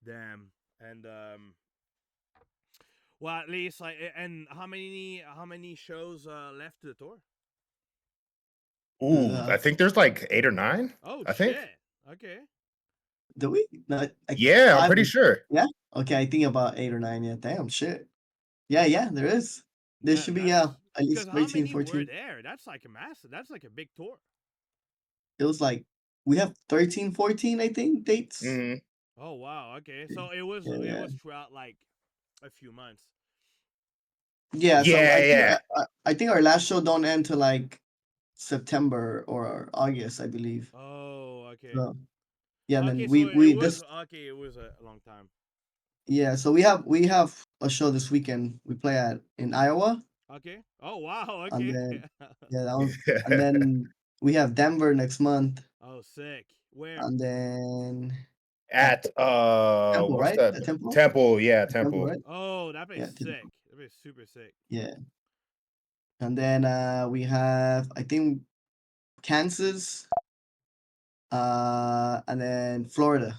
Damn. And well, at least like, and how many shows left to the tour? Ooh, I think there's like 8 or 9. Oh I think. shit. Okay. Do we? No, like Yeah, I'm 5? pretty sure. Yeah. Okay, I think about 8 or 9. Yeah. Damn shit. Yeah, yeah, there is. There Man, should be that's at because least how 13, many were 14. there? That's like a massive. That's like a big tour. It was like we have 13, 14, I think, dates. Mhm. Oh wow. Okay. So it was Yeah, it yeah. was throughout like a few months. Yeah, so Yeah, yeah. I think our last show don't end till like September or August, I believe. Oh, okay. So yeah, and Okay, then so it we was this okay. It was a long time. yeah, so we have a show this weekend. We play at in Iowa, Okay. Oh wow. and Okay. then yeah, that was, and then we have Denver next month, Oh, sick. Where? and then at At Temple, what's right? that? At Temple, Temple, yeah, at Temple, Temple. right? Oh, that place Yeah, sick. Temple. That place super sick. Yeah, and then we have I think Kansas, and then Florida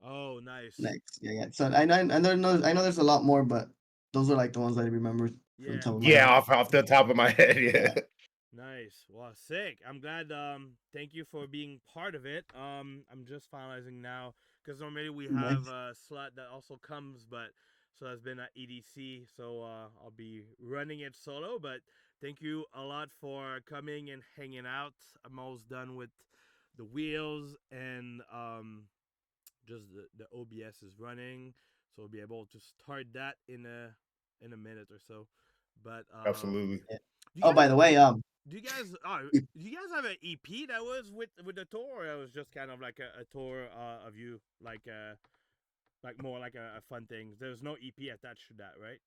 Oh, nice. next. Yeah, yeah. So I know there's a lot more, but those are like the ones I remember from the Yeah, top of my Yeah, head. off the top of my head, yeah. Yeah, nice. Well, sick. I'm glad. Thank you for being part of it. I'm just finalizing now because normally we have nice. a slot that also comes, but so that's been at EDC. So I'll be running it solo. But thank you a lot for coming and hanging out. I'm almost done with the wheels and just the OBS is running, so we'll be able to start that in a minute or so. But Absolutely. Yeah. do you Oh, by guys the way, do you guys do you guys have an EP that was with the tour, or it was just kind of like a tour of you like more like a fun thing? There's no EP attached to that, right?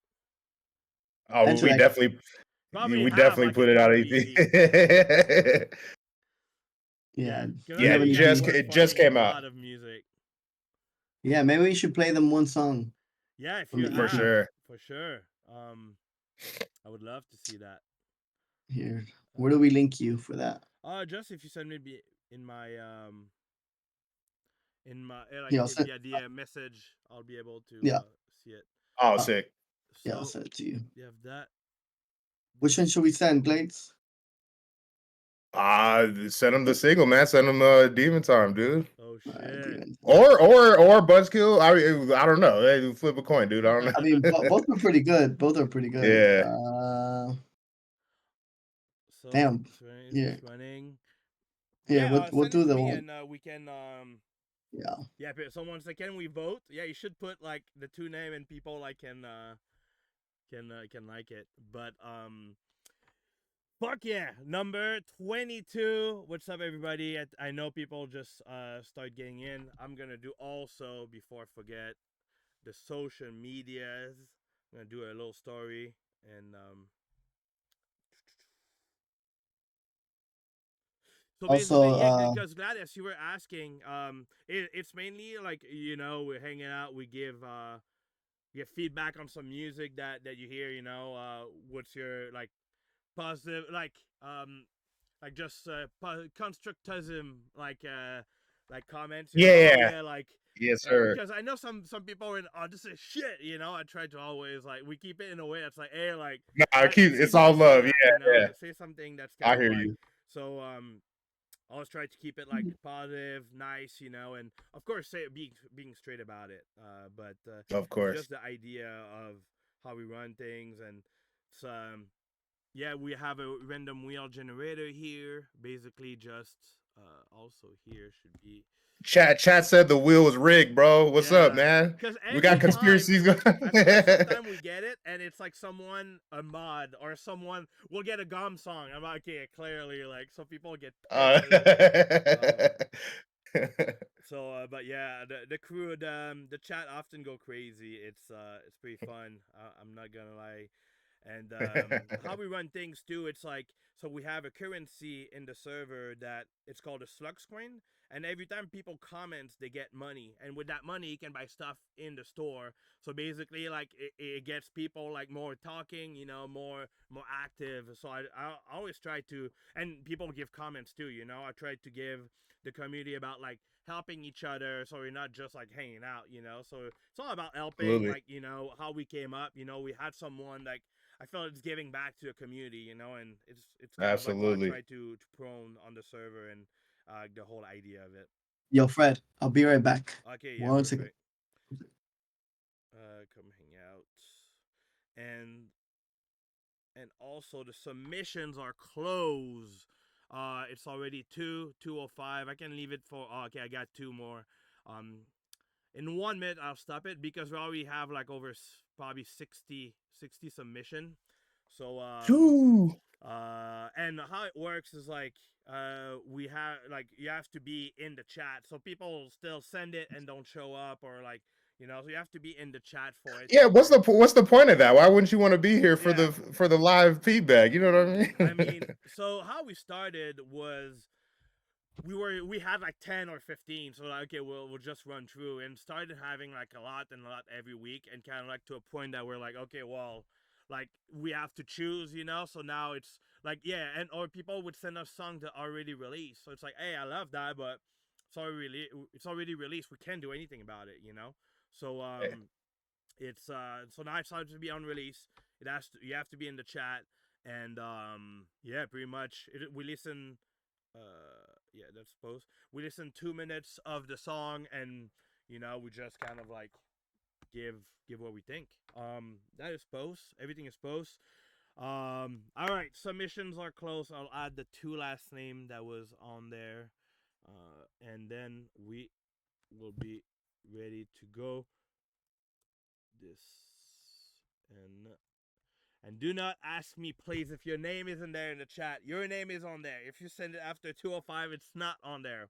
Oh, eventually, Probably we have definitely like a put it out cover EP. EP. yeah. Yeah, because I Do you Yeah, know have you an guys EP? were it just funding a came out lot of music. Yeah, maybe we should play them one song Yeah, if from you the for EP have, sure. for sure. I would love to see that. here. Where do Uh, we link you for that? just if you send me in my like Yeah, I'll send. via the message, I'll be able to Yeah, see it. Oh, uh, sick. yeah, I'll So send it to you. you have that. Which one should we send, Glades? Send them the single, man. Send them Demon Time, dude. Oh Alright, shit. demon. Or Buzzkill. I don't know. Hey, flip a coin, dude. I don't I mean, know. both are pretty good. Both are pretty good. Yeah. So Damn. it's Yeah, just running. yeah. Yeah, We'll send it do to the me one. and we can Yeah. yeah. But someone said, can we vote? Yeah, you should put like the two name and people like can like it. But fuck yeah, number 22. What's up, everybody? I know people just start getting in. I'm gonna do also before I forget the social medias. I'm gonna do a little story and so basically, Also, yeah, because Gladys, you were asking, it's mainly like we're hanging out, we give feedback on some music that you hear, what's your like positive like just constructism like comments, oh Yeah. yeah, like Yes, sir. because I know some people are in, oh, this is shit, I try to always like we keep it in a way that's like, hey, like Nah, it's it's easy to all say love. Yeah, that, yeah. say something that's I kind of hear like, you. so I always try to keep it like positive, nice, and of course say being straight about it. But Of it's course. just the idea of how we run things, and it's yeah, we have a random wheel generator here. Basically, just also here should be Chat said the wheel was rigged, bro. What's up, yeah. man? Because We got every time conspiracies going. I swear, sometimes we get it, and it's like someone, a mod, or someone will get a Gawm song. I'm like, okay, clearly, like, some people get uh, pissed. So, but yeah, the crew, the chat often go crazy. It's pretty fun. I'm not gonna lie. And how we run things too, it's like, so we have a currency in the server that it's called a SLUGZ coin, and every time people comments, they get money, and with that money, you can buy stuff in the store. So basically, like it gets people like more talking, more active. So I always try to, and people give comments too. I try to give the community about like helping each other, so we're not just like hanging out. So it's all about helping, Absolutely. like how we came up. We had someone like I felt it's giving back to the community, and it's kind of like what I Absolutely. try to prone on the server and the whole idea of it. Yo, Fred, I'll be right back. Okay, yeah, 1 second. perfect. Come hang out, and also the submissions are closed. It's already 2:05. I can leave it for. Oh, okay, I got two more. Um, in 1 minute I'll stop it because we already have like over probably 60 submission. So Phew. and how it works is like we have like you have to be in the chat, so people still send it and don't show up, or like so you have to be in the chat for it Yeah, to work. what's the point of that? Why wouldn't you want to be here Yeah, for the live feedback? You know what I I mean? mean, so how we started was we had like 10 or 15, so like, okay, we'll just run through, and started having like a lot and a lot every week, and kind of like to a point that we're like, okay, well, like we have to choose, so now it's like, yeah, and or people would send us songs that are already released, so it's like, hey, I love that, but it's already released, we can't do anything about it. So it's so now it's started to be on release. You have to be in the chat, and yeah, pretty much we listen. Yeah, that's supposed. We listen 2 minutes of the song, and we just kind of like give what we think. That is post. Everything is post. All right, submissions are close. I'll add the two last name that was on there, and then we will be ready to go. This and do not ask me, please, if your name isn't there in the chat. Your name is on there. If you send it after 2:05, it's not on there.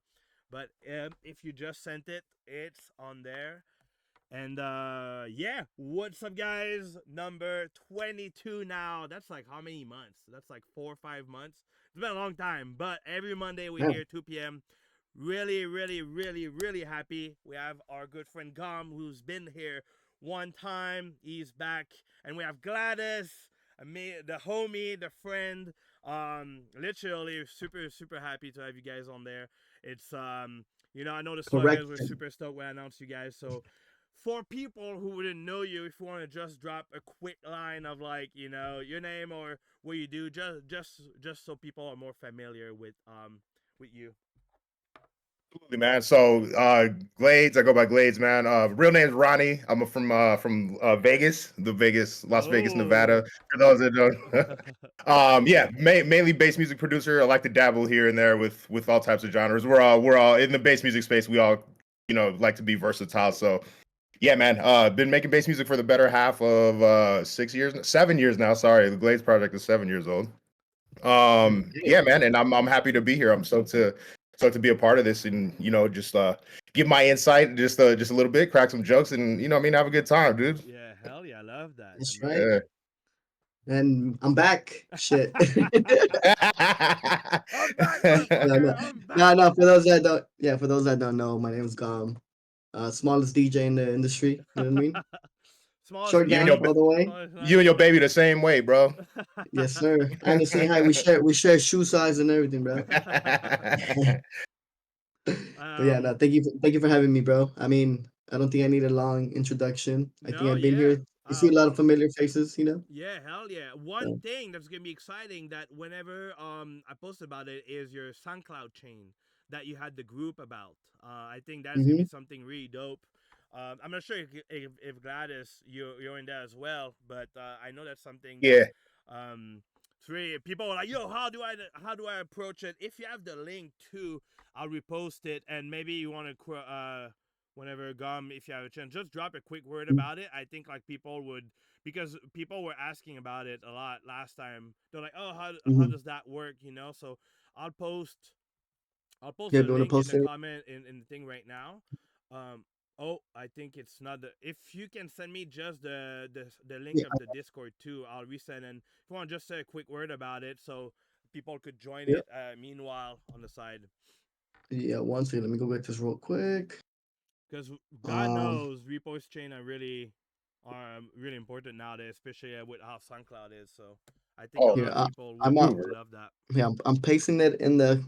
But if you just sent it, it's on there. And yeah, what's up, guys? Number 22 now. That's like how many months? That's like 4 or 5 months. It's been a long time, but every Monday we're Yeah. here 2 p.m. Really, really, really, really happy. We have our good friend Gawm, who's been here one time. He's back, and we have Gladez, me, the homie, the friend. Literally super, super happy to have you guys on there. It's I know the Correct. Sluggers were super stoked when I announced you guys. So for people who wouldn't know you, if you want to just drop a quick line of like your name or what you do, just so people are more familiar with you. Absolutely, man. So Glades, I go by Glades, man. Real name is Ronnie. I'm from Vegas, Las Vegas, Oh. Nevada. For those that don't, yeah, mainly bass music producer. I like to dabble here and there with all types of genres. We're all in the bass music space. We all like to be versatile. So yeah, man. Been making bass music for the better half of 6 years, 7 years now. Sorry, the Glades project is 7 years old. Okay. Yeah, man, and I'm happy to be here. I'm stoked to be a part of this, and just give my insight just a little bit, crack some jokes, and I mean, have a good time, dude. Yeah, hell yeah, I love that. That's right. Yeah. Amazing. And I'm back. Shit. I'm back, No, motherfucker. no, I'm no, back. no. For those that don't, yeah, for those that don't know, my name is Gawm. Smallest DJ in the industry. You know what I mean? Smallest Short you and guy your DJ. all the way. Smallest you and nice. your baby the same way, bro. Yes, sir. And the same height. We share shoe size and everything, bro. But yeah, no, um, thank you for having me, bro. I mean, I don't think I need a long introduction. I think no, I've been yeah. here. I see a lot of familiar faces. Yeah, hell yeah. One So, thing that's gonna be exciting that whenever I post about it is your SoundCloud chain that you had the group about. I think that's gonna be hmm something really dope. I'm not sure if Gladys you're in that as well, but I know that's something that Yeah, it's really people are like, yo, how do I approach it? If you have the link too, I'll repost it, and maybe you want to whenever Gum, if you have a chance, just drop a quick word about it. I think like people would, because people were asking about it a lot last time. They're like, "Oh, how hmm does that work?" So I'll post I'll post Yeah, the if you want to link in post the it. comment in the thing right now. Um, oh, I think it's not the. If you can send me just the link Yeah, of the Discord too, I'll resend. And if you want to just say a quick word about it, so people could join yeah. it. Meanwhile, on the side. Yeah, one second. Let me go get this real quick. Because God Um, knows repost chain are really important nowadays, especially with how SoundCloud is. So I think a Oh, here, lot of people I'm would super. love that. yeah, I'm pasting it in the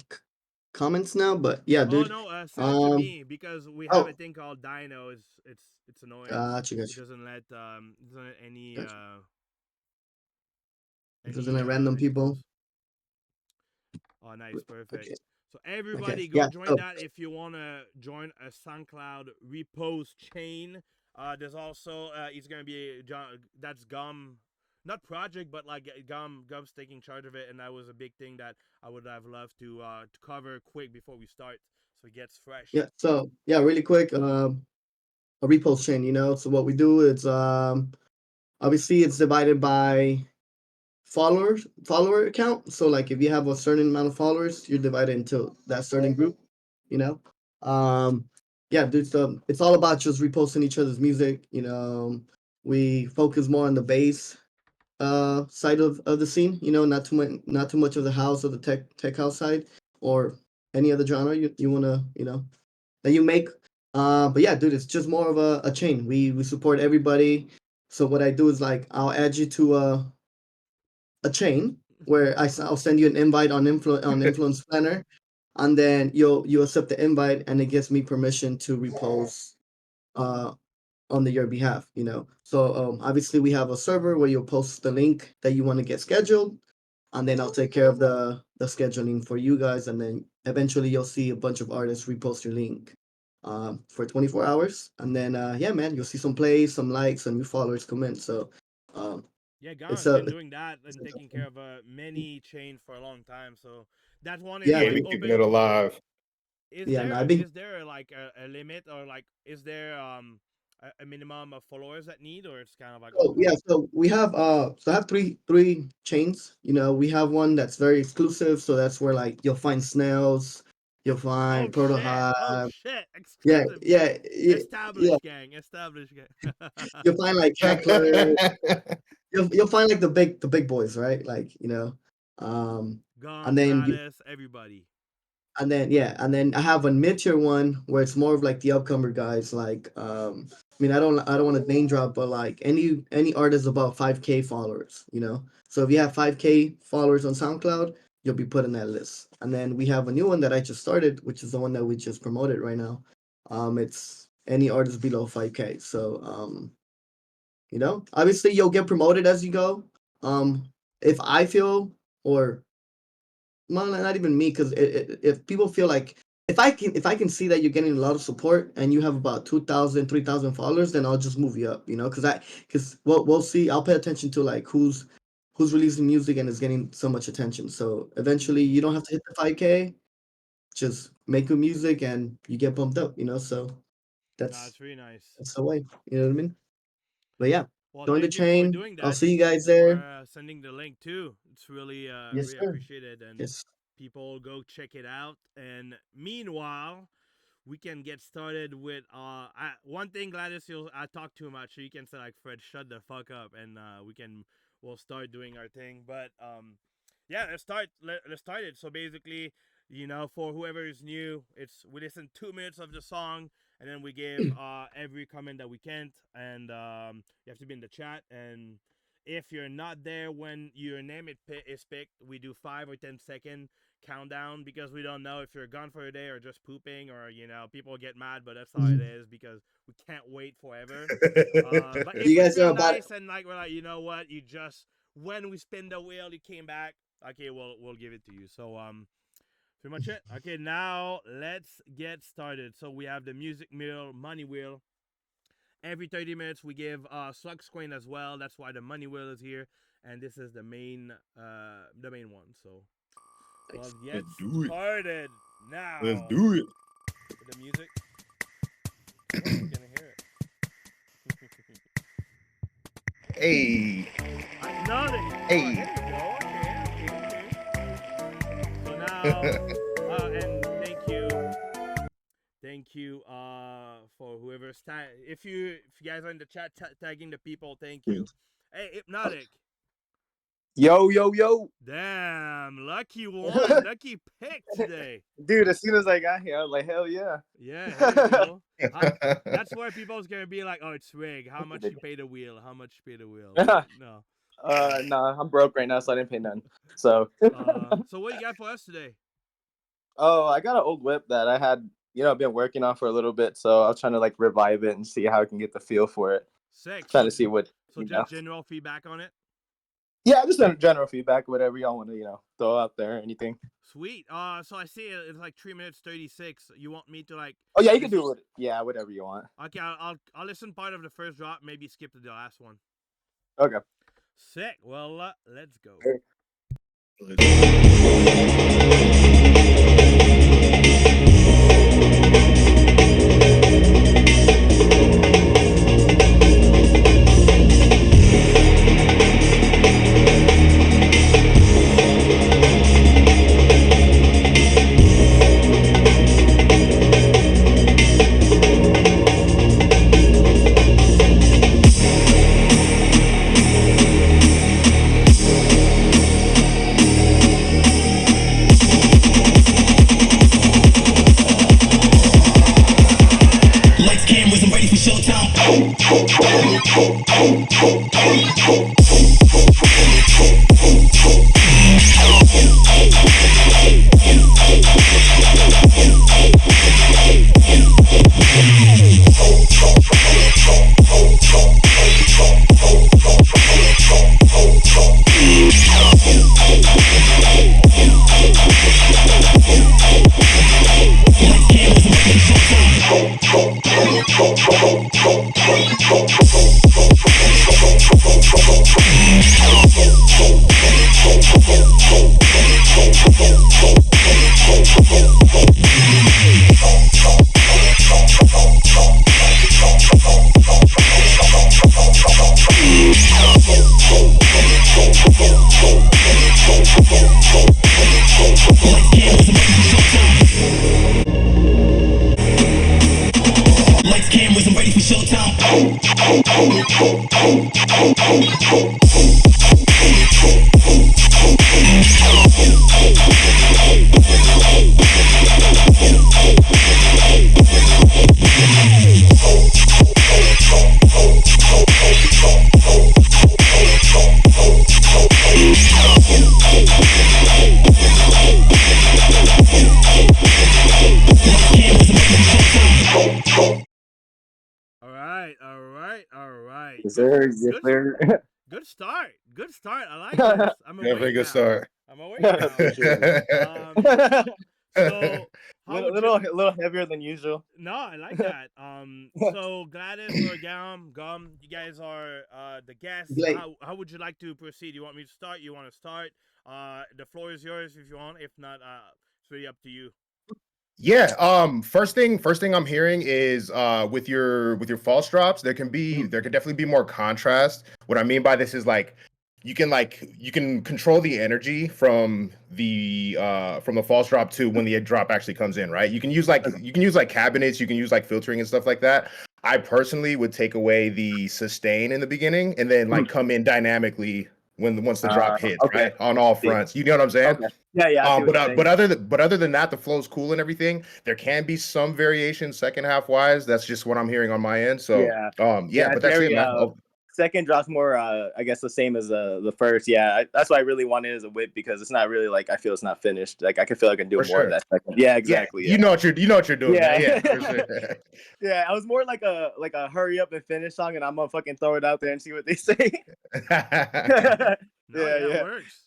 comments now. But yeah, Oh dude. no, send it to Um, me because we have a oh, thing called Dino. It's annoying. gotcha, It gotcha, doesn't let gotcha. It doesn't any let random any people. post. Oh, nice, perfect. Okay, So okay, everybody go yeah. join So, that if you wanna join a SoundCloud repost chain. There's also it's gonna be John. That's Gawm, not project, but like Gawm's taking charge of it, and that was a big thing that I would have loved to cover quick before we start, so it gets fresh. yeah. So yeah, really quick. A repost chain. So what we do is obviously it's divided by follower account. So like if you have a certain amount of followers, you're divided into that certain group. You know, um, yeah, dude. So it's all about just reposting each other's music. We focus more on the bass side of the scene. Not too much of the house or the tech house side or any other genre you wanna that you make. But yeah, dude, it's just more of a chain. We support everybody. So what I do is like I'll add you to a chain where I'll send you an invite on Influence Planner, and then you accept the invite, and it gives me permission to repost uh on your behalf. So obviously we have a server where you'll post the link that you want to get scheduled, and then I'll take care of the scheduling for you guys, and then eventually you'll see a bunch of artists repost your link for 24 hours, and then yeah, man, you'll see some plays, some likes, and new followers come in. So um, Yeah, it's Gawm's a been doing that and taking care of many chain for a long time. So that one is yeah, Yeah, like we dude. keeping it open. alive. Yeah, no, I've been Is there like a limit, or like is there a minimum of followers that need, or it's kind of like Oh yeah, open? so we have I have three chains. We have one that's very exclusive, so that's where like you'll find Snails, you'll find Proto Oh Hive. shit! Yeah, Exclusive yeah, gang, yeah, yeah. established gang. You'll find like Heckler. You'll find like the big boys, right? Like and Gawm, then you Gladez, everybody. and then yeah, and then I have a mid-tier one where it's more of like the upcomer guys. Like I mean, I don't want to name drop, but like any artist above 5K followers. So if you have 5K followers on SoundCloud, you'll be put in that list. And then we have a new one that I just started, which is the one that we just promoted right now. It's any artist below 5K. So obviously you'll get promoted as you go. If I feel or well, not even me, because if people feel like if I can see that you're getting a lot of support and you have about 2,000, 3,000 followers, then I'll just move you up, because we'll see. I'll pay attention to like who's releasing music and is getting so much attention. So eventually, Mm. you don't have to hit the 5K. Just make good music and you get bumped up. So Nah, that's it's really nice. that's the way. You know what I mean? But yeah, Well, join the thank you for chain. doing I'll that. see you guys Thanks for there. sending the link too. It's really Yes, really sir. appreciated, and Yes. people go check it out. And meanwhile, we can get started with one thing. Gladys, I talk too much, so you can say like, Fred, shut the fuck up, and we'll start doing our thing. But yeah, let's start it. So basically, for whoever is new, we listen 2 minutes of the song, and then we give every comment that we can't, and you have to be in the chat. And if you're not there when your name is picked, we do 5 or 10 second countdown, because we don't know if you're gone for a day or just pooping, or people get mad, but that's how it is, because we can't wait forever. But if You we guys are feel about nice and like we're like, you know what, you just when we spin the wheel, you came back. Okay, we'll give it to you. So pretty much it. Okay, now let's get started. So we have the music mill, money wheel. Every 30 minutes we give SLUGZ coin as well. That's why the money wheel is here, and this is the main one. So Thanks. let's get Let's do it. started Let's now do it. with the music. Oh, we're gonna hear it. Hey, Nothing. Oh, hey. there you go. Okay. So now, and thank you, for whoever's if you guys are in the chat tagging the people, thank you. Hey, Hypnotic, Yo, yo, yo. Damn, lucky one, lucky pick today. Dude, as soon as I got here, I was like, hell yeah. Yeah, here you go. That's where people's gonna be like, oh, it's swig. How much you pay the wheel? How much you pay the wheel? No. Nah, I'm broke right now, so I didn't pay none. So So what you got for us today? oh, I got an old whip that I had, been working on for a little bit, so I was trying to like revive it and see how I can get the feel for it. Sick. Trying to see what So just general feedback on it? Yeah, just general feedback, whatever y'all want to, throw out there, anything. Sweet. So I see it's like 3 minutes 36. You want me to like? Oh yeah, you can do it. Yeah, whatever you want. Okay, I'll listen part of the first drop, maybe skip to the last one. Okay. Sick. Well, let's go. All right. Yes, sir. Yes, sir. Good start. Good start. I like this. I'm awake Very good now. start. I'm awake now. So little heavier than usual. No, I like that. So Gladez or Gawm, you guys are the guests. How would you like to proceed? You want me to start? You want to start? The floor is yours if you want. If not, it's really up to you. Yeah. First thing I'm hearing is with your false drops, there can definitely be more contrast. What I mean by this is you can control the energy from the false drop to when the drop actually comes in, right? You can use cabinets, you can use like filtering and stuff like that. I personally would take away the sustain in the beginning and then come in dynamically once the drop hits, right? On all fronts. You know what I'm saying? Okay. Yeah. But other than that, the flow's cool and everything. There can be some variation second half wise. That's just what I'm hearing on my end. So but that's it, man. Second drop's more I guess the same as the first. Yeah, that's what I really wanted as a whip because it's not really like I feel it's not finished. Like I can feel I can do more of that second. Yeah, exactly. Yeah. You know what you're doing. Yeah. For sure. Yeah, I was more like a hurry up and finish song, and I'm gonna fucking throw it out there and see what they say. That works.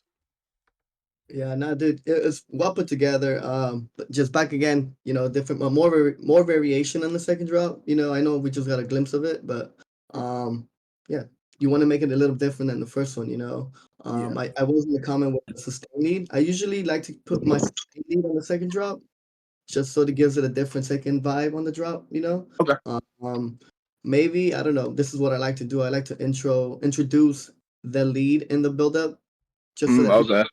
Yeah, no, dude, it's well put together. But just back again, different, more variation on the second drop. I know we just got a glimpse of it, but yeah, you want to make it a little different than the first one. I was in the comment with the sustain lead. I usually like to put my sustain lead on the second drop, just so it gives it a different second vibe on the drop. Okay. Maybe I don't know. This is what I like to do. I like to introduce the lead in the build-up, just so that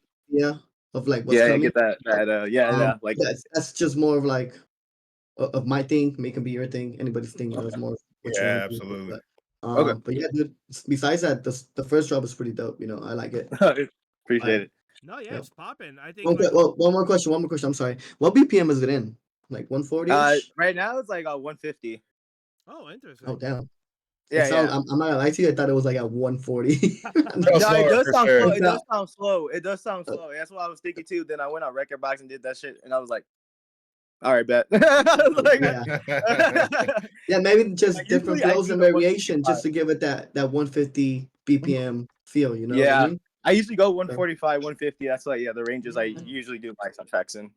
of like what's coming. Get that. Like that's just more of like of my thing. It can be your thing, anybody's thing. It's more. Absolutely. But yeah, dude. Besides that, the first drop is pretty dope. I like it. Appreciate it. No, yeah, Yeah. it's popping. I think Okay, like well, one more question. I'm sorry. What BPM is it in? Like 140-ish? Right now it's like 150. oh, interesting. Oh, damn. It Yeah, sounds. yeah. I'm not gonna lie to you. I thought it was like at 140. No, No, slower it does for sound sure. slow. It's It does not- sound slow. It does sound slow. That's what I was thinking too. Then I went on Record Box and did that shit, and I was like, "All right, bet." Like, yeah, yeah. Maybe just different usually I flows do and the variation, just 155. to give it that 150 BPM feel. You know what I Yeah, mean? I usually go 145, 150. That's like the ranges I Mm. usually do my tracks in.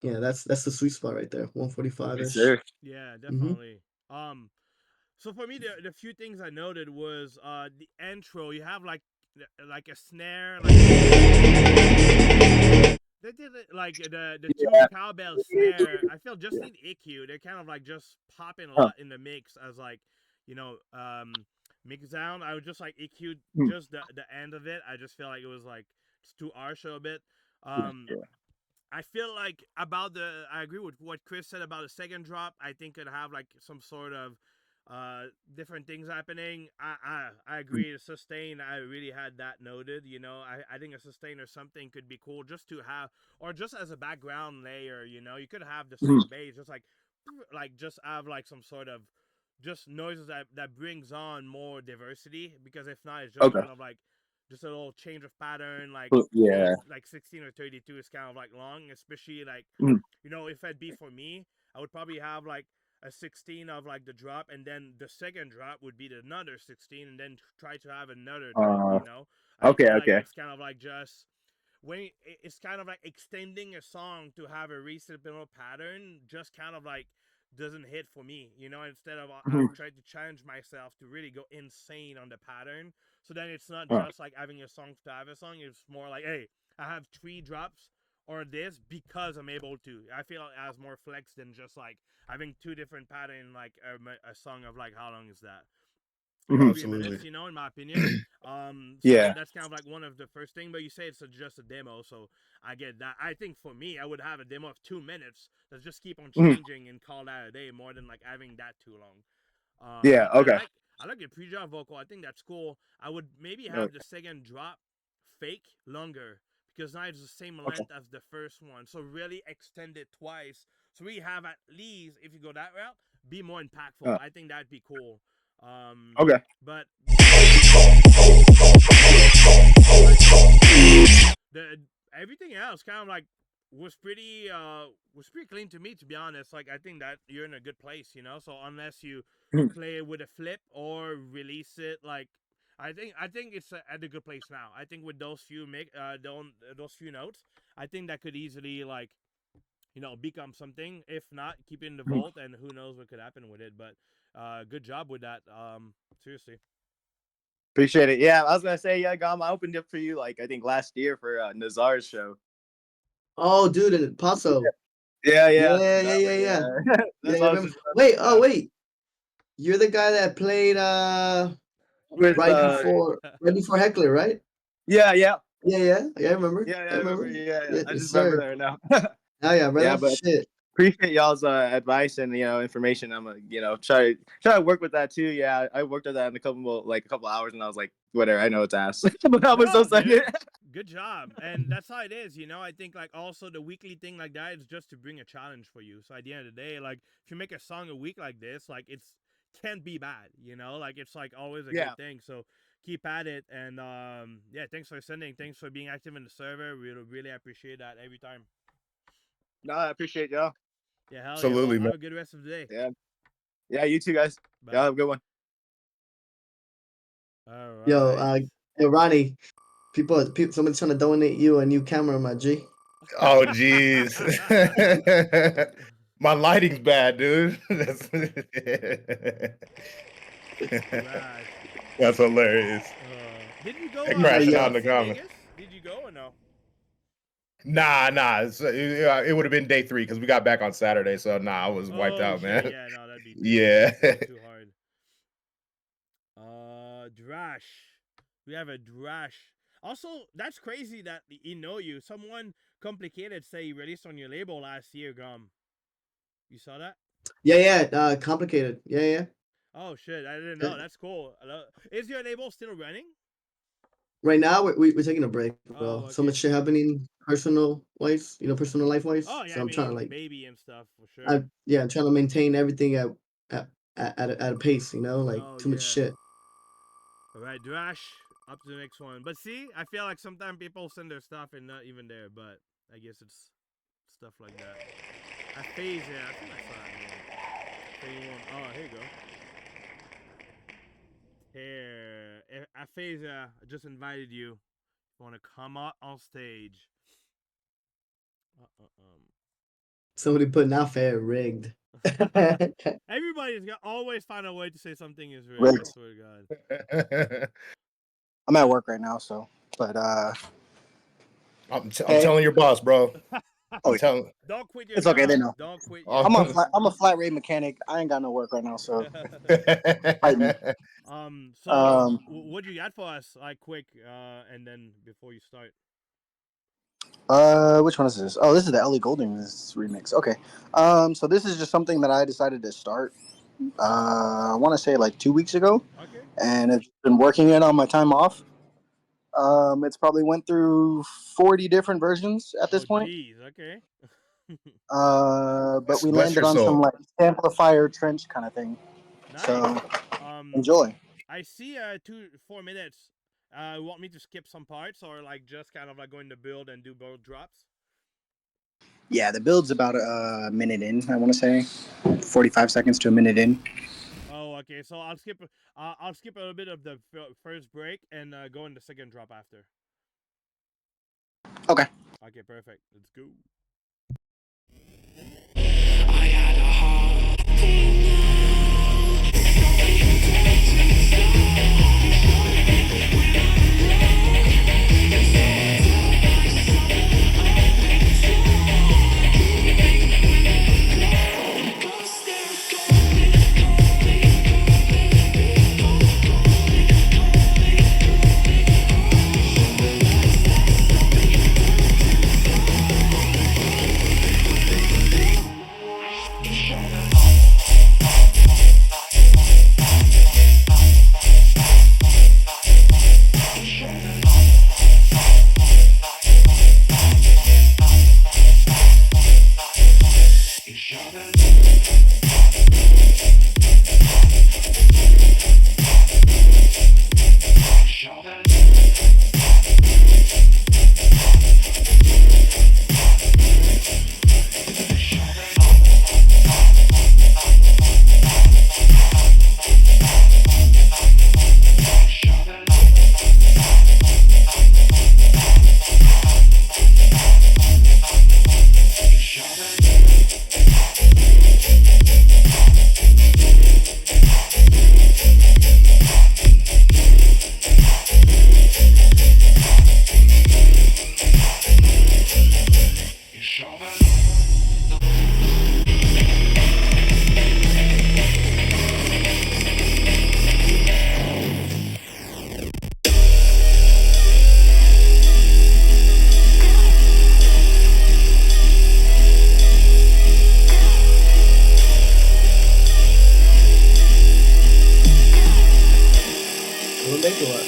Yeah, that's the sweet spot right there. Yes, 145-ish. sir. Yeah, Mm-hmm. definitely. So for me, the few things I noted was the intro. You have like a snare, like they did it like the two Yeah. cowbell snare. I feel just need EQ. They're kind of like just popping a Huh. lot in the mix as like mix down. I would just like EQ Hmm. just the end of it. I just feel like it was like it's too harsh a bit. Um, Yeah. I feel like I agree with what Chris said about the second drop. I think could have like some sort of different things happening. I agree. The sustain, I really had that noted. I think a sustain or something could be cool just to have, or just as a background layer. You could have the same bass, just like just have like some sort of just noises that brings on more diversity. Because if not, it's just Okay. kind of like just a little change of pattern, like Yeah. like 16 or 32 is kind of like long, especially like Mhm. if it'd be for me, I would probably have like a 16 of like the drop, and then the second drop would be another 16, and then try to have another drop. I Okay. feel like Okay. it's kind of like just it's kind of like extending a song to have a reciprocal pattern, just kind of like doesn't hit for me. Instead of I Mhm. would try to challenge myself to really go insane on the pattern, so then it's not Uh, just like having a song to have a song. It's more like, hey, I have 3 drops or this because I'm able to. I feel it has more flex than just like having 2 different pattern, like a song of like how long is that? Like Mhm. 3 minutes, Absolutely. in my opinion. So Yeah. that's kind of like one of the first thing. But you say it's just a demo, so I get that. I think for me, I would have a demo of 2 minutes that just keep on Mhm. changing and call that a day, more than like having that too long. Yeah. I Okay. like I like the pre-drop vocal. I think that's cool. I would maybe have Okay. the second drop fake longer, because now it's the same Okay. length as the first one. So really extend it twice. So we have at least, if you go that route, be more impactful. I think that'd be cool. Okay. But the everything else kind of like was pretty clean to me, to be honest. Like I think that you're in a good place. So unless you Mhm. play with a flip or release it, like I think it's at a good place now. I think with those few those few notes, I think that could easily like become something. If not, keep it in the Mhm. vault, and who knows what could happen with it. But good job with that. Seriously. Appreciate it. Yeah, I was gonna say, yeah, Gawm, I opened up for you like I think last year for Nazar's show. Oh, dude, in Paso. Yeah, yeah. Yeah, yeah, That yeah, was, yeah. Yeah, that's I what I was remember. just Wait, yeah. wait. You're the guy that played With right before Heckler, right? yeah, yeah. Yeah, yeah. Yeah, I remember. Yeah, I yeah, I remember. remember. Yeah, yeah. Yeah, I yes, just remember sir. there now. Oh yeah, Yeah, brother. but Shit. appreciate y'all's advice and information. I'm gonna try to work with that too. Yeah, I worked on that in a couple hours, and I was like, whatever. I know it's ass, but I was so No, excited. dude. Good job. And that's how it is. I think like also the weekly thing like that is just to bring a challenge for you. So at the end of the day, like if you make a song a week like this, like it's can't be bad. Like it's like always a Yeah, good thing. So keep at it. And yeah, thanks for sending. Thanks for being active in the server. We really appreciate that every time. no, I appreciate y'all. Yeah, hell yeah. Well, Absolutely, man. have a good rest of the day. Yeah, yeah, you too, guys. Bye. Y'all have a good one. All Yo, right. yo, Ronnie. Someone's trying to donate you a new camera, my G. Oh, jeez. My lighting's bad, dude. Trash. That's hilarious. Did you go? They're But crashing Did out yo, in you the see comments. Vegas? Did you go or no? Nah. It would have been day 3 because we got back on Saturday. So nah, I was wiped Oh out, shit! man. Yeah, no, that'd be too Yeah. too hard. Drash. We have a Drash. Also, that's crazy that he know you. Someone complicated say he released on your label last year, Gawm. You saw that? yeah. Complicated. Yeah, yeah. Oh shit! I didn't Yeah. know. That's cool. Is your label still running? Right now, we're taking a break, bro. Oh, So okay. much shit happening personal wise, personal life wise. Oh yeah, So I I'm trying to mean like, baby and stuff for sure. I'm trying to maintain everything at at a pace. Like Oh too much yeah. shit. All right, Drash, up to the next one. But see, I feel like sometimes people send their stuff and not even there, but I guess it's stuff like that. Aphasia, I think I saw that name. Oh, here you go. Here, Aphasia, I just invited you. You want to come out on stage? Somebody putting out fair rigged. Everybody's got always find a way to say something is rigged. Rigged. I swear to God. I'm at work right now, so but I'm Hey. telling your boss, bro. Oh, I'm telling. Don't quit your It's job. okay, they know. Don't quit Oh. your job. I'm a flat rate mechanic. I ain't got no work right now, so So what you got for us, like quick, and then before you start? which one is this? Oh, this is the Ellie Goulding's remix. Okay. So this is just something that I decided to start. I want to say like 2 weeks ago, Okay. and it's been working it on my time off. It's probably went through 40 different versions at this point. Geez, okay. But we Bless landed your on soul. some like amplifier trench kind of thing. Nice. So enjoy. I see 4 minutes. You want me to skip some parts or like just kind of like going to build and do both drops? Yeah, the build's about a minute in. I want to say 45 seconds to a minute in. Oh, okay. So I'll skip a little bit of the first break and go in the second drop after. Okay. Okay, perfect. Let's go. I had a heart thing We'll make it work.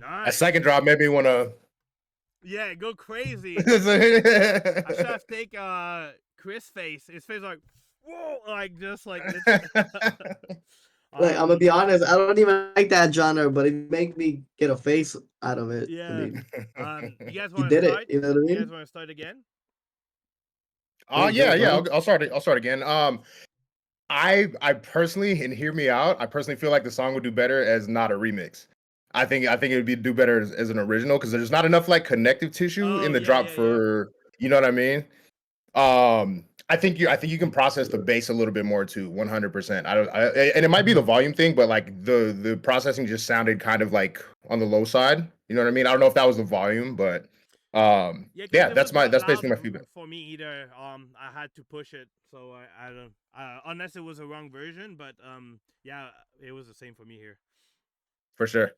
Nice. That second drop made me want to. Yeah, go crazy. I should have take Chris' face. His face like, whoa, like just like. Like I'm gonna be honest, I don't even like that genre, but it make me get a face out of it. Yeah. I mean, You guys he want to did start? it. You know what I You guys mean? want to start again? Yeah, Go, bro. I'll start. I'll start again. I personally, and hear me out. I personally feel like the song would do better as not a remix. I think it would be do better as an original because there's not enough like connective tissue in the drop for you know what I mean. I think you can process the bass a little bit more too. 100%. And it might be the volume thing, but like the processing just sounded kind of like on the low side. You know what I mean? I don't know if that was the volume, but Yeah, because yeah, it was not that's loud basically my feedback for me either. I had to push it, so I don't unless it was a wrong version. But yeah, it was the same for me here. for sure.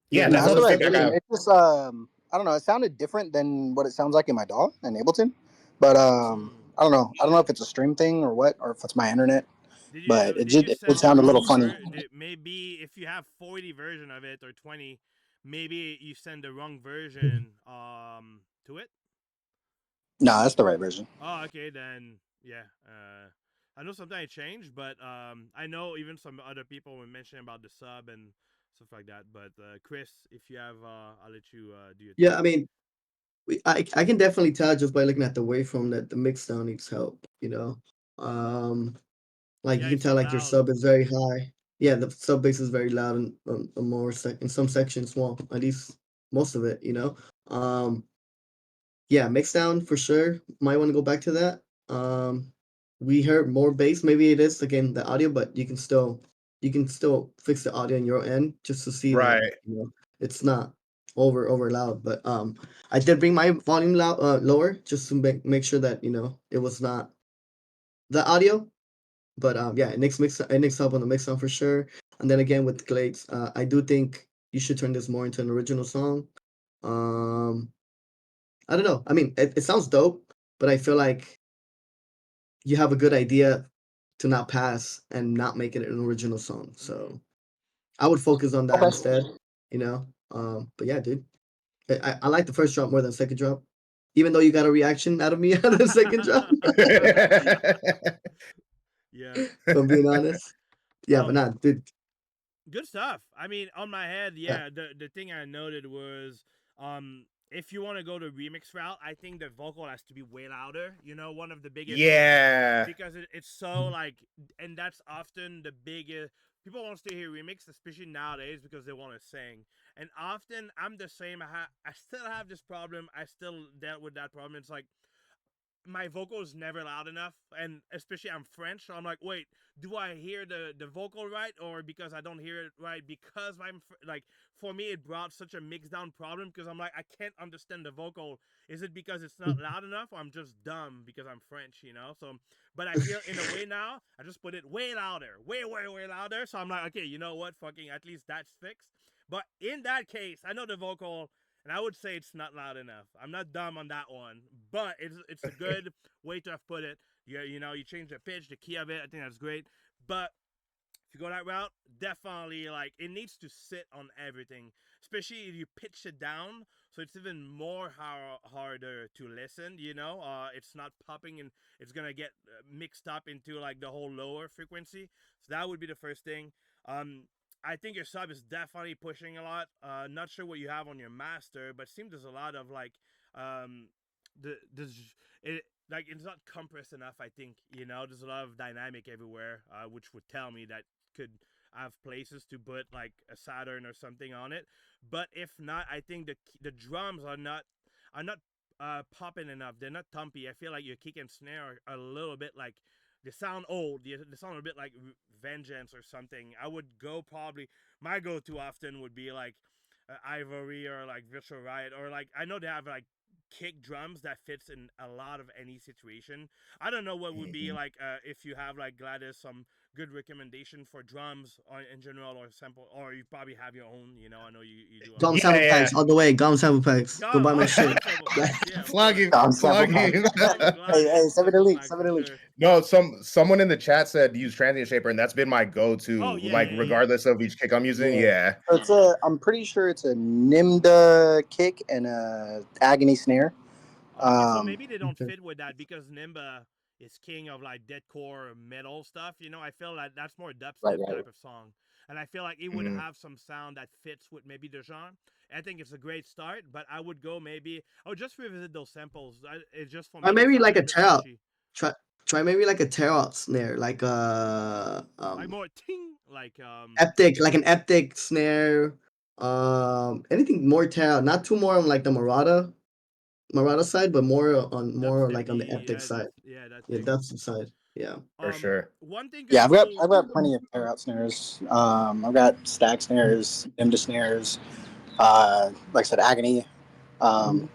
Yeah, Yeah, Yeah, that's I all feel the like feedback I have. it just I don't know. It sounded different than what it sounds like in my DAW in Ableton, but I don't know. I don't know if it's a stream thing or what, or if it's my internet. But Did you it send the sounded a little wrong funny. maybe if you have 40 version of it or 20, maybe you send the wrong version to it. No, that's the right version. Oh, okay, then yeah. I know sometimes it changed, but I know even some other people were mentioning about the sub and stuff like that. But Chris, if you have, I'll let you do your thing. Yeah, I mean, I can definitely tell just by looking at the waveform that the mix down needs help. Like Yeah, you can it's tell so like your loud. sub is very high. Yeah, the sub bass is very loud and in some sections, well, at least most of it. Yeah, mix down for sure. Might want to go back to that. We heard more bass. Maybe it is again the audio, but you can still fix the audio on your end just to see that Right. it's not over loud. But I did bring my volume lower just to make sure that it was not the audio. But yeah, it makes help on the mix down for sure. And then again with Glades, I do think you should turn this more into an original song. Um, I don't know. I mean, it sounds dope, but I feel like you have a good idea to not pass and not make it an original song. So I would focus on that Okay. instead, But yeah, dude, I like the first drop more than the second drop, even though you got a reaction out of me out of the second drop. Yeah. If I'm being honest, yeah, but Um, nah, dude. good stuff. I mean, on my head, Yeah. yeah. The thing I noted was, if you want to go the remix route, I think the vocal has to be way louder. One of the biggest Yeah. because it's so like, and that's often the biggest. People want to hear remix, especially nowadays, because they want to sing. And often I'm the same. I still have this problem. I still dealt with that problem. It's like my vocal is never loud enough, and especially I'm French, so I'm like, wait, do I hear the vocal right, or because I don't hear it right because like, for me it brought such a mix down problem because I'm like, I can't understand the vocal. Is it because it's not loud enough, or I'm just dumb because I'm French? So, but I feel in a way now I just put it way louder, way louder, so I'm like, okay, you know what, fucking at least that's fixed. But in that case, I know the vocal, and I would say it's not loud enough. I'm not dumb on that one, but it's a good way to have put it. You change the pitch, the key of it. I think that's great. But if you go that route, definitely like it needs to sit on everything, especially if you pitch it down, so it's even more harder to listen. It's not popping and it's gonna get mixed up into like the whole lower frequency. So that would be the first thing. I think your sub is definitely pushing a lot. Not sure what you have on your master, but it seems there's a lot of like, like it's not compressed enough. I think there's a lot of dynamic everywhere, which would tell me that could have places to put like a Saturn or something on it. But if not, I think the drums are not popping enough. They're not thumpy. I feel like your kick and snare are a little bit like they sound old. They sound a bit like Vengeance or something. I would go probably my go-to often would be like Ivory or like Virtual Riot, or like I know they have like kick drums that fits in a lot of any situation. I don't know what would be like if you have like Gladez some good recommendation for drums or in general or sample, or you probably have your own. I know you do. Gawm Yeah, sample yeah. packs all the way. Gawm sample packs. Go buy my shit. Sample packs, yeah, of Plug course. it, Gawm sample plug it. Hey, send me the Sample link. packs Send me the for link. sure. No, someone in the chat said use transient shaper, and that's been my go-to. Oh, yeah, like yeah, yeah. regardless of each kick I'm using. Yeah. So I'm pretty sure it's a Nimda kick and a Agony snare. Okay, so maybe they don't fit with that because Nimba is king of like deathcore metal stuff. I feel like that's more dubstep Right. type of song, and I feel like it would Mhm. have some sound that fits with maybe the genre. I think it's a great start, but I would go maybe. Oh, just revisit those samples. It's just for me. Or They maybe sound like a bit tear out. mushy. Try maybe like a tear out snare, like Like more ting, like like an eptic snare. Anything more tear out, not too more on like the Murata side, but more like on the dubsteppy. eptic side. That Yeah, thing. that's the side. Yeah. For sure. One thing. Yeah, cool- I've got plenty of pair out snares. I've got stack snares, IMDA snares, like I said, Agony, Code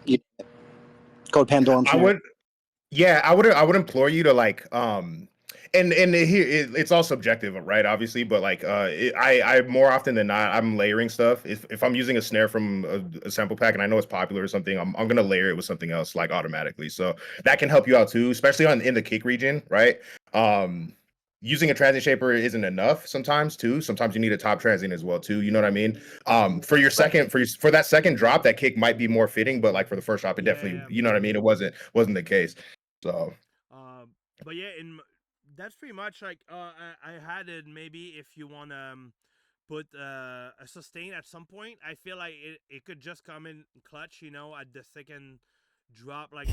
Pandorm I snare. would, yeah, I would implore you to like, and here it's all subjective, right? Obviously, but like, I more often than not, I'm layering stuff. If I'm using a snare from a sample pack and I know it's popular or something, I'm gonna layer it with something else like automatically. So that can help you out too, especially in the kick region, right? Using a transient shaper isn't enough sometimes too. Sometimes you need a top transient as well too. You know what I mean? For your second, for that second drop, that kick might be more fitting, but like for the first drop, it definitely, you know what I mean? It wasn't the case. So, but yeah, that's pretty much like I had it. Maybe if you want to put a sustain at some point, I feel like it could just come in clutch, you know, at the second drop, like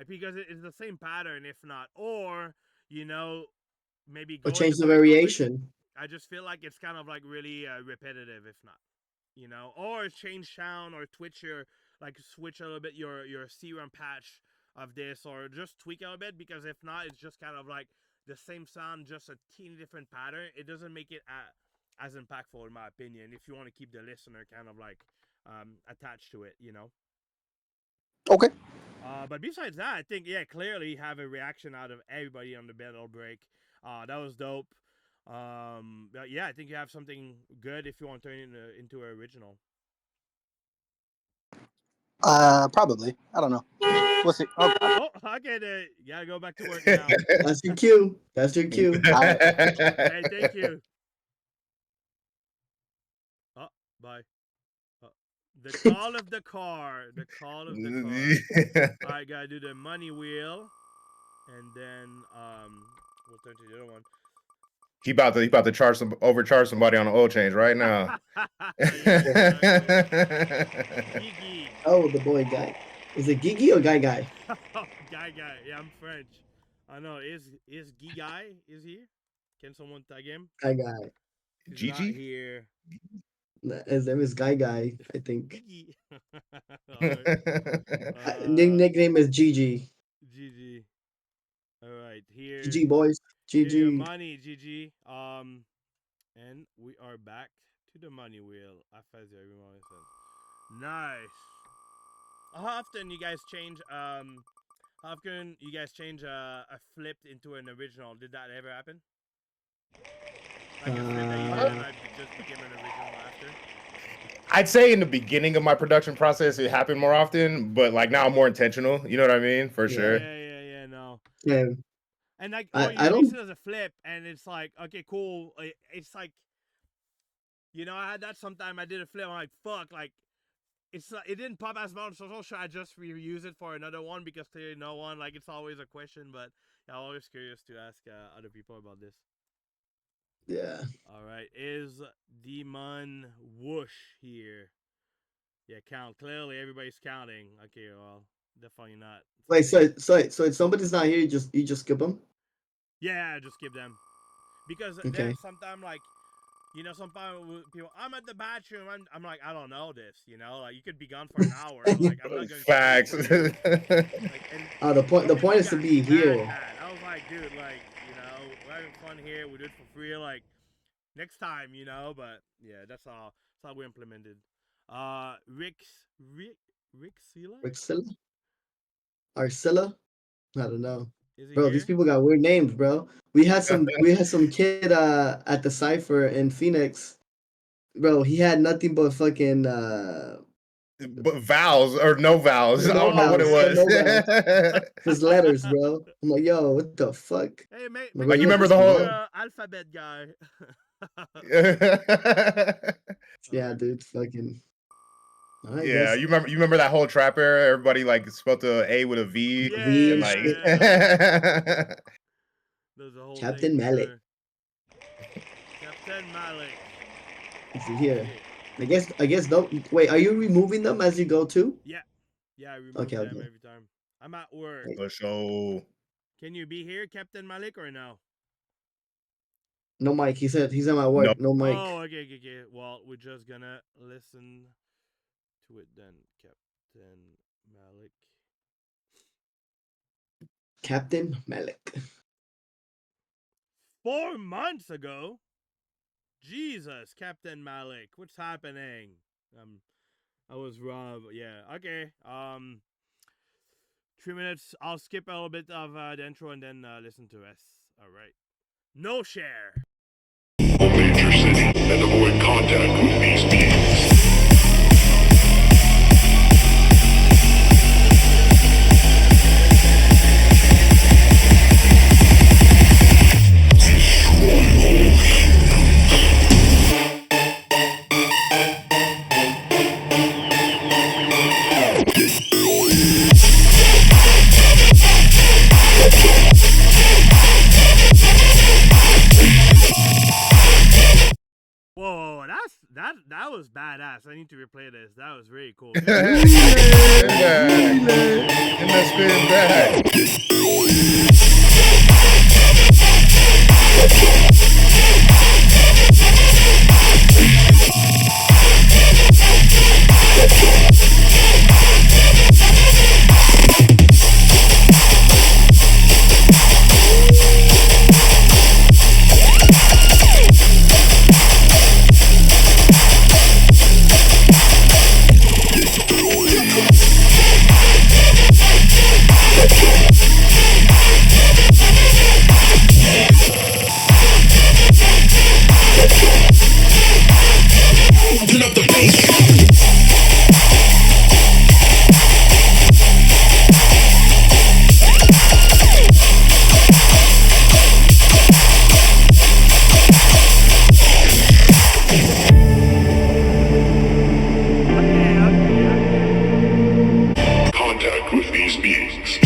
because it's the same pattern, if not, or you know, maybe Or go change into the back already. variation. I just feel like it's kind of like really repetitive, if not, you know, or change sound or switch a little bit your serum patch of this, or just tweak a little bit, because if not, it's just kind of like the same sound, just a teeny different pattern. It doesn't make it as impactful, in my opinion, if you want to keep the listener kind of like attached to it, you know. Okay. But besides that, I think, yeah, clearly have a reaction out of everybody on the battle break. That was dope. But yeah, I think you have something good if you want to turn it into an original. Probably. I don't know. We'll see. Oh, God. Oh, okay. You gotta go back to work now. That's your cue. That's your cue. Hey, thank you. Oh, bye. The call of the car. The call of the car. All right, gotta do the money wheel, and then we'll turn to the other one. He about to overcharge somebody on an oil change right now. Gigi. Oh, the boy guy. Is it Gigi or Guy Guy? Guy. Yeah, I'm French. I know. Is Guy is here? Can someone tag him? Guy Guy. He's not Gigi? here. His name is Guy Guy, I think. Gigi. Nickname is Gigi. Gigi. All right, here. Gigi boys. Here's your Gigi. money, Gigi. And we are back to the money wheel. Nice. How often you guys change a flipped into an original? Did that ever happen? Like a flip that you did and I just became an original after? I'd say in the beginning of my production process, it happened more often, but like now I'm more intentional. You know what I mean? For sure. Yeah, no. Yeah. And like, I you don't- release it as a flip, and it's like, okay, cool. It's like, you know, I had that sometime. I did a flip. I'm like, fuck, like, it didn't pop as much. So should I just reuse it for another one? Because clearly no one. Like, it's always a question, but yeah, I'm always curious to ask other people about this. Yeah. All right, is Demon Whoosh here? Yeah, count. Clearly, everybody's counting. Okay, well, definitely not. Wait, so if somebody's not here, you just skip them? Yeah, just skip them. Because Okay. then sometimes, like, you know, sometimes people, I'm at the bathroom. I'm like, I don't know this. You know, like, you could be gone for an hour. Like, I'm not going to. Facts. Like, and The point is to got be here. mad. I was like, dude, like, you know, we're having fun here. We do it for free. Like, next time, you know. But yeah, that's how we implemented. Rixilla? Rixilla? Arcilla? I don't know. Is it Bro, here? these people got weird names, bro. We had some kid at the Cypher in Phoenix. Bro, he had nothing but fucking But vowels or no vowels. I No don't know what it vowels, was. his letters, bro. I'm like, yo, what the fuck? Hey, mate, Like, you remember the whole- alphabet guy? Yeah, dude, fucking. I Yeah, guess. you remember that whole trap era? Everybody like spelled the A with a V. V And and like There's a whole Captain thing for Malik. sure. Captain Malik. Is he here? I guess don't wait, are you removing them as you go too? Yeah, I remove Okay, them okay. every time. I'm at work. for sure. Can you be here, Captain Malik, or no? No mic. He said he's at my work. No mic. Oh, okay. Well, we're just gonna listen with then Captain Malik. Captain Malik. 4 months ago. Jesus, Captain Malik, what's happening? I was robbed. Yeah. Okay. 3 minutes. I'll skip a little bit of the intro and then listen to us. All right. No share. Major city and avoid contact with these beings. Whoa, that was badass. I need to replay this. That was really cool. And that's been back. Contact with these beings.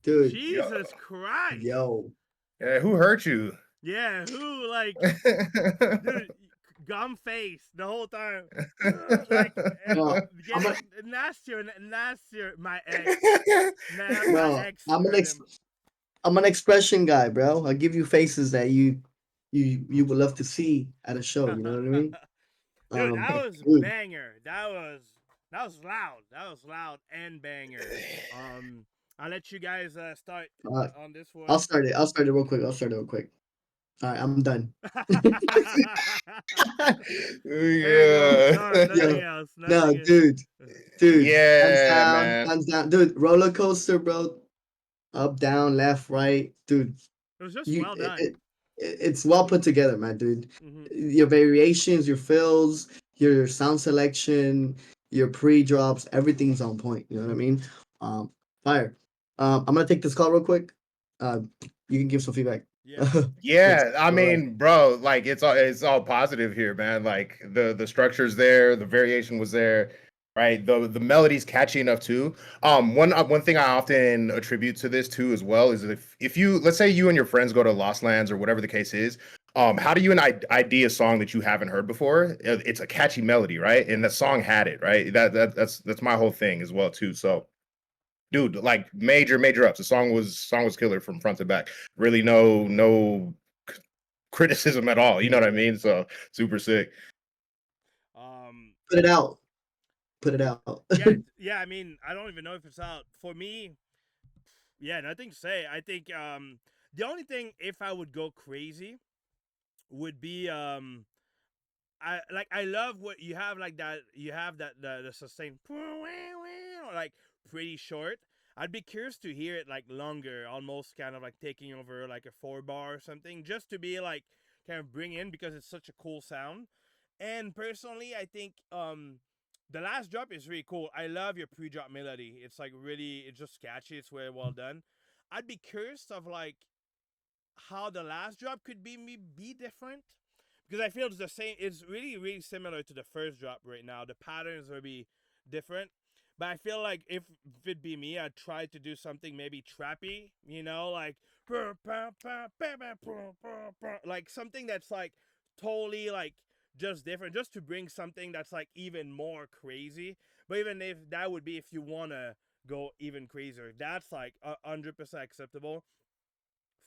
Dude. Jesus Christ. Yo. Yeah, who hurt you? Yeah, who like dude, gum face the whole time. Like No, nastier my ex. Man, No, my ex I'm an hurt him. I'm an expression guy, bro. I give you faces that you would love to see at a show. You know what I mean? Dude, that was dude, banger. That was loud. That was loud and banger. I'll let you guys start on this one. I'll start it. I'll start it real quick. All right, I'm done. Yeah. Nothing else. No, dude. Yeah, hands down, dude. Roller coaster, bro. Up, down, left, right, dude. It was just well done. It's well put together, man, dude. Mhm. Your variations, your fills, your sound selection, your pre-drops, everything's on point. You know what I mean? Fire. I'm gonna take this call real quick. You can give some feedback. Yeah. Yeah, I All right. mean, bro, like it's all positive here, man. Like the structure's there, the variation was there, right? The melody's catchy enough too. One thing I often attribute to this too as well is if you, let's say you and your friends go to Lost Lands or whatever the case is, how do you ID a song that you haven't heard before? It's a catchy melody, right? And the song had it, right? That's my whole thing as well too. So dude, like major ups. The song was killer from front to back. Really no criticism at all. You know what I mean? So super sick. Put it out. Yeah. I mean, I don't even know if it's out for me. Yeah, nothing to say. I think the only thing if I would go crazy would be I love what you have like that. You have that the sustain like pretty short. I'd be curious to hear it like longer, almost kind of like taking over like a 4 bar or something, just to be like kind of bring in because it's such a cool sound. And personally, I think the last drop is really cool. I love your pre-drop melody. It's like really, it's just catchy. It's very well done. I'd be curious of like how the last drop could be different because I feel it's the same. It's really similar to the first drop right now. The patterns will be different, but I feel like if it be me, I'd try to do something maybe trappy, like something that's like totally like just different, just to bring something that's like even more crazy. But even if that would be if you wanna go even crazier, that's like 100% acceptable.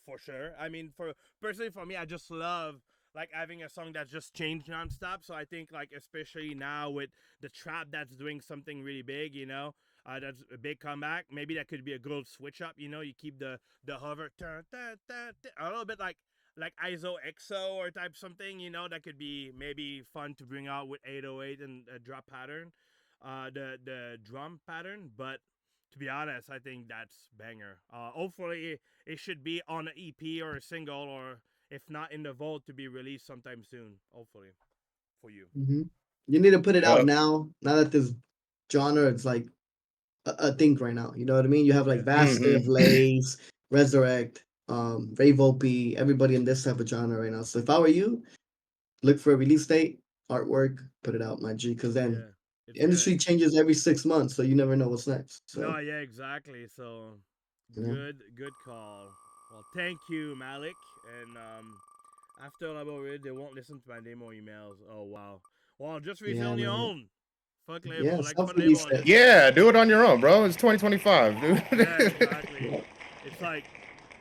For sure. I mean, for personally for me, I just love like having a song that's just changed nonstop. So I think like especially now with the trap that's doing something really big, that's a big comeback. Maybe that could be a good switch up. You keep the hover a little bit like ISO EXO or type something. That could be maybe fun to bring out with 808 and a drop pattern, the drum pattern, but. To be honest, I think that's banger. Hopefully, it should be on an EP or a single, or if not in the vault, to be released sometime soon. Hopefully, for you. Mm-hmm. You need to put it out Yep. now. Now that this genre is like a thing right now. You know what I mean? You have like Yeah. Vastive, Lays, Resurrect, Ray Volpe, everybody in this type of genre right now. So if I were you, look for a release date, artwork, put it out, my G. Because then Yeah. It's the industry changes every 6 months, so you never know what's next. So No, yeah, exactly. So, you know. good call. Well, thank you, Malik. And after a little bit, they won't listen to my demo emails. Oh wow. Well, just release it Yeah, on your man. own. Fuck label, Yeah, like put self-release label on it. it. Yeah, do it on your own, bro. It's 2025, dude. Yeah, exactly. Yeah. It's like,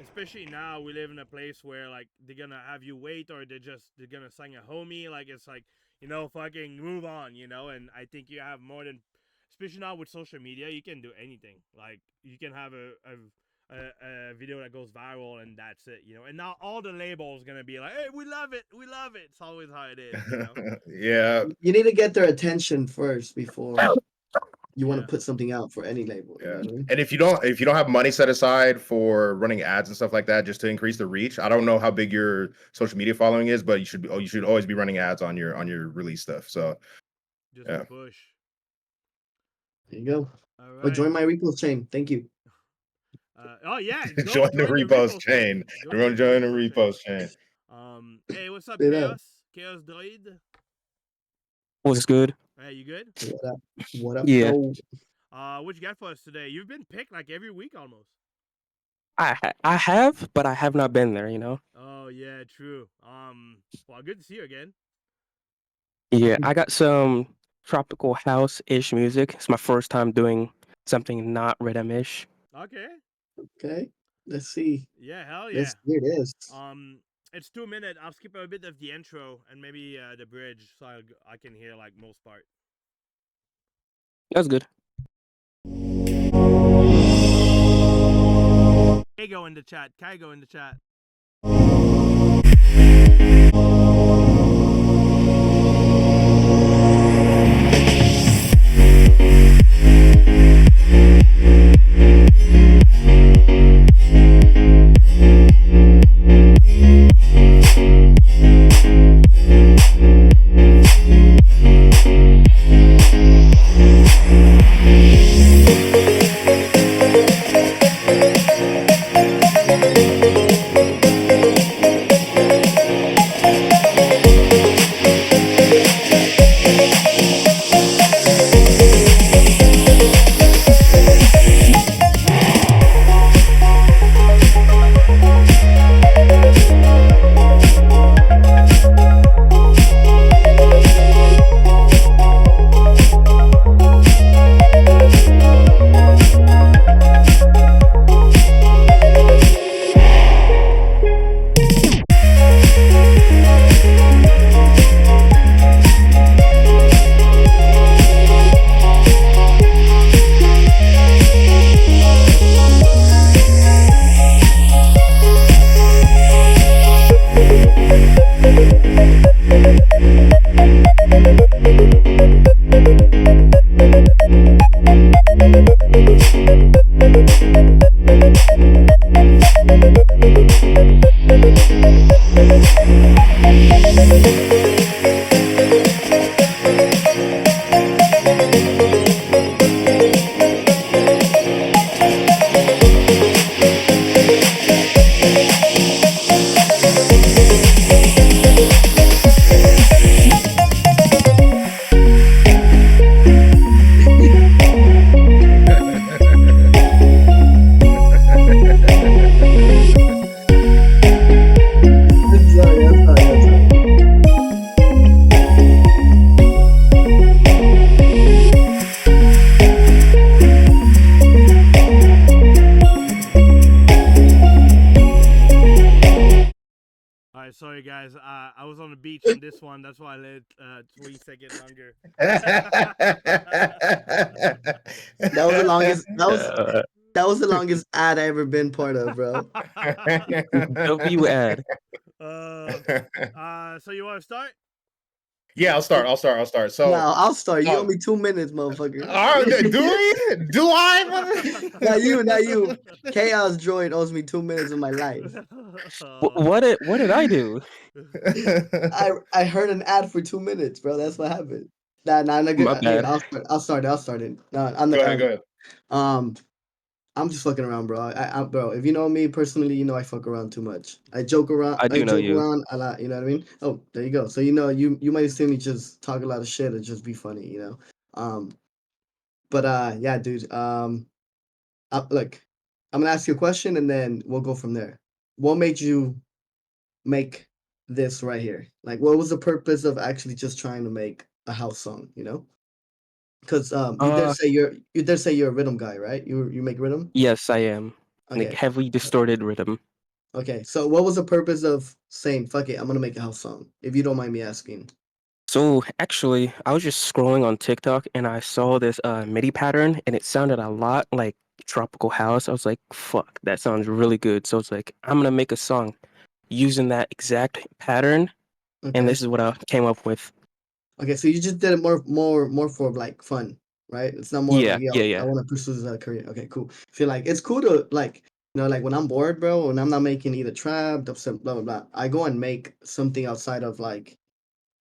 especially now, we live in a place where like they're gonna have you wait, or they're gonna sign a homie. Like it's like fucking move on, And I think you have more than, especially now with social media, you can do anything. Like you can have a video that goes viral and that's it, And now all the labels gonna be like, hey, we love it, we love it. It's always how it is. Yeah. You need to get their attention first before you want to Yeah. put something out for any label. You know Yeah. what I mean? And if you don't have money set aside for running ads and stuff like that just to increase the reach, I don't know how big your social media following is, but you should always be running ads on your release stuff. So Just yeah. to push. There you go. All Or right. join my repost chain. Thank you. Oh yeah, Join the repost chain. Everyone join the repost chain. Hey, what's up, Straight up. Chaos? Chaos Droid. What's good? Hey, you good? What up? What up? Yeah. though? What you got for us today? You've been picked like every week almost. I have, but I have not been there. Oh yeah, true. Well, good to see you again. Yeah, I got some tropical house-ish music. It's my first time doing something not rhythm-ish. Okay. Okay. Let's see. Yeah, hell yeah. Let's hear this. It's 2 minutes. I'll skip a bit of the intro and maybe the bridge, so I can hear like most part. That's good. Kaigo in the chat. Kaigo in the chat. sorry guys. I was on the beach on this one. That's why I let 20 seconds longer. That was the longest. Uh, That was the longest ad I ever been part of, bro. W ad. So you want to start? Yeah, I'll start. So, No, I'll start. You owe um, me 2 minutes, motherfucker. do we? Do I? Not you, not you. Chaos Droid owes me 2 minutes of my life. What did I do? I heard an ad for 2 minutes, bro. That's what happened. Nah, not good. My Here, bad. I'll start it. No, I'm Go ahead. I'm just fucking around, bro. Bro, if you know me personally, you know I fuck around too much. I joke around. I do know joke you. around a lot. You know what I mean? Oh, there you go. So you know, you might see me just talk a lot of shit or just be funny. You know. But yeah, dude. Look, I'm gonna ask you a question and then we'll go from there. What made you make this right here? Like, what was the purpose of actually just trying to make a house song? You know? Because Uh, you did say you're a rhythm guy, right? You make rhythm. yes, I am. Like Okay. heavily distorted rhythm. Okay. So what was the purpose of saying fuck it? I'm gonna make a house song. If you don't mind me asking. So actually, I was just scrolling on TikTok and I saw this MIDI pattern and it sounded a lot like tropical house. I was like, fuck, that sounds really good. So it's like, I'm gonna make a song using that exact pattern, and Okay. this is what I came up with. Okay. So you just did it more for like fun, right? It's not more of Yeah, like, yo, yeah, I yeah. want to pursue this as a career. Okay, cool. Feel like it's cool to like, you know, like when I'm bored, bro, and I'm not making either trap, dubstep, blah blah blah. I go and make something outside of like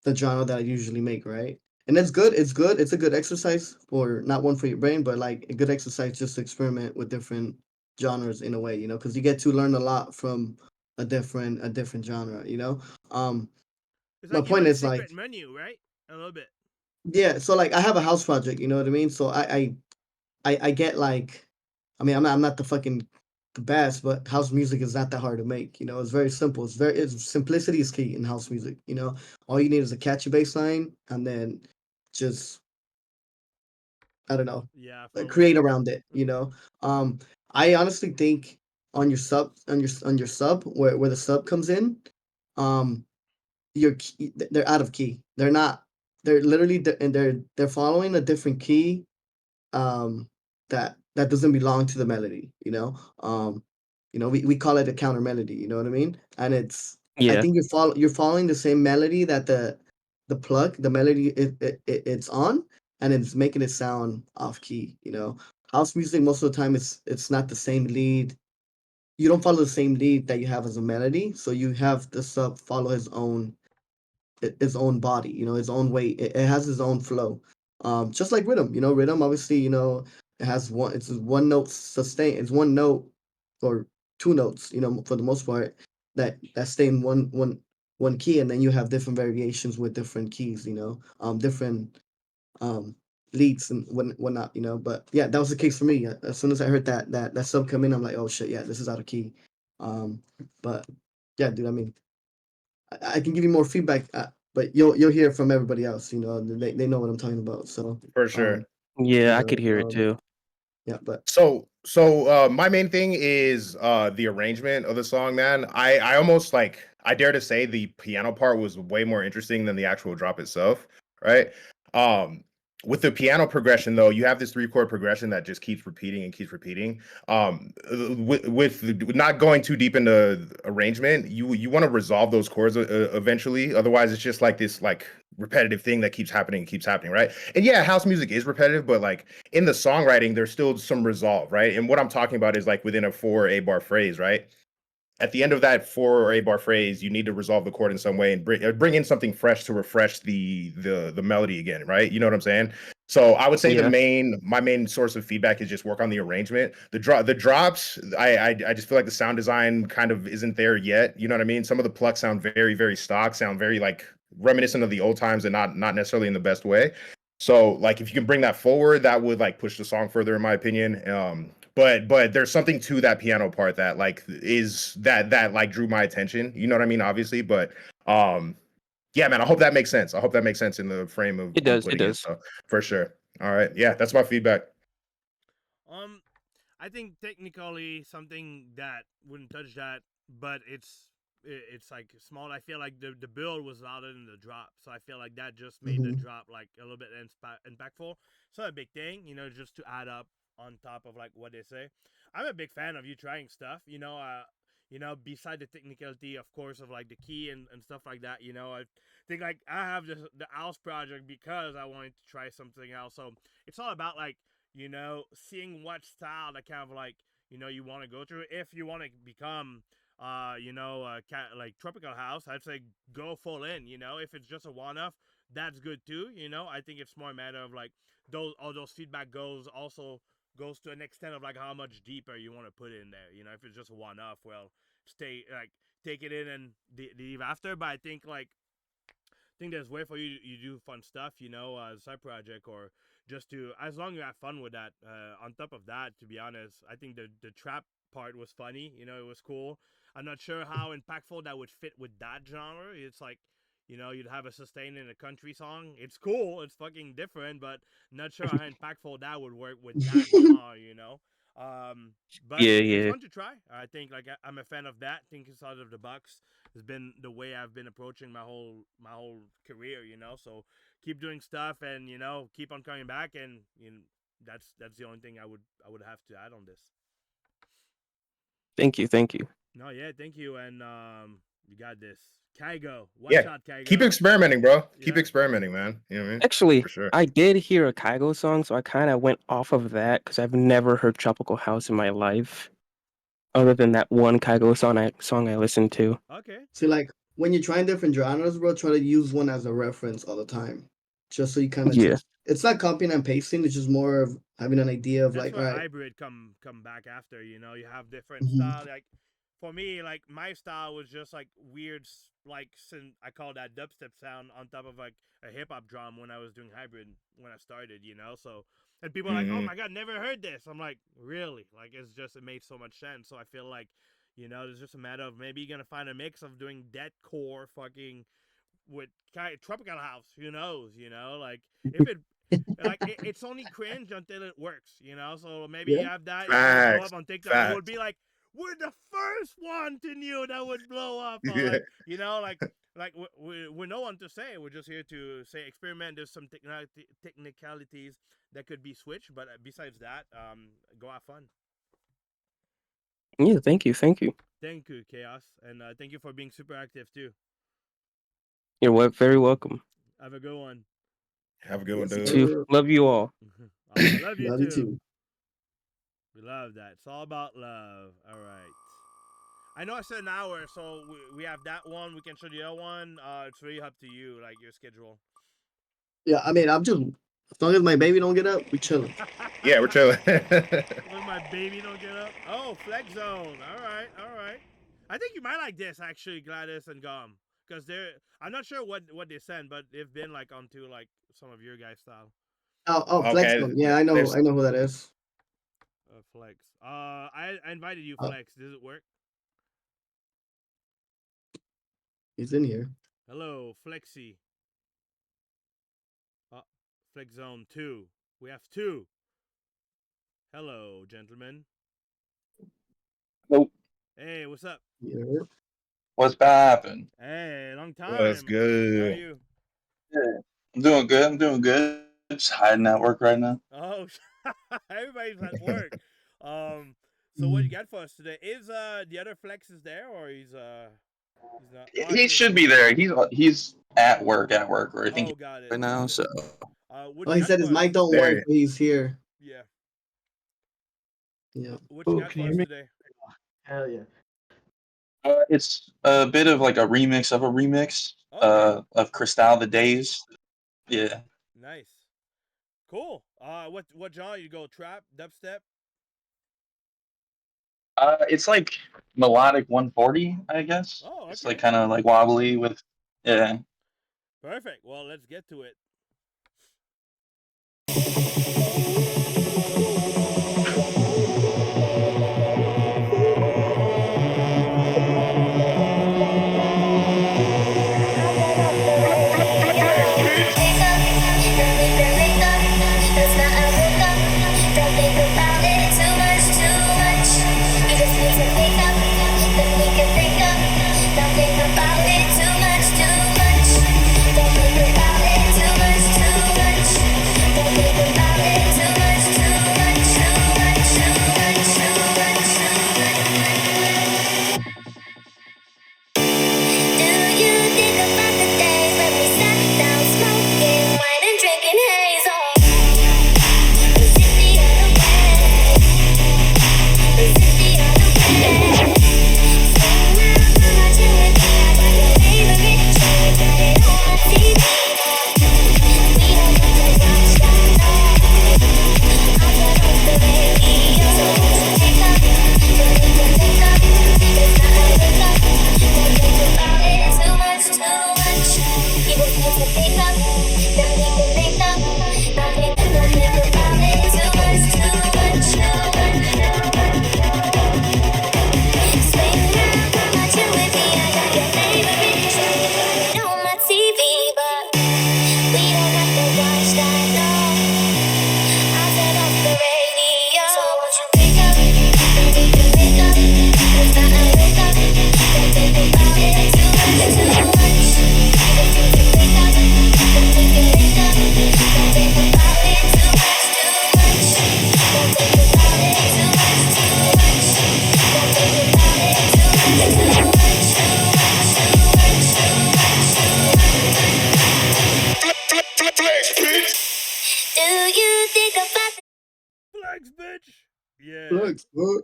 the genre that I usually make, right? And it's good. It's good. It's a good exercise for not one for your brain, but like a good exercise just to experiment with different genres in a way, you know, because you get to learn a lot from a different genre, you know. Um, It's my like you point like is like, secret menu, right? A little bit. yeah. So like, I have a house project, you know what I mean? So I get like, I mean, I'm not the best, but house music is not that hard to make. You know, it's very simple. It's simplicity is key in house music. You know, all you need is a catchy bass line, and then just I don't know, Yeah, like flow with create it. around it. You know, I honestly think on your sub where the sub comes in, um, they're out of key. They're not. They're literally and they're following a different key that doesn't belong to the melody, we call it a counter melody, you know what I mean? And I Yeah, think you're following the same melody that the melody it's on, and it's making it sound off key, you know. House music most of the time it's not the same lead. You don't follow the same lead that you have as a melody, so you have the sub follow his own body, you know, his own weight. It has his own flow. Just like rhythm, you know, rhythm obviously, you know, it's one note sustain, it's one note or two notes, you know, for the most part that stay in one key, and then you have different variations with different keys, you know, different um leads and whatnot, you know. But yeah, that was the case for me. As soon as I heard that sub come in, I'm like, oh shit, yeah, this is out of key. But yeah, dude, I mean, I can give you more feedback, but you'll hear from everybody else. You know, they know what I'm talking about. So, For sure. you yeah, I know, could hear it too. yeah, but So my main thing is the arrangement of the song, man. I almost like I dare to say the piano part was way more interesting than the actual drop itself, right? Um with the piano progression though, you have this three chord progression that just keeps repeating and keeps repeating. With not going too deep into arrangement, you want to resolve those chords eventually. Otherwise, it's just like this like repetitive thing that keeps happening, right? And yeah, house music is repetitive, but like in the songwriting, there's still some resolve, right? And what I'm talking about is like within a 4 or 8 bar phrase, right? At the end of that 4 or 8 bar phrase, you need to resolve the chord in some way and bring in something fresh to refresh the melody again, right? You know what I'm saying? So I would say Yeah, my main source of feedback is just work on the arrangement. The drops, I just feel like the sound design kind of isn't there yet. You know what I mean? Some of the plucks sound very very stock, sound very like reminiscent of the old times and not necessarily in the best way. So like if you can bring that forward, that would like push the song further in my opinion. But there's something to that piano part that like is that like drew my attention. You know what I mean? Obviously, but um yeah, man, I hope that makes sense. I hope that makes sense in the frame of it me does. It putting it. does. So for sure. All right. Yeah, that's my feedback. Um, I think technically something that wouldn't touch that, but it's it's like small. I feel like the build was louder than the drop, so I feel like that just made the drop like a little bit impactful. So a big thing, just to add up on top of like what they say. I'm a big fan of you trying stuff. Beside the technicality, of course, of like the key and stuff like that. I think like I have the house project because I wanted to try something else. So it's all about like seeing what style that kind of like you want to go through. If you want to become like tropical house, I'd say go full in. If it's just a one-off, that's good too. I think it's more a matter of like all those feedback goes to an extent of like how much deeper you want to put in there. If it's just a one-off, well, take it in and leave after. But I think there's way for you do fun stuff, as a side project, or just to, as long as you have fun with that. On top of that, to be honest, I think the trap part was funny. It was cool. I'm not sure how impactful that would fit with that genre. It's like, you'd have a sustain in a country song. It's cool. It's fucking different, but not sure how impactful that would work with that genre. But it's fun to try. I think like I'm a fan of that. Thinking outside of the box has been the way I've been approaching my whole career. So keep doing stuff and keep on coming back, and that's the only thing I would have to add on this. Thank you. No, yeah, thank you, and you got this. Kygo, watch out, Kygo. Keep experimenting, bro. Keep Yeah. experimenting, man. You know what I mean? Actually, For sure. I did hear a Kygo song, so I kind of went off of that because I've never heard tropical house in my life, other than that one Kygo song I listened to. Okay. See, like when you're trying different genres, bro, try to use one as a reference all the time, just so you kind of it's not copying and pasting. It's just more of having an idea of That's like, where all right, hybrid come back after. You have different style. Like for me, like my style was just like weird, I call that dubstep sound on top of like a hip hop drum when I was doing hybrid when I started. So and people are like, oh my god, never heard this. I'm like, really? Like it made so much sense. So I feel like it's just a matter of maybe you're gonna find a mix of doing deathcore fucking with tropical house. Who knows? Like if it. It's only cringe until it works, So maybe you have that. Facts. Go up on TikTok. It would be like, we're the first one to knew that would blow up. Or like, we're no one to say. We're just here to say experiment. There's some technicalities that could be switched, but besides that, go have fun. Yeah, thank you. Thank you, Chaos, and thank you for being super active too. You're very welcome. Have a good one. Have a good one, Yes, dude. sir. Too. Love you all. Love you Love too. you too. We love that. It's all about love. All right. I know I said an hour, so we have that one. We can show the other one. It's really up to you, like your schedule. Yeah, I mean, I'm just as long as my baby don't get up, we chilling. Yeah, we're chilling. When my baby don't get up. Oh, Flex Zone. All right. I think you might like this actually, Gladez and Gawm, because I'm not sure what they send, but they've been like onto like some of your guys' style. Oh, Flex. Okay, Yeah, I know who that is. Flex. I invited you, Flex. Does it work? He's in here. Hello, Flexi. Flex Zone 2. We have 2. Hello, gentlemen. Nope. Hey, what's up? Yeah. What's happening? Hey, long time. That's good. How are you? Yeah, I'm doing good. Just hiding at work right now. Oh, everybody's at work. So what you got for us today? Is the other Flex is there, or he's not? He should be there. He's at work or I think got it. right now. So He said his mic don't work, but he's here. Yeah. Yeah. What you got for us today? Hell yeah. it's a bit of like a remix of a remix of Cristal the Days. Yeah. Nice. Cool. What genre you go? Trap, dubstep? It's like melodic 140, I guess. Oh, okay. It's like kind of like wobbly with Perfect. Well, let's get to it. Too much. You just need to pick up, then we can think up. Well,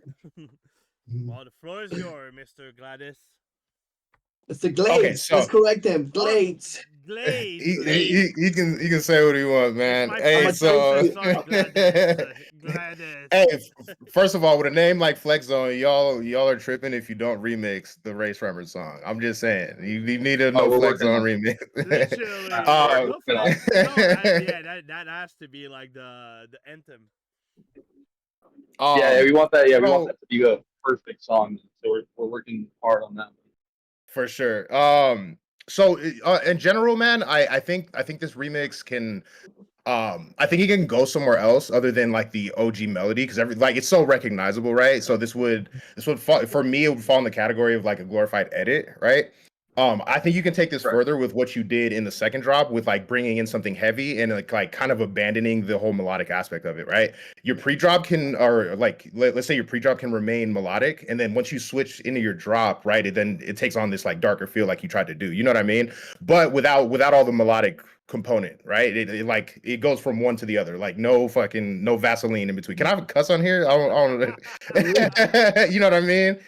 the floor is yours, Mr. Gladys. It's the Okay, Glades. so Let's correct him. Oh, Glades. Glades. he can say what he wants, It's man. my I'm Hey, a first time, so so sorry, Gladys. Gladys. hey, first of all, with a name like Flex Zone, y'all are tripping if you don't remix the Race Tremor song. I'm just saying, you need a no we're Flex working Zone on it. remix. Literally, uh, no flex. No, yeah, that has to be like the anthem. Yeah, we want that. Yeah, we want so that to be a perfect song. So we're working hard on that. for sure. So in general, man, I think this remix can I think it can go somewhere else other than like the OG melody because every like it's so recognizable, right? So this would fall for me. It would fall in the category of like a glorified edit, right? I think you can take this Right. further with what you did in the second drop with like bringing in something heavy and like kind of abandoning the whole melodic aspect of it, right? Your pre-drop can or like let's say your pre-drop can remain melodic, and then once you switch into your drop, right, it takes on this like darker feel like you tried to do. You know what I mean? But without all the melodic component, right? Like it goes from one to the other, like no Vaseline in between. Can I have a cuss on here? I don't you know what I mean?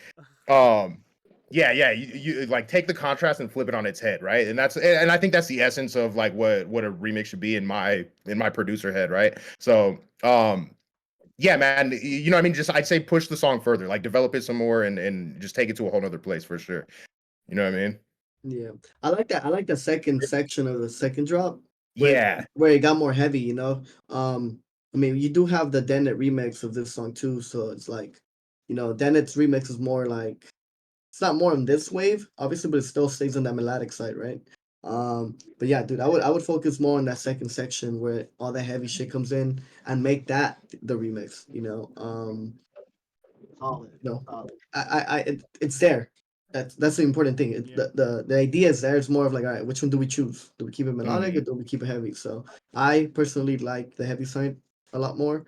Um, yeah, you like take the contrast and flip it on its head, right? And I think that's the essence of like what a remix should be in my producer head, right? So yeah, man, you know what I mean? Just I'd say push the song further, like develop it some more and just take it to a whole nother place for sure. You know what I mean? Yeah, I like that. I like the second section of the second drop Yeah. where it got more heavy. You know, I mean, you do have the Dennett remix of this song too, so it's like, Dennett's remix is more like it's not more on this wave, obviously, but it still stays on that melodic side, right? But yeah, dude, I would focus more on that second section where all that heavy shit comes in and make that the remix. It's there. That's the important thing. Yeah. The idea is there. It's more of like, all right, which one do we choose? Do we keep it melodic or do we keep it heavy? So I personally like the heavy side a lot more.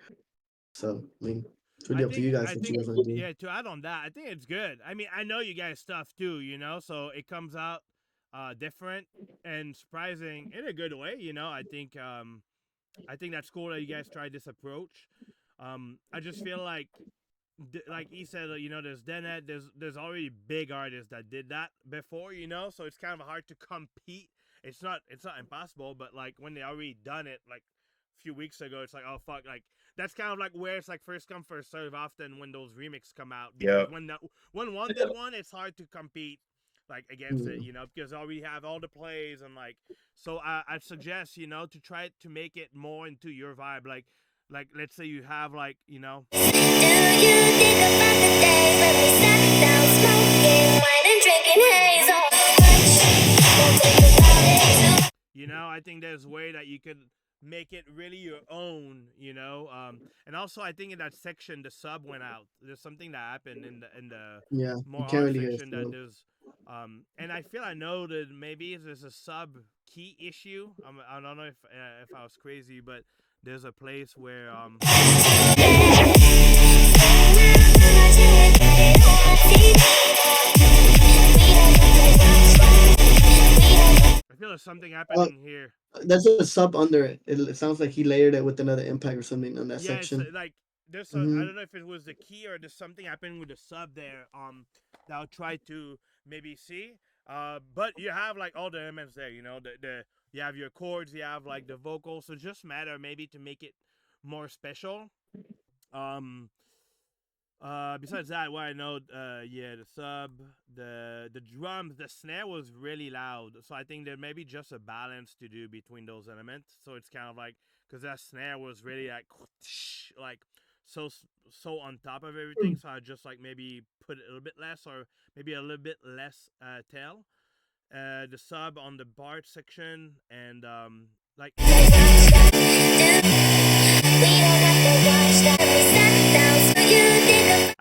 So I mean, it's really up to you guys what you guys want to do. Yeah, to add on that, I think it's good. I mean, I know you guys stuff too, so it comes out different and surprising in a good way, I think that's cool that you guys tried this approach. I just feel like he said, there's Dennett, there's already big artists that did that before, so it's kind of hard to compete. It's not impossible, but like when they already done it like a few weeks ago, it's like, oh fuck, like that's kind of like where it's like first come first serve often when those remixes come out, because when one did one, it's hard to compete like against it, because I already have all the plays and like, so I'd suggest, to try to make it more into your vibe, like let's say you have like, Do you think about the days when we sat down smoking wine and drinking haze? I think there's a way that you could make it really your own, and also I think in that section the sub went out. There's something that happened in the Yeah, more you can't hard really hear section that it. there's and I know that maybe there's a sub key issue. I don't know if I was crazy, but there's a place where I feel there's something happening here. There's a sub under it. It sounds like he layered it with another impact or something on that Yeah, section. it's like there's I don't know if it was the key or there's something happening with the sub there. That I'll try to maybe see. But you have like all the elements there. The you have your chords, you have like the vocals. So just matter maybe to make it more special. Besides that, what I know, yeah, the sub, the drums, the snare was really loud. So I think there may be just a balance to do between those elements. So it's kind of like, because that snare was really like so on top of everything. So I just like maybe put it a little bit less, or maybe a little bit less tail. The sub on the bar section, and like.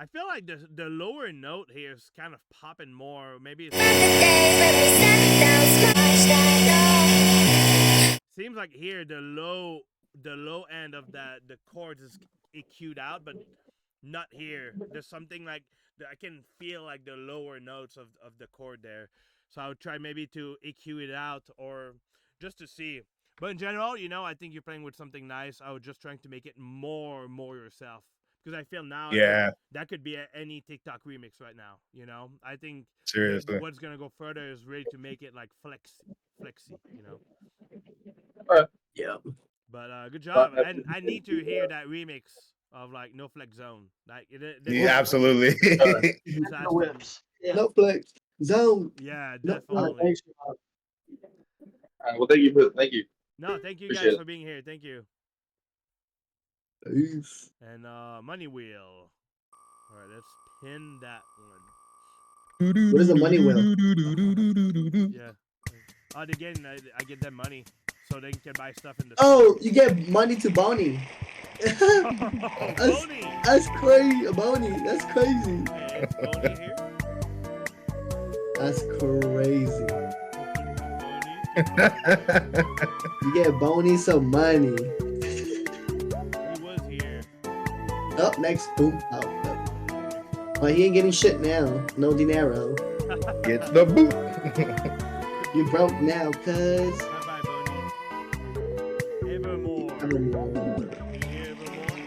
I feel like the lower note here is kind of popping more. Maybe it's seems like here the low end of the chords is EQ'd out, but not here. There's something like I can feel like the lower notes of the chord there. So I would try maybe to EQ it out, or just to see. But in general, I think you're playing with something nice. I was just trying to make it more yourself. because I feel now Yeah, that could be any TikTok remix right now. You know, I think seriously. what's gonna go further is really to make it like flexy. You know. Yeah. But good job, and I need to hear that remix of like No Flex Zone. Like Yeah, absolutely. it's The whips. Yeah. No flex zone. Yeah, No, definitely. Thanks. All right, well, thank you. Thank you. No, thank you Appreciate guys it. for being here. Thank you. Peace. And Money Wheel. All right, let's pin that one. What is a money wheel? Yeah. Again, I get them money so they can buy stuff in the Oh, you get money to Boney. store. That's, Boney. that's crazy. Boney. That's crazy. Hey, it's Boney here. That's crazy. Boney. You get Boney some money. He was here. Up next. Boom. Oh, but he ain't getting shit now. No dinero. Gets the boot. You broke now, cuz. Bye bye, Boney. Evermore. Evermore. You hear Evermore?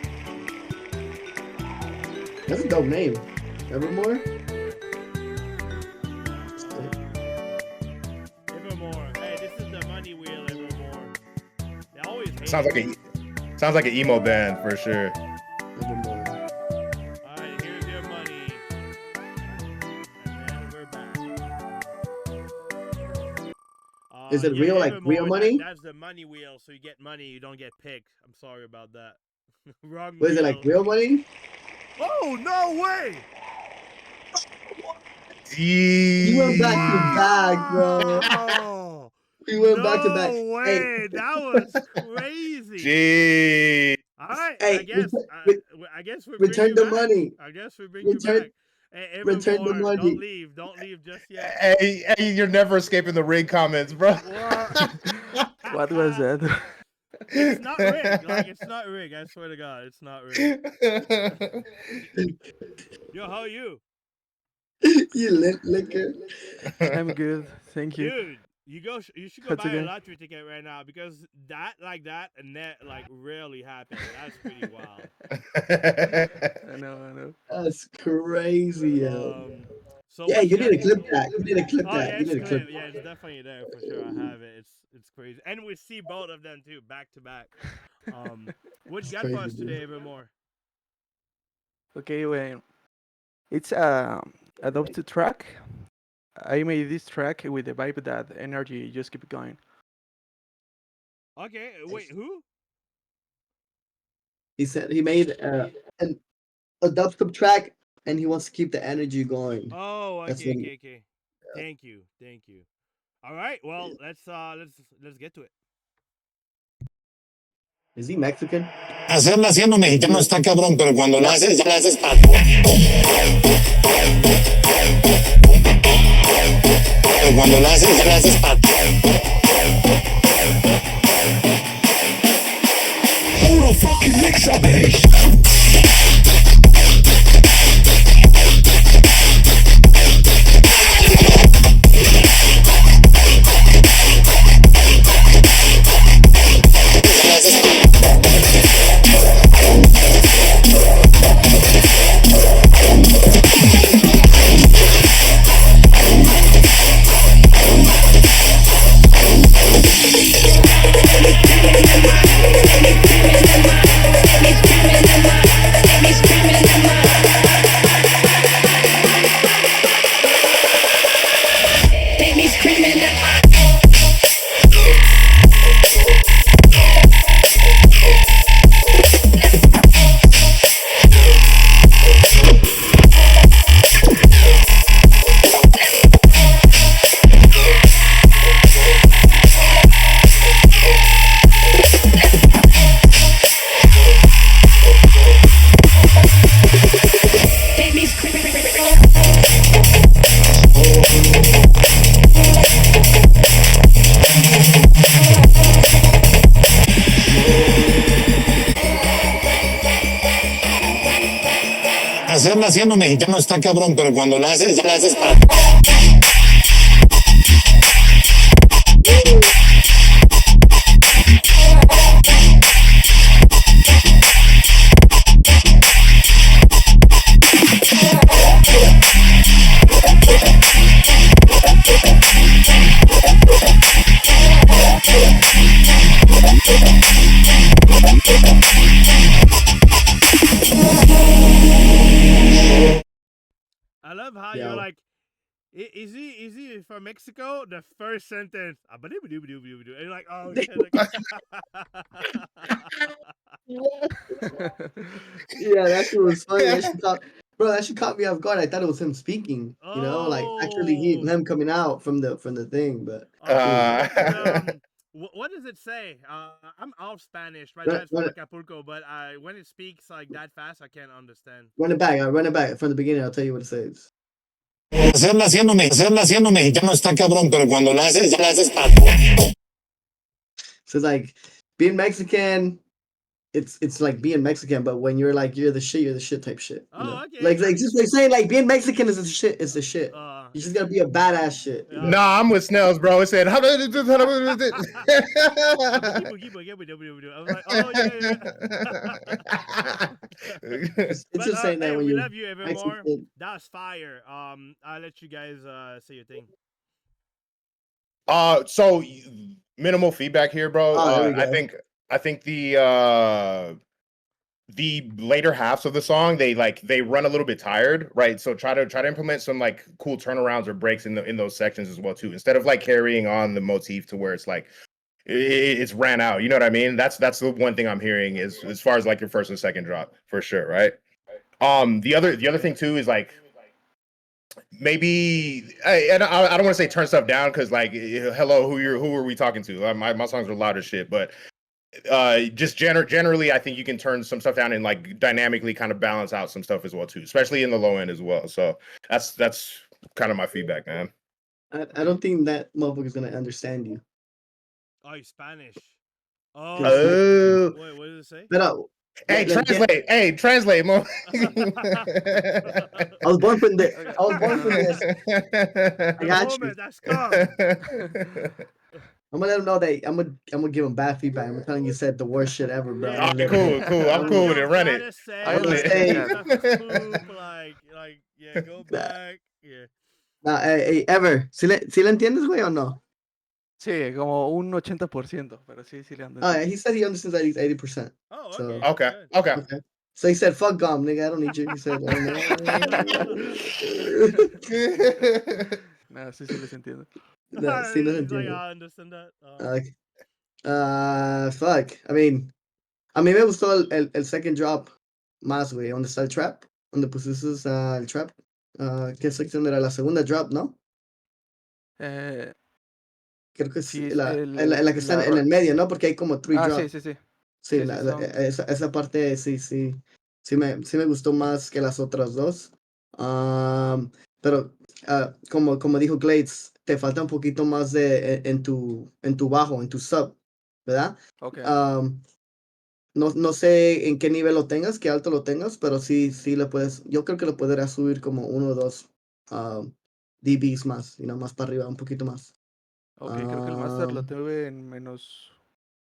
That's a dope name. Evermore? Evermore. Hey, this is the Money Wheel, Evermore. They always hate Sounds like an emo band for sure. Evermore. Alright, here's your money. And then we're back. Is it real, like, real money? That's the Money Wheel, so you get money, you don't get picked. I'm sorry about that. Wrong What is it, like real money? Oh, no way! He went back to back, bro. Oh, He went back to back. no way! Hey. That was crazy. Gee. Alright, Hey, I guess we return the money. I guess we bring you Return- back. Hey, return the Evermore, money. Don't leave just yet. Hey, you're never escaping the rig comments, bro. What was that? It's not rigged. Like, it's not rigged. I swear to God, it's not rigged. Yo, how are you? You liquor. I'm good, thank you. Dude, you should go That's buy a okay. lottery ticket right now because that and that like rarely happens. That's pretty wild. I know. That's crazy, yo. So Yeah, what's you need to next? clip that. You need to clip Oh that. yeah, You it's need to clip clear. Yeah, it's definitely there for sure. I have it. It's crazy, and we see both of them too, back to back. What you got for us crazy, dude. today, Evermore? Okay, well, it's a adopted track. I made this track with the vibe that energy just keep going. Okay, wait, who? He said he made a dubstep track and he wants to keep the energy going. Oh, That's okay, what he- okay. Thank you. All right, well, let's get to it. Is he Mexican? Hacerla siendo mexicano está cabrón, pero cuando lo haces, ya lo haces para. Pero cuando lo haces, ya lo haces para. Puro fucking mix up, bitch. Hacerla siendo mexicano está cabrón, pero cuando lo haces, ya lo haces para. I love how Yeah. you're like, is he from Mexico? The first sentence, and you're like, oh shit. Yeah, that shit was funny. That shit caught me off guard. I thought it was him speaking. Like actually him coming out from the thing. But what does it say? I'm all Spanish. My Run- dad's from run- Acapulco, but when it speaks like that fast, I can't understand. run it back from the beginning. I'll tell you what it says. Hacerla siendo mexicano está cabrón, pero cuando la haces para. So it's like being Mexican. It's like being Mexican, but when you're like you're the shit type shit. Okay. Like just like saying like being Mexican is the shit. Is the shit. You just gotta be a badass shit. Nah, I'm with Snails, bro. It said. I was like, oh yeah. It's just saying that when we you love you evermore. That was fire. I'll let you guys say your thing. So minimal feedback here, bro. There we go. I think the later halves of the song they run a little bit tired, right? So try to implement some like cool turnarounds or breaks in those sections as well too, instead of like carrying on the motif to where it's like it's ran out. You know what I mean? That's the one thing I'm hearing is as far as like your first and second drop for sure, right? The other thing too is like maybe and I don't want to say turn stuff down because like hello, who are we talking to? My songs are loud as shit, but just generally I think you can turn some stuff down and like dynamically kind of balance out some stuff as well too, especially in the low end as well. So that's kind of my feedback, man. I don't think that motherfucker's gonna understand you. Oh, he's Spanish. Oh. Wait, what did it say? Hey, translate, mo. I was born from this. I got you. That's calm. I'm gonna let him know that I'm gonna give him bad feedback. I'm telling you said the worst shit ever, bro. Yeah, cool. I'm cool with it. Run it. Yeah, go back. Yeah. Nah, hey, Ever, ¿sí le entiendes, güey, o no? Sí, como un 80%, pero sí le ando. Oh, yeah, he said he understands at least 80%. Oh, okay. So, okay. So he said, "Fuck Gawm, nigga. I don't need you." He said, No, sí les entiendo. No, sí les entiendo. Like, I understand that. Fuck. I mean, a mí me gustó el second drop más, güey. Donde está el trap. Donde pusiste el trap. ¿Qué sección era? La segunda drop, ¿no? Creo que sí. La que está en el medio, ¿no? Porque hay como 3 drops. Sí. Sí, esa parte sí me gustó más que las otras dos. Pero como dijo Gladez, te falta un poquito más en tu bajo, en tu sub, ¿verdad? Okay. No sé en qué nivel lo tengas, qué alto lo tengas, pero sí le puedes, yo creo que lo podrás subir como 1 o 2 dBs más, más para arriba, un poquito más. Ok, creo que el master lo tuve en menos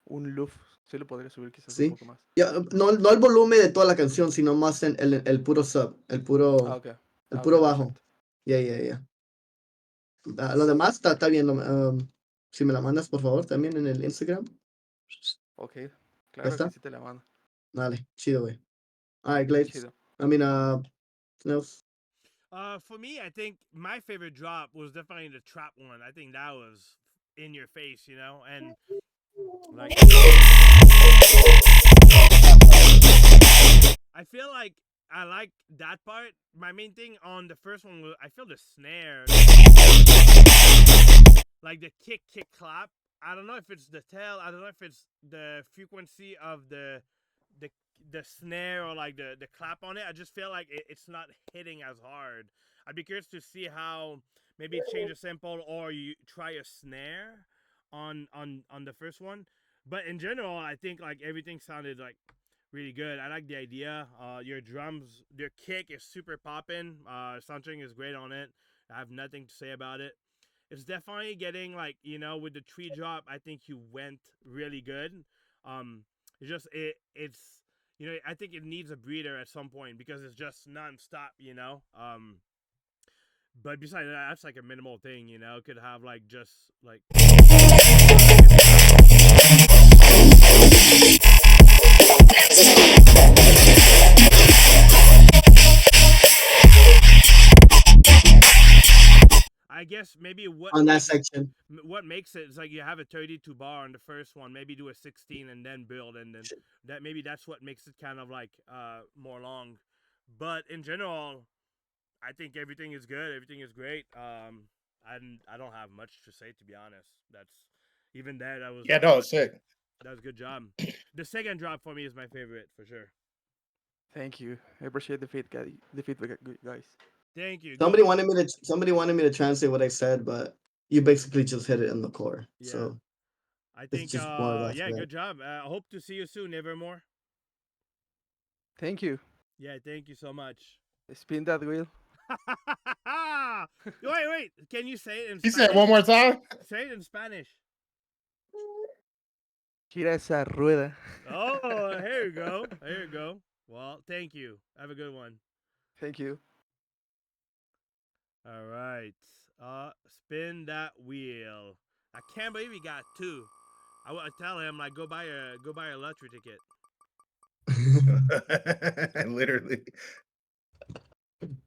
un loop. Sí lo podría subir quizás un poco más. No el volumen de toda la canción, sino más en el puro sub, el puro bajo. Yeah. Lo demás está bien. Si me la mandas, por favor, también en el Instagram. Ok, claro que sí te la mando. Dale, chido, güey. All right, Gladez. I mean, Snails. For me, I think my favorite drop was definitely the trap one. I think that was in your face, and like I feel like I like that part. My main thing on the first one was I feel the snare, like the kick clap. I don't know if it's the tail. I don't know if it's the frequency of the snare or like the clap on it. I just feel like it's not hitting as hard. I'd be curious to see how maybe change a sample or you try a snare on the first one. But in general, I think like everything sounded like really good. I like the idea. Your drums, your kick is super popping. Soundchecking is great on it. I have nothing to say about it. It's definitely getting like, with the tree drop, I think you went really good. It's I think it needs a breather at some point because it's just nonstop, But besides that, that's like a minimal thing, It could have like just like guess maybe on that section. what makes it is like you have a 32 bar on the first one, maybe do a 16 and then build, and then that's what makes it kind of like more long. But in general, I think everything is good. Everything is great. I don't have much to say, to be honest. That's even that I was Yeah, no, it's sick. that was a good job. The second drop for me is my favorite for sure. Thank you. I appreciate the feedback, guys. Thank you. Somebody wanted me to translate what I said, but you basically just hit it on the core. Yeah. So I it's think just more or less yeah, that. good job. Hope to see you soon, Evermore. Thank you. Yeah, thank you so much. Spin that wheel. Wait. Can you say it in He Spanish? said one more time. Say it in Spanish. Gira esa rueda. Oh, here you go. Here you go. Well, thank you. Have a good one. Thank you. All right. Spin that wheel. I can't believe he got two. I tell him like go buy a lottery ticket. Literally.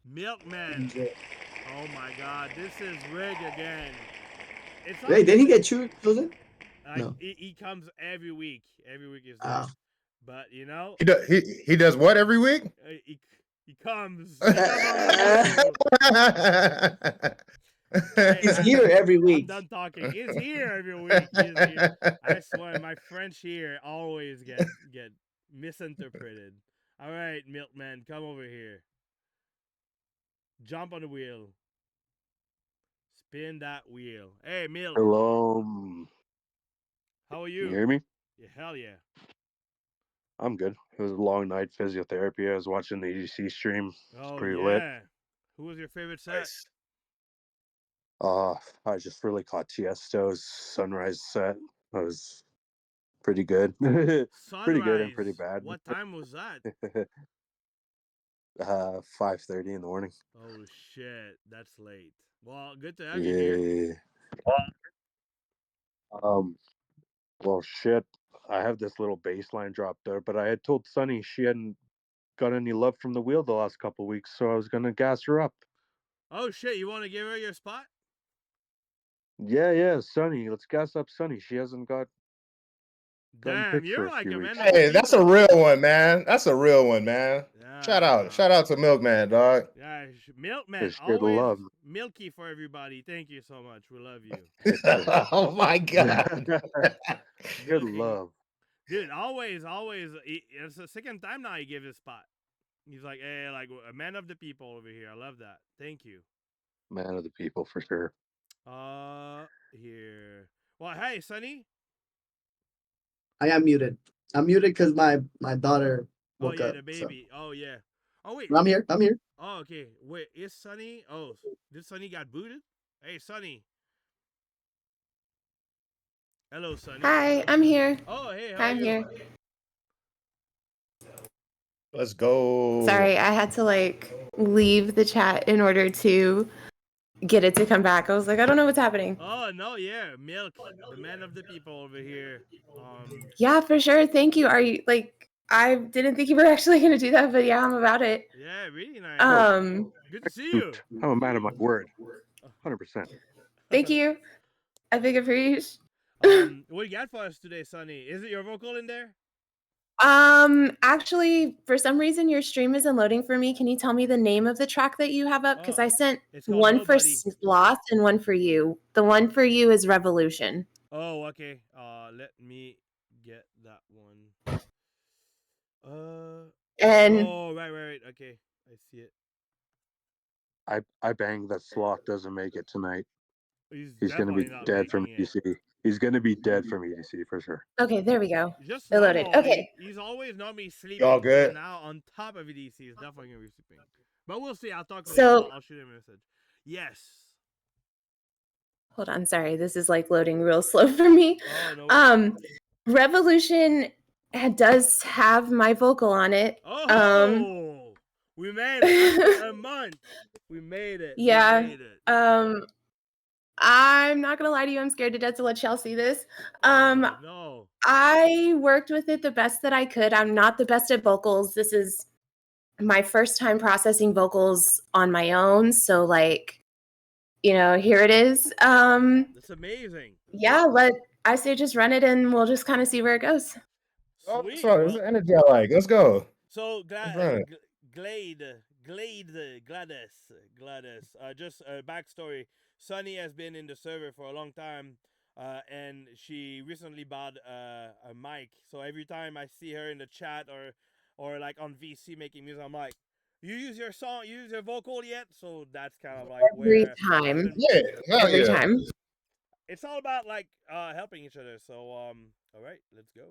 Milkman. Oh my God, this is Rig again. It's not Wait, did he get chosen? No. He comes every week. Every week is there. But you know, He does what every week? He comes. He comes on the show. He's here every week. I'm done talking. He's here every week. He's here. I swear, my French here always get misinterpreted. All right, Milkman, come over here. Jump on the wheel. Spin that wheel. Hey, Milk. Hello. How are you? Can you hear me? Yeah, hell yeah. I'm good. It was a long night physiotherapy. I was watching the EDC stream. It's pretty yeah. lit. Who was your favorite set? I just really caught Tiesto's Sunrise set. That was pretty good. Pretty good and pretty bad. What time was that? 5:30 in the morning. Oh shit, that's late. Well, good to have you here. Well, shit. I have this little bass line drop there, but I had told Sunny she hadn't got any love from the wheel the last couple weeks, so I was gonna gas her up. Oh shit, you want to give her your spot? Yeah, Sunny. Let's gas up Sunny. She hasn't gotten Damn, picked for you're a like few a weeks. man of the Hey, that's a people. real one, man. That's a real one, man. Yeah, Shout out to Milkman, dog. Yeah, Milkman, It's good always love. milky for everybody. Thank you so much. We love you. Oh my God. Good love. Dude, always. It's the second time now he gave his spot. He's like, hey, like a man of the people over here. I love that. Thank you. Man of the people for sure. Here. Well, hey, Sonny. I am muted. I'm muted because my daughter woke up. The baby. So. Oh yeah. Oh wait. I'm here. Oh okay. Wait, is Sonny? Oh, did Sonny got booted? Hey, Sonny. Hello, Sonny. Hi, I'm here. Oh hey, I'm here. Let's go. Sorry, I had to like leave the chat in order to get it to come back. I was like, I don't know what's happening. Oh no, yeah, Milk, the man of the people over here. Yeah, for sure. Thank you. Are you like? I didn't think you were actually going to do that, but yeah, I'm about it. Yeah, really nice. Good to see you. I'm a man of my word. 100%. Thank you. I big appreciate. What do you got for us today, Sonny? Is it your vocal in there? Actually, for some reason, your stream isn't loading for me. Can you tell me the name of the track that you have up? Because I sent one for Sloth and one for you. The one for you is Revolution. Oh, okay. Let me get that one. And oh, right. Okay, I see it. I bang that Sloth doesn't make it tonight. He's gonna be dead from EDC. He's gonna be dead from EDC for sure. Okay, there we go. Just it loaded. Okay. He's always normally sleeping. All good. And now on top of EDC, he's definitely gonna be sleeping. But we'll see. I'll talk to him. I'll shoot him a message. Yes. Hold on, sorry. This is like loading real slow for me. Oh, no. Revolution does have my vocal on it. Oh, we made it after a month. We made it. Yeah. We made it. I'm not gonna lie to you. I'm scared to death to let y'all see this. No. I worked with it the best that I could. I'm not the best at vocals. This is my first time processing vocals on my own. So like, here it is. That's amazing. Yeah, I say just run it and we'll just kind of see where it goes. Sweet. This is energy I like. Let's go. So Let's run it. Gladez. Just a backstory. Sunny has been in the server for a long time, and she recently bought a mic. So every time I see her in the chat or like on VC making music, I'm like, you use your vocal yet? So that's kind of like Every where time. Every time. it's all about like helping each other. So all right, let's go.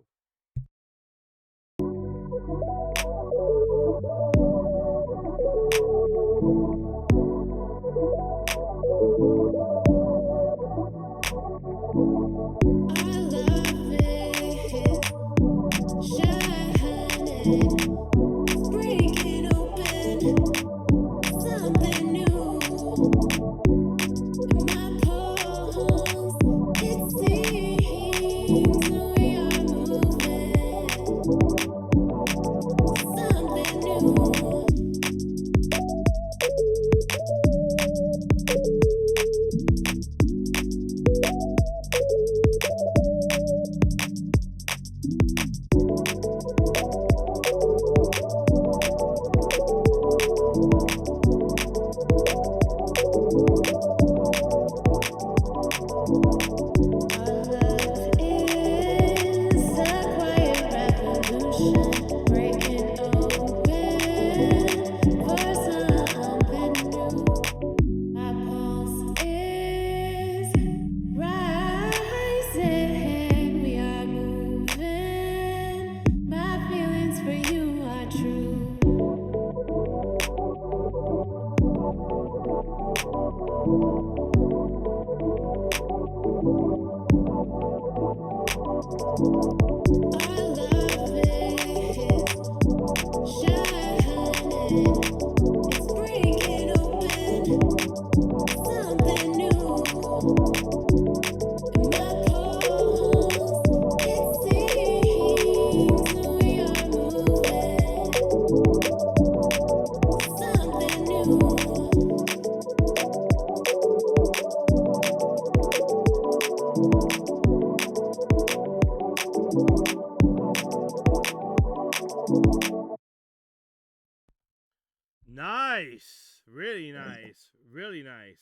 Nice. Really nice. Really nice.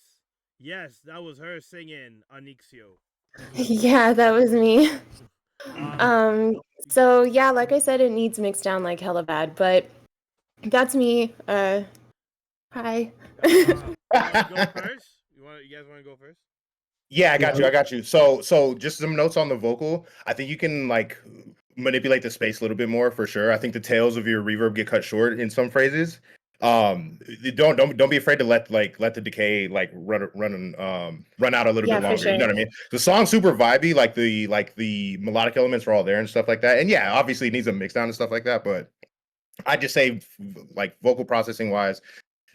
Yes, that was her singing Onyxio. Yeah, that was me. So yeah, like I said, it needs mixed down like hella bad, but that's me. Hi. You go first? You guys want to go first? Yeah, I got you. So just some notes on the vocal. I think you can like manipulate the space a little bit more for sure. I think the tails of your reverb get cut short in some phrases. Don't be afraid to let the decay like run out a little bit longer. Sure. You know what I mean? The song's super vibey, like the melodic elements are all there and stuff like that. And yeah, obviously it needs a mix down and stuff like that, but I just say like vocal processing wise,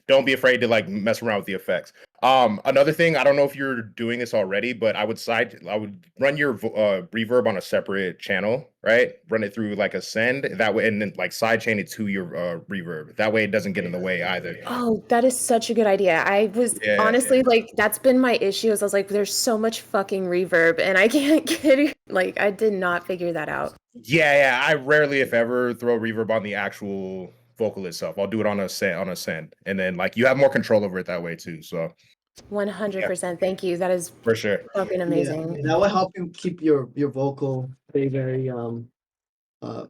don't be afraid to like mess around with the effects. Another thing, I don't know if you're doing this already, but I would run your reverb on a separate channel, right? Run it through like a send that way, and then like side chain it to your reverb. That way it doesn't get in the way either. Oh, that is such a good idea. I was honestly like, that's been my issue. Is I was like, there's so much fucking reverb, and I can't get it. Like, I did not figure that out. Yeah. I rarely, if ever, throw reverb on the actual vocal itself. I'll do it on a send, and then like you have more control over it that way too. So 100%. Thank you. That is for sure fucking amazing. That will help you keep your vocal very clean, how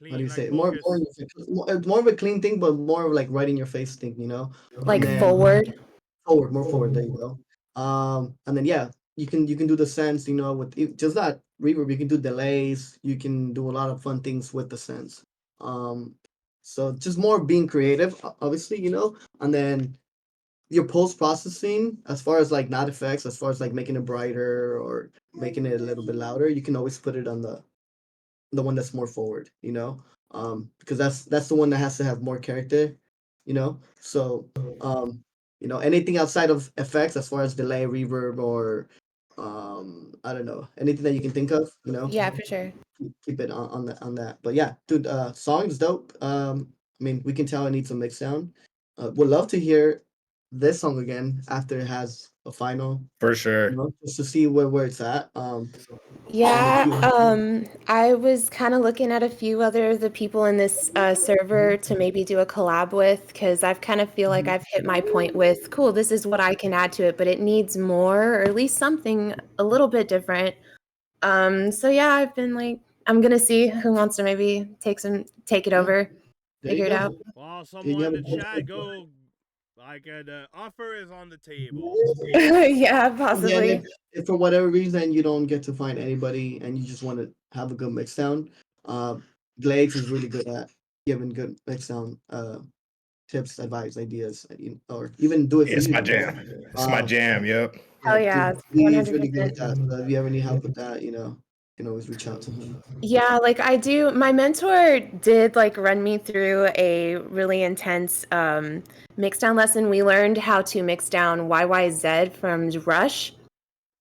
do you say it? More of a clean thing, but more of like right in your face thing, you know? Like more forward. There you go. And then yeah, you can do the sense, you know, with just that reverb. You can do delays. You can do a lot of fun things with the sense. So just more being creative, obviously, you know, and then your post processing, as far as like not effects, as far as like making it brighter or making it a little bit louder, you can always put it on the one that's more forward, you know, because that's the one that has to have more character, you know. So you know, anything outside of effects, as far as delay, reverb, or I don't know, anything that you can think of, you know. Yeah, for sure. Keep it on that. But yeah, dude, song is dope. I mean, we can tell it needs some mix down. Would love to hear this song again after it has a final, For sure. just to see where it's at. Yeah, I was kind of looking at a few other the people in this server to maybe do a collab with, because I've kind of feel like I've hit my point with, cool, this is what I can add to it, but it needs more, or at least something a little bit different. So yeah, I've been like, I'm gonna see who wants to maybe take it over, figure it out. Well, someone in the chat go. Like the offer is on the table. Yeah, Again, possibly. if for whatever reason you don't get to find anybody and you just want to have a good mix down, Gladez is really good at giving good mix down tips, advice, ideas, or even do it for It's you. my jam. It's my jam. Yep. Oh yeah, He's really good 100%. at that. So if you have any help with that, you can always reach out to him. Yeah, like I do. My mentor did like run me through a really intense mix down lesson. We learned how to mix down YYZ from Rush.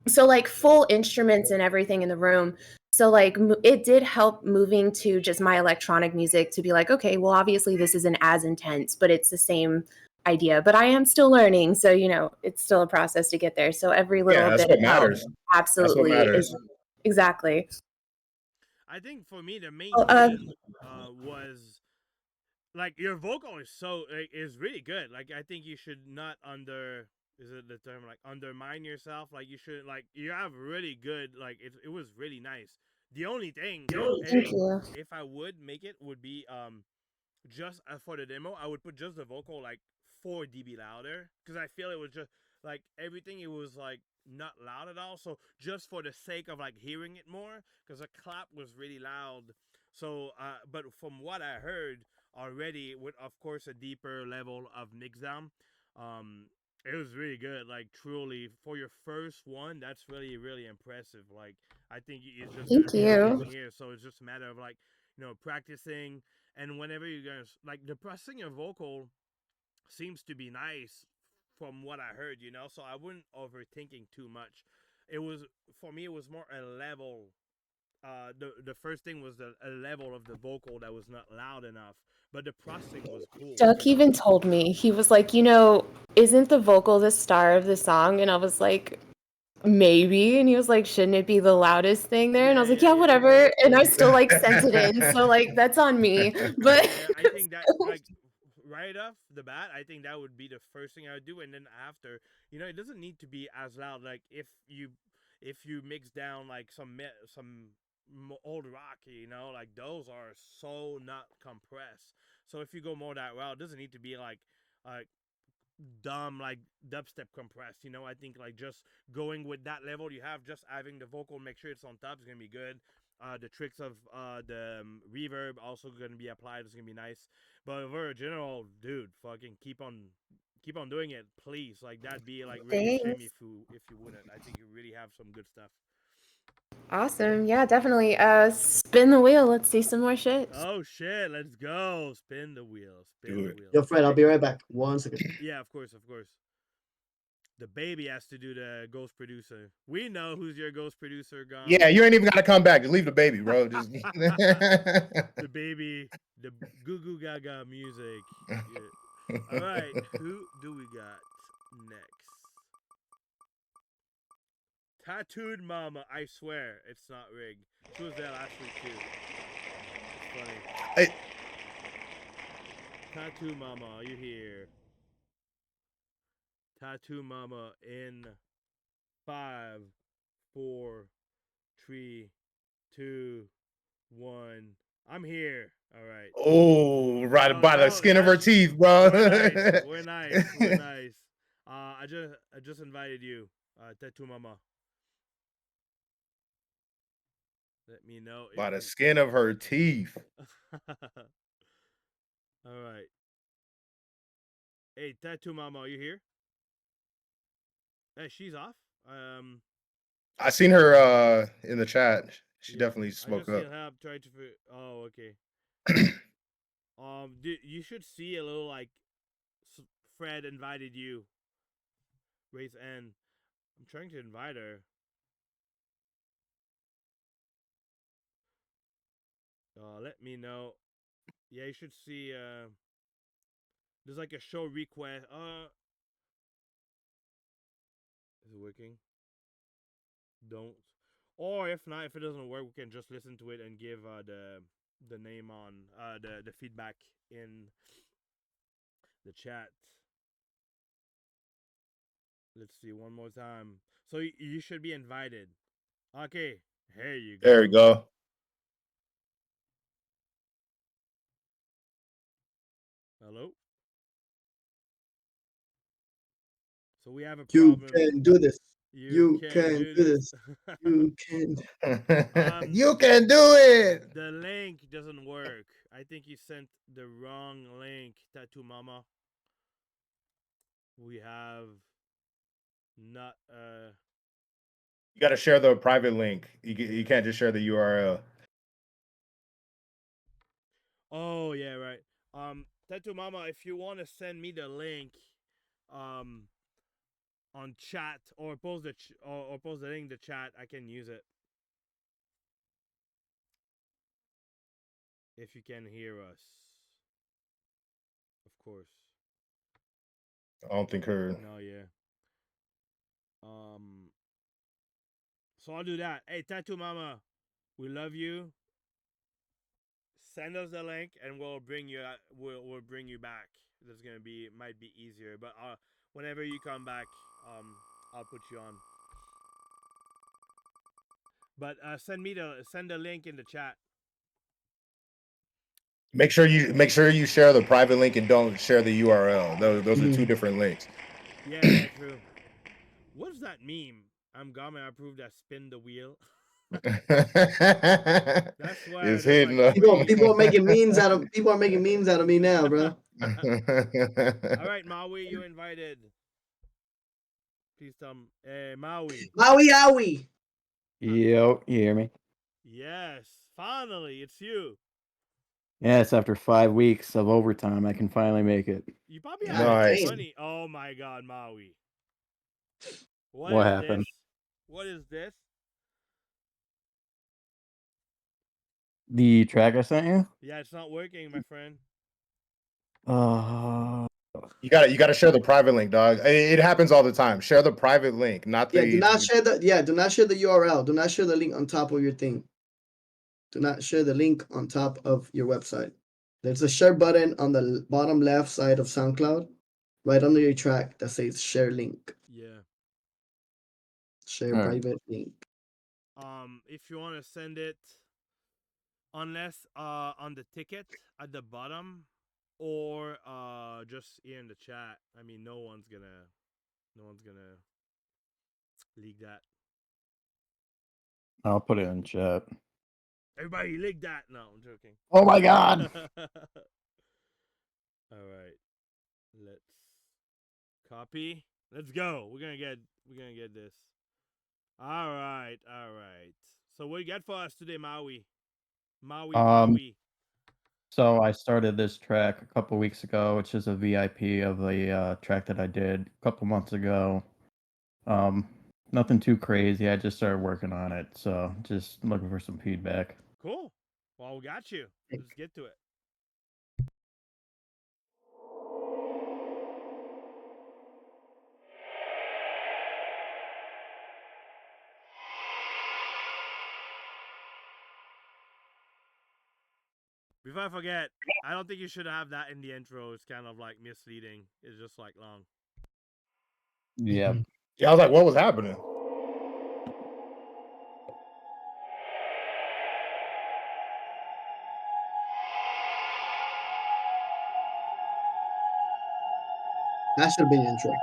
So like full instruments and everything in the room. So like it did help moving to just my electronic music to be like, okay, well obviously this isn't as intense, but it's the same idea. But I am still learning, so it's still a process to get there. So every little that's bit what helps. matters. Absolutely That's what matters. is exactly. I think for me the main Oh, thing was like your vocal is really good. Like I think you should not is it the term like undermine yourself? Like you should you have really good it was really nice. The only thing Thank you. if I would make it would be just for the demo I would put just the vocal like 4 dB louder, because I feel it was just like everything, it was like not loud at all. So just for the sake of like hearing it more, because the clap was really loud. So but from what I heard already, with of course a deeper level of mixdown, it was really good. Like truly for your first one, that's really really impressive. Like I think it's just Thank gonna hit you. here. So it's just a matter of like practicing, and whenever you're gonna like the processing your vocal seems to be nice from what I heard, so I wouldn't overthinking too much. It was for me, it was more a level. The first thing was a level of the vocal that was not loud enough, but the processing was cool. Duck even told me, he was like, isn't the vocal the star of the song? And I was like, maybe. And he was like, shouldn't it be the loudest thing there? And I was like, yeah, whatever. And I still like sent it in. So like that's on me. But I think that like right off the bat, I think that would be the first thing I would do, and then after, it doesn't need to be as loud. Like if you mix down like some old rock, like those are so not compressed. So if you go more that route, it doesn't need to be like dumb like dubstep compressed. I think like just going with that level you have, just having the vocal, make sure it's on top, is gonna be good. The tricks of the reverb also gonna be applied. It's gonna be nice. But over a general, dude, fucking keep on doing it, please. Like that'd be like really a shame Thanks. if you wouldn't. I think you really have some good stuff. Awesome. Yeah, definitely. Spin the wheel. Let's see some more shit. Oh shit, let's go. Spin the wheel. Spin the wheel. Yo, Fred, I'll be right back. 1 second. Yeah, of course. The baby has to do the ghost producer. We know who's your ghost producer, Gawm. Yeah, you ain't even gotta come back. Just leave the baby, bro. Just the baby, the goo goo gaga music. Yeah. All right, who do we got next? Tattooed Mama. I swear it's not rigged. She was there last week too. It's funny. Hey. Tattoo Mama, are you here? Tattoo Mama in 5, 4, 3, 2, 1. I'm here. All right. Oh, right by the skin of her teeth, bro. We're nice. We're nice. I just invited you, Tattoo Mama. Let me know. By the skin of her teeth. All right. Hey, Tattoo Mama, are you here? Hey, she's off. I seen her in the chat. She definitely spoke up. Tried to. Oh, okay. You should see a little like Fred invited you. Raise N. I'm trying to invite her. Let me know. Yeah, you should see. There's like a show request. Is it working? Don't. Or if not, if it doesn't work, we can just listen to it and give the name on the feedback in the chat. Let's see one more time. So you should be invited. Okay, here you go. There you go. Hello. So we have a You problem. can do this. You can do this. You can. You can do it. The link doesn't work. I think you sent the wrong link, Tattoo Mama. We have not You got to share the private link. You can't just share the URL. Oh yeah, right. Tattoo Mama, if you want to send me the link on chat or post the or post the link in the chat, I can use it. If you can hear us. Of course. I don't think heard. No, yeah. So I'll do that. Hey, Tattoo Mama, we love you. Send us the link and we'll bring you we'll bring you back. That's gonna be might be easier, but whenever you come back, I'll put you on. But send the link in the chat. Make sure you share the private link and don't share the URL. Those are two different links. Yeah, true. What's that meme? I'm Gawm, I approve that spin the wheel. That's why it's hidden. People are making memes out of me now, bro. All right, Maui, you invited. Please tell me, Maui. Maui owie. Yo, you hear me? Yes, finally, it's you. Yes, after 5 weeks of overtime, I can finally make it. You probably have Nice. money. Oh my God, Maui. What happened? This? What is this? The track I sent you? Yeah, it's not working, my friend. You gotta share the private link, dog. It happens all the time. Share the private link, not the. Do not share the URL. Do not share the link on top of your thing. Do not share the link on top of your website. There's a share button on the bottom left side of SoundCloud, right under your track that says share link. Yeah. Share private link. If you want to send it, unless on the ticket at the bottom, or just here in the chat. I mean, no one's gonna leak that. I'll put it in chat. Everybody leak that. No, I'm joking. Oh my God. All right, let's copy. Let's go. We're gonna get this. All right. So what you got for us today, Maui? Maui. So I started this track a couple weeks ago, which is a VIP of the track that I did a couple months ago. Nothing too crazy. I just started working on it, so just looking for some feedback. Cool. Well, we got you. Let's get to it. Before I forget, I don't think you should have that in the intro. It's kind of like misleading. It's just like long. Yeah. Yeah, I was like, what was happening? That should be the intro.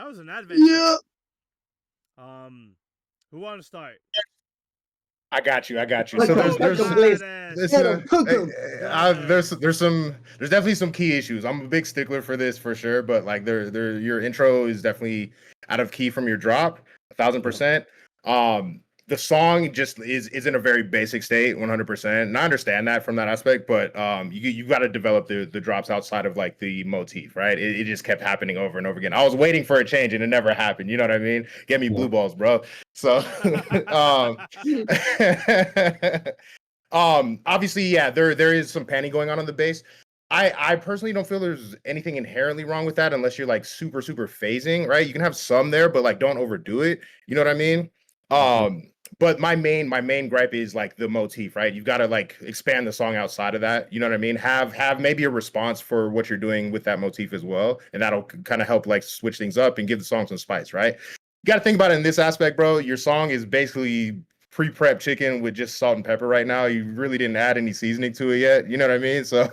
That was an adventure. Yeah. Who want to start? I got you. Cook So 'em, there's cook 'em, Glaze. there's Get 'em, cook 'em. there's definitely some key issues. I'm a big stickler for this for sure, but like your intro is definitely out of key from your drop, 1,000%. The song just is in a very basic state, 100%. And I understand that from that aspect, but you got to develop the drops outside of like the motif, right? It just kept happening over and over again. I was waiting for a change and it never happened. You know what I mean? Get me blue balls, bro. So obviously, yeah, there is some panning going on the bass. I personally don't feel there's anything inherently wrong with that unless you're like super phasing, right? You can have some there, but like don't overdo it. You know what I mean? But my main gripe is like the motif, right? You've got to like expand the song outside of that. You know what I mean? Have maybe a response for what you're doing with that motif as well, and that'll kind of help like switch things up and give the song some spice, right? You got to think about it in this aspect, bro. Your song is basically pre-prep chicken with just salt and pepper right now. You really didn't add any seasoning to it yet. You know what I mean? So,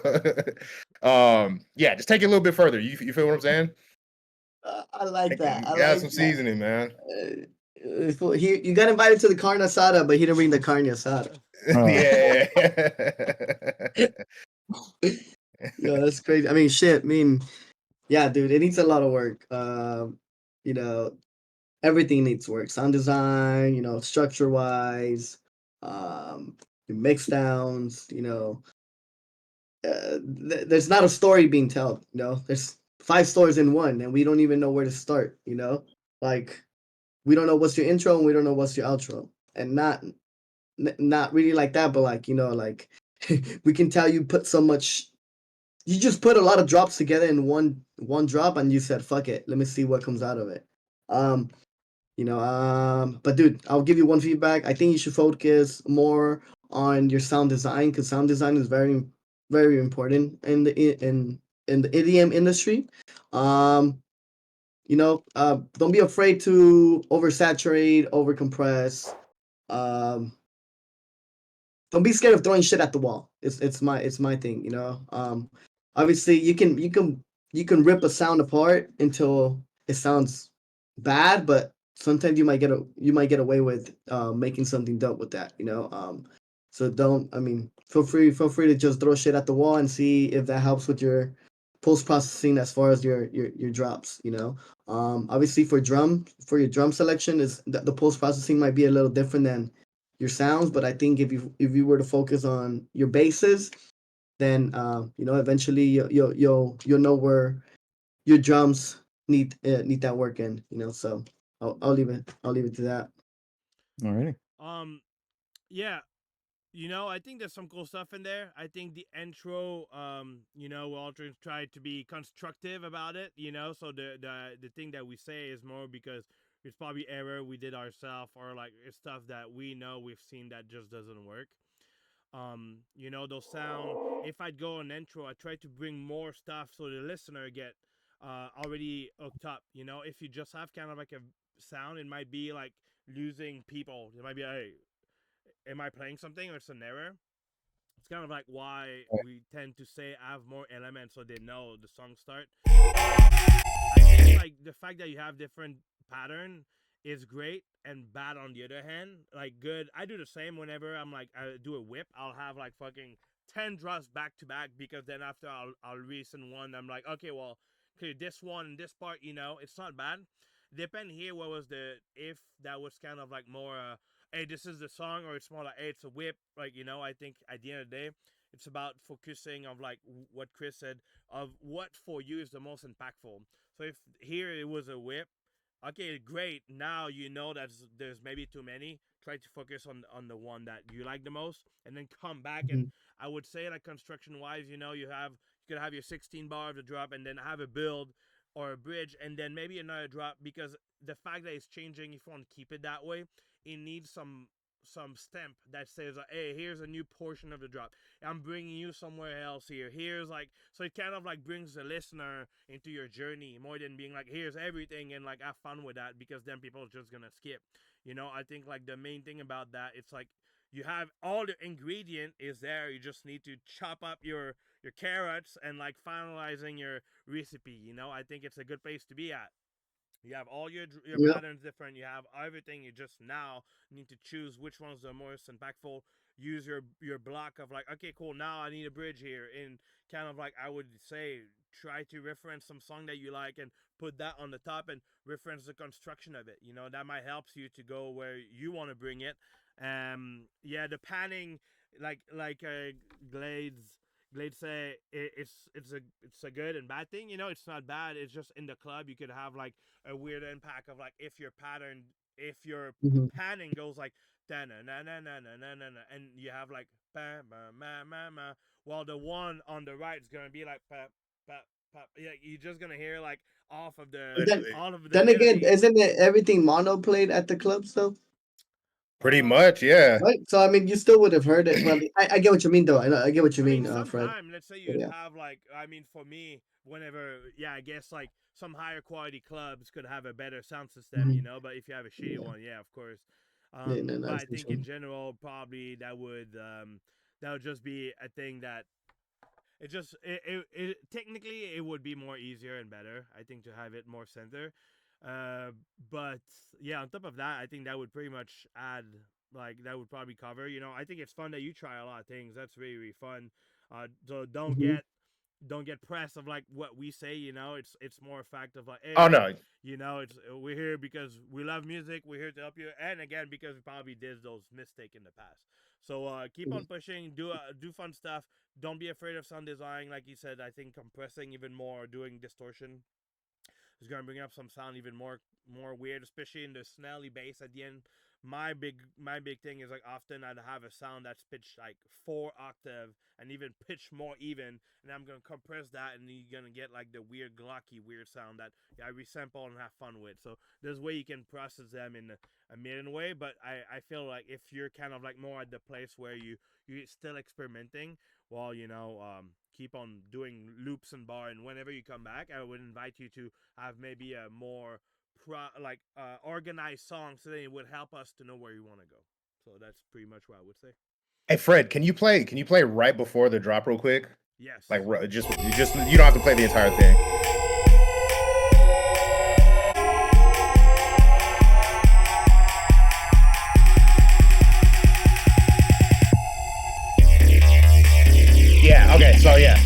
yeah, just take it a little bit further. You feel what I'm saying? I like that. I Add like some that. seasoning, man. You got invited to the carne asada, but he didn't bring the carne asada. Yeah. Yeah, that's crazy. I mean, shit. I mean, yeah, dude, it needs a lot of work. You know, everything needs work. Sound design, you know, structure wise, your mix downs. You know, there's not a story being told. You know, there's 5 stories in one, and we don't even know where to start. You know, like we don't know what's your intro and we don't know what's your outro, and not really like that, but like, you know, like we can tell you put so much. You just put a lot of drops together in one drop, and you said, "Fuck it, let me see what comes out of it." But dude, I'll give you one feedback. I think you should focus more on your sound design, because sound design is very, very important in the EDM industry. Don't be afraid to oversaturate, overcompress. Don't be scared of throwing shit at the wall. It's my thing, you know. Obviously you can rip a sound apart until it sounds bad, but sometimes you might get away with making something dope with that, you know. So feel free to just throw shit at the wall and see if that helps with your post processing as far as your drops, you know. Obviously for your drum selection is the post processing might be a little different than your sounds, but I think if you were to focus on your basses, then eventually you'll know where your drums need that work in, you know. So I'll leave it to that. Alrighty. Yeah, I think there's some cool stuff in there. I think the intro, we'll all try to be constructive about it, So the thing that we say is more because it's probably error we did ourselves, or like it's stuff that we've seen that just doesn't work. They'll sound. If I'd go on intro, I try to bring more stuff so the listener get already hooked up. If you just have kind of like a sound, it might be like losing people. It might be, hey, am I playing something or it's an error? It's kind of like why we tend to say have more elements so they know the song start. I think like the fact that you have different pattern is great, and bad on the other hand. Like good, I do the same whenever I do a whip. I'll have like fucking 10 drops back to back, because then after I'll listen one. I'm like, okay, well, this one and this part, it's not bad. Depend here what was if that was kind of like more hey, this is the song, or it's more like, hey, it's a whip. Like, I think at the end of the day, it's about focusing of like what Chris said, of what for you is the most impactful. So if here it was a whip, okay, great. Now that there's maybe too many. Try to focus on the one that you like the most, and then come back. And I would say, like, construction wise, you could have your 16 bar of the drop, and then have a build or a bridge, and then maybe another drop, because the fact that it's changing, if you want to keep it that way, it needs some stamp that says, hey, here's a new portion of the drop. I'm bringing you somewhere else here. Here's like, so it kind of like brings the listener into your journey more than being like, here's everything and like have fun with that, because then people are just gonna skip. I think like the main thing about that, it's like you have all the ingredient is there. You just need to chop up your carrots and like finalizing your recipe. I think it's a good place to be at. You have all your Yep. patterns different. You have everything. You just now need to choose which ones are most impactful. Use your block of like, okay, cool. Now I need a bridge here, and kind of like I would say, try to reference some song that you like and put that on the top and reference the construction of it. You know, that might help you to go where you want to bring it. Yeah, the panning, like Glade say, it's a good and bad thing. You know, it's not bad. It's just in the club you could have like a weird impact of like if your panning goes like da na na na na na na na, and you have like ba ma ma ma ma, while the one on the right is gonna be like pa pa pa. Yeah, you're just gonna hear like off of the Then again, melody. isn't it everything mono played at the clubs though? Pretty much, yeah. Right. So I mean, you still would have heard it. But I get what you mean, though. I get what you mean, Fred. Sometime, let's say you'd Yeah. have like, I mean, for me, whenever, yeah, I guess like some higher quality clubs could have a better sound system, you Mhm. know. But if you have a shitty Yeah. one, yeah, of course. Yeah, no, But I that's think in general, probably that would just be a thing that it technically it would be more easier and better. I think to have it more center. But yeah, on top of that, I think that would pretty much add like that would probably cover. You know, I think it's fun that you try a lot of things. That's really really fun. So Mhm. don't get pressed of like what we say. You know, it's more a fact of like, hey, Oh like, no. you know, it's we're here because we love music. We're here to help you, and again because we probably did those mistakes in the past. So keep on pushing, do fun stuff. Don't be afraid of sound design. Like you said, I think compressing even more, doing distortion is gonna bring up some sound even more weird, especially in the snarly bass at the end. My big thing is like often I'd have a sound that's pitched like 4 octave and even pitched more even, and I'm gonna compress that, and you're gonna get like the weird glocky weird sound that I resample and have fun with. So there's a way you can process them in a million way, but I feel like if you're kind of like more at the place where you're still experimenting, well, you know, keep on doing loops and bar, and whenever you come back, I would invite you to have maybe a more organized song, so that it would help us to know where you want to go. So that's pretty much what I would say. Hey Fred, can you play right before the drop real quick? Yes. Like just you don't have to play the entire thing. Yeah, okay. So yeah.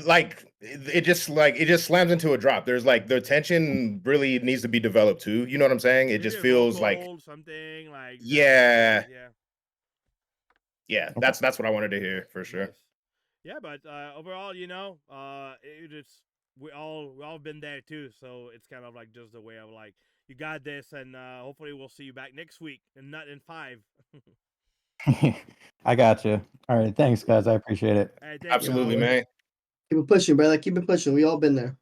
Like it just slams into a drop. There's like the tension really needs to be developed too. You know what I'm saying? It just feels like something like yeah. yeah. Yeah, that's what I wanted to hear for sure. Nice. Yeah, but overall, you know, it's we all been there too, so it's kind of like just the way of like you got this, and hopefully we'll see you back next week and not in 5. I got you. All right, thanks, guys. I appreciate it. Hey, Absolutely, man. Keep it pushing, brother. Keep it pushing. We all been there.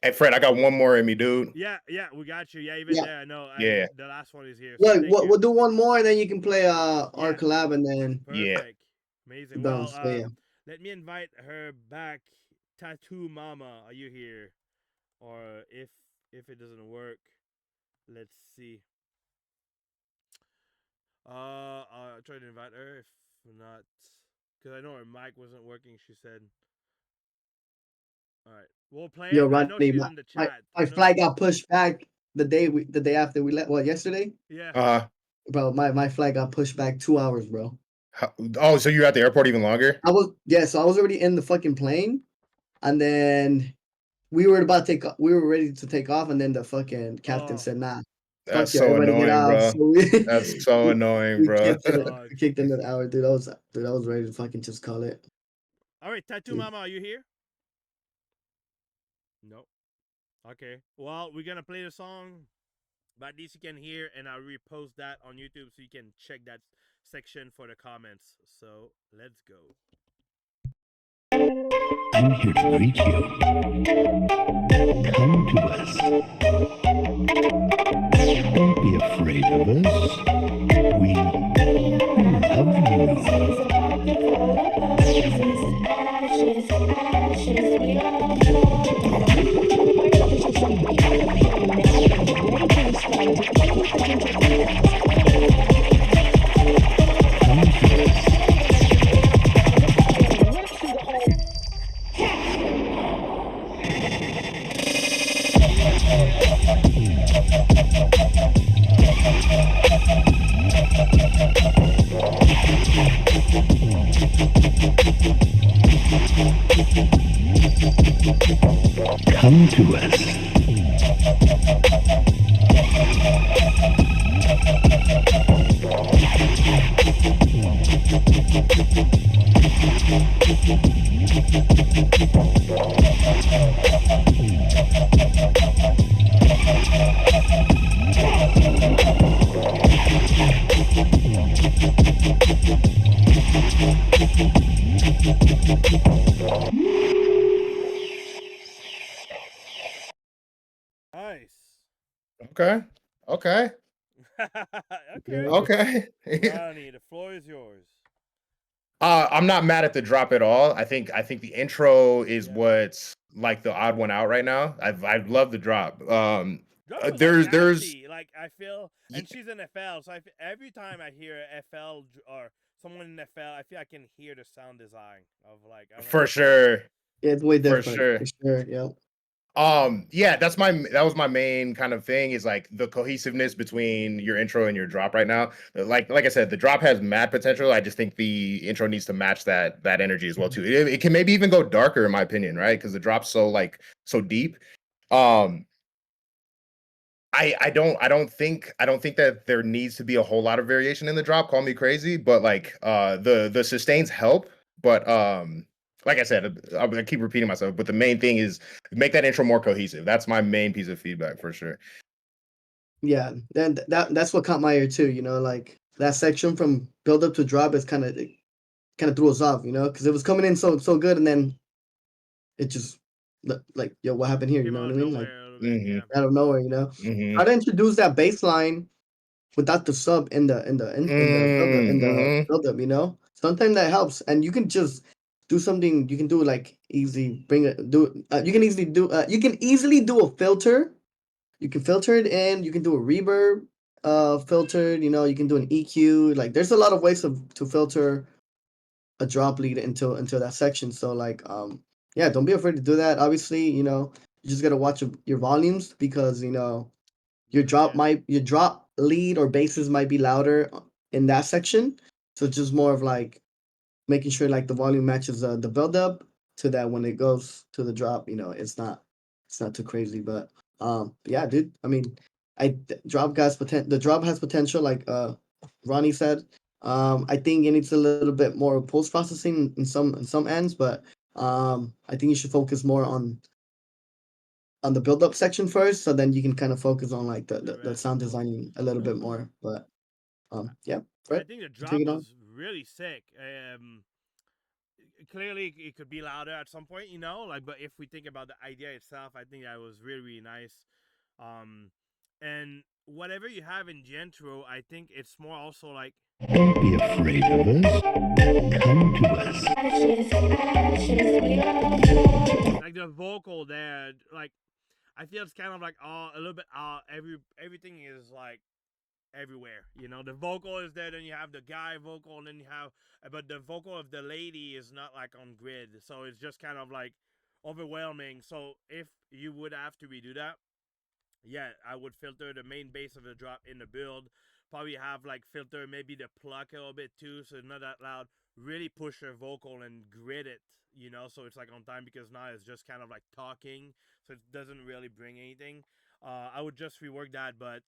Hey, Fred, I got one more in me, dude. Yeah, we got you. Yeah, even Yeah. there, I know. Yeah. The last one is here. So Look, thank you. we'll do one more, and then you can play our collab, and then Perfect. Amazing. bounce. Well, But yeah. let me invite her back. Tattoo Mama, are you here? Or if it doesn't work, let's see. I'll try to invite her. If not, because I know her mic wasn't working. She said. All right, we'll play Yo, it. I know Rodney, she's in the chat. my flight got pushed back the day after we left. What, yesterday? Yeah. Bro, my flight got pushed back 2 hours, bro. Oh, so you're at the airport even longer? So I was already in the fucking plane, and then we were ready to take off, and then the fucking captain said, "Nah, That's fuck you, so everybody get annoying, out." bro. So we, That's so annoying, we bro. kicked in the hour, dude. I was ready to fucking just call it. All right, Tattoo Mama, are you here? No. Okay. Well, we're gonna play the song, but at least you can hear, and I'll repost that on YouTube so you can check that section for the comments. So let's go. I'm here to greet you. Come to us. Don't be afraid of us. We love you. Come to us. Nice. Okay. Okay. Okay. Okay. Ronnie, the floor is yours. I'm not mad at the drop at all. I think the intro is what's like the odd one out right now. I love the drop. Drop was There's like there's nasty. Like I feel, and she's in FL, so every time I hear FL or someone in FL, I feel I can hear the sound design of like. I don't know for if sure. Yeah, it's way For different. sure. For sure. Yeah. Yeah, that was my main kind of thing is like the cohesiveness between your intro and your drop right now. Like I said, the drop has mad potential. I just think the intro needs to match that energy as well too. It can maybe even go darker in my opinion, right? Because the drop's so deep. I don't think that there needs to be a whole lot of variation in the drop. Call me crazy, but like the sustains help. But like I said, I keep repeating myself, but the main thing is make that intro more cohesive. That's my main piece of feedback for sure. Yeah, that's what caught my ear too. You know, like that section from build up to drop is kind of threw us off. You know, because it was coming in so good, and then it just like, yo, what happened here? You know what I mean? Like out of nowhere. You know, how to introduce that bass line without the sub in the build up. You know, sometimes that helps, and you can just do something. You can do like easy bring it do. You can easily do. You can easily do a filter. You can filter it in. You can do a reverb filtered. You know, you can do an EQ. Like, there's a lot of ways to filter a drop lead into that section. So like, yeah, don't be afraid to do that. Obviously, you know, you just gotta watch your volumes because you know your drop lead or basses might be louder in that section. So it's just more of like making sure like the volume matches the build up to that when it goes to the drop. You know, it's not too crazy, but yeah, dude. I mean, the drop has potential, like Ronnie said. I think it needs a little bit more post processing in some ends, but I think you should focus more on the build up section first, so then you can kind of focus on like the sound designing a little bit more. But yeah, I Brett, think the you drop take it on. was really sick. Clearly, it could be louder at some point, you know. Like, but if we think about the idea itself, I think that was really, really nice. And whatever you have in Gentro, I think it's more also like. Don't be afraid of us. Come to us. Like the vocal there, like I feel it's kind of like a little bit everything is like everywhere. You know, the vocal is there, then you have the guy vocal, and then you have, but the vocal of the lady is not like on grid, so it's just kind of like overwhelming. So if you would have to redo that, yeah, I would filter the main bass of the drop in the build. Probably have like filter maybe the pluck a little bit too, so it's not that loud. Really push your vocal and grid it, you know, so it's like on time because now it's just kind of like talking, so it doesn't really bring anything. I would just rework that, but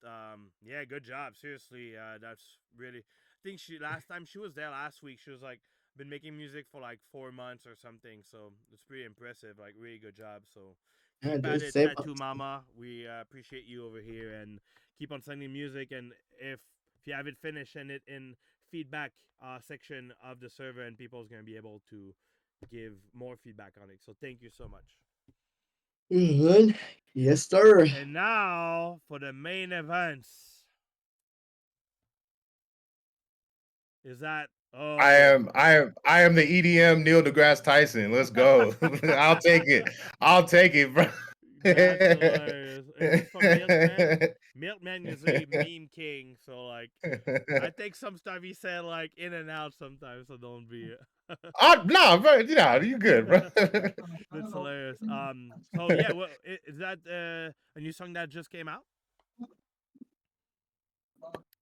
yeah, good job. Seriously, that's really. I think last time she was there last week, she was like been making music for like 4 months or something, so it's pretty impressive. Like really good job. So Yeah, keep at dude, it, same. Tattoo Mama. We appreciate you over here and keep on sending music. And if you haven't finished, send it in feedback section of the server, and people's gonna be able to give more feedback on it. So thank you so much. Mhm. Yes, sir. And now for the main events. Is that I am the EDM Neil deGrasse Tyson. Let's go. I'll take it. I'll take it, bro. That's hilarious. Is this from Milkman? Milkman is a meme king, so like I think some stuff he said like in and out sometimes, so don't be No, bro, you good, bro. That's hilarious. So yeah, well, is that a new song that just came out?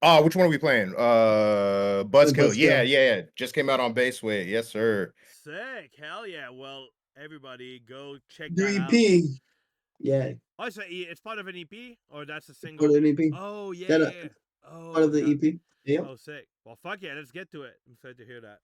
Which one are we playing? Buzzkill. Yeah, Buzzkill. yeah. Just came out on Baseway. Yes, sir. Sick. Hell yeah. Well, everybody go check New that out. EP. Yeah. Oh, so it's part of an EP, or that's a Part single? of the EP. Oh yeah, That, yeah. Oh, part of the God. EP. Yep. Oh, sick. Well, fuck yeah, let's get to it. I'm excited to hear that.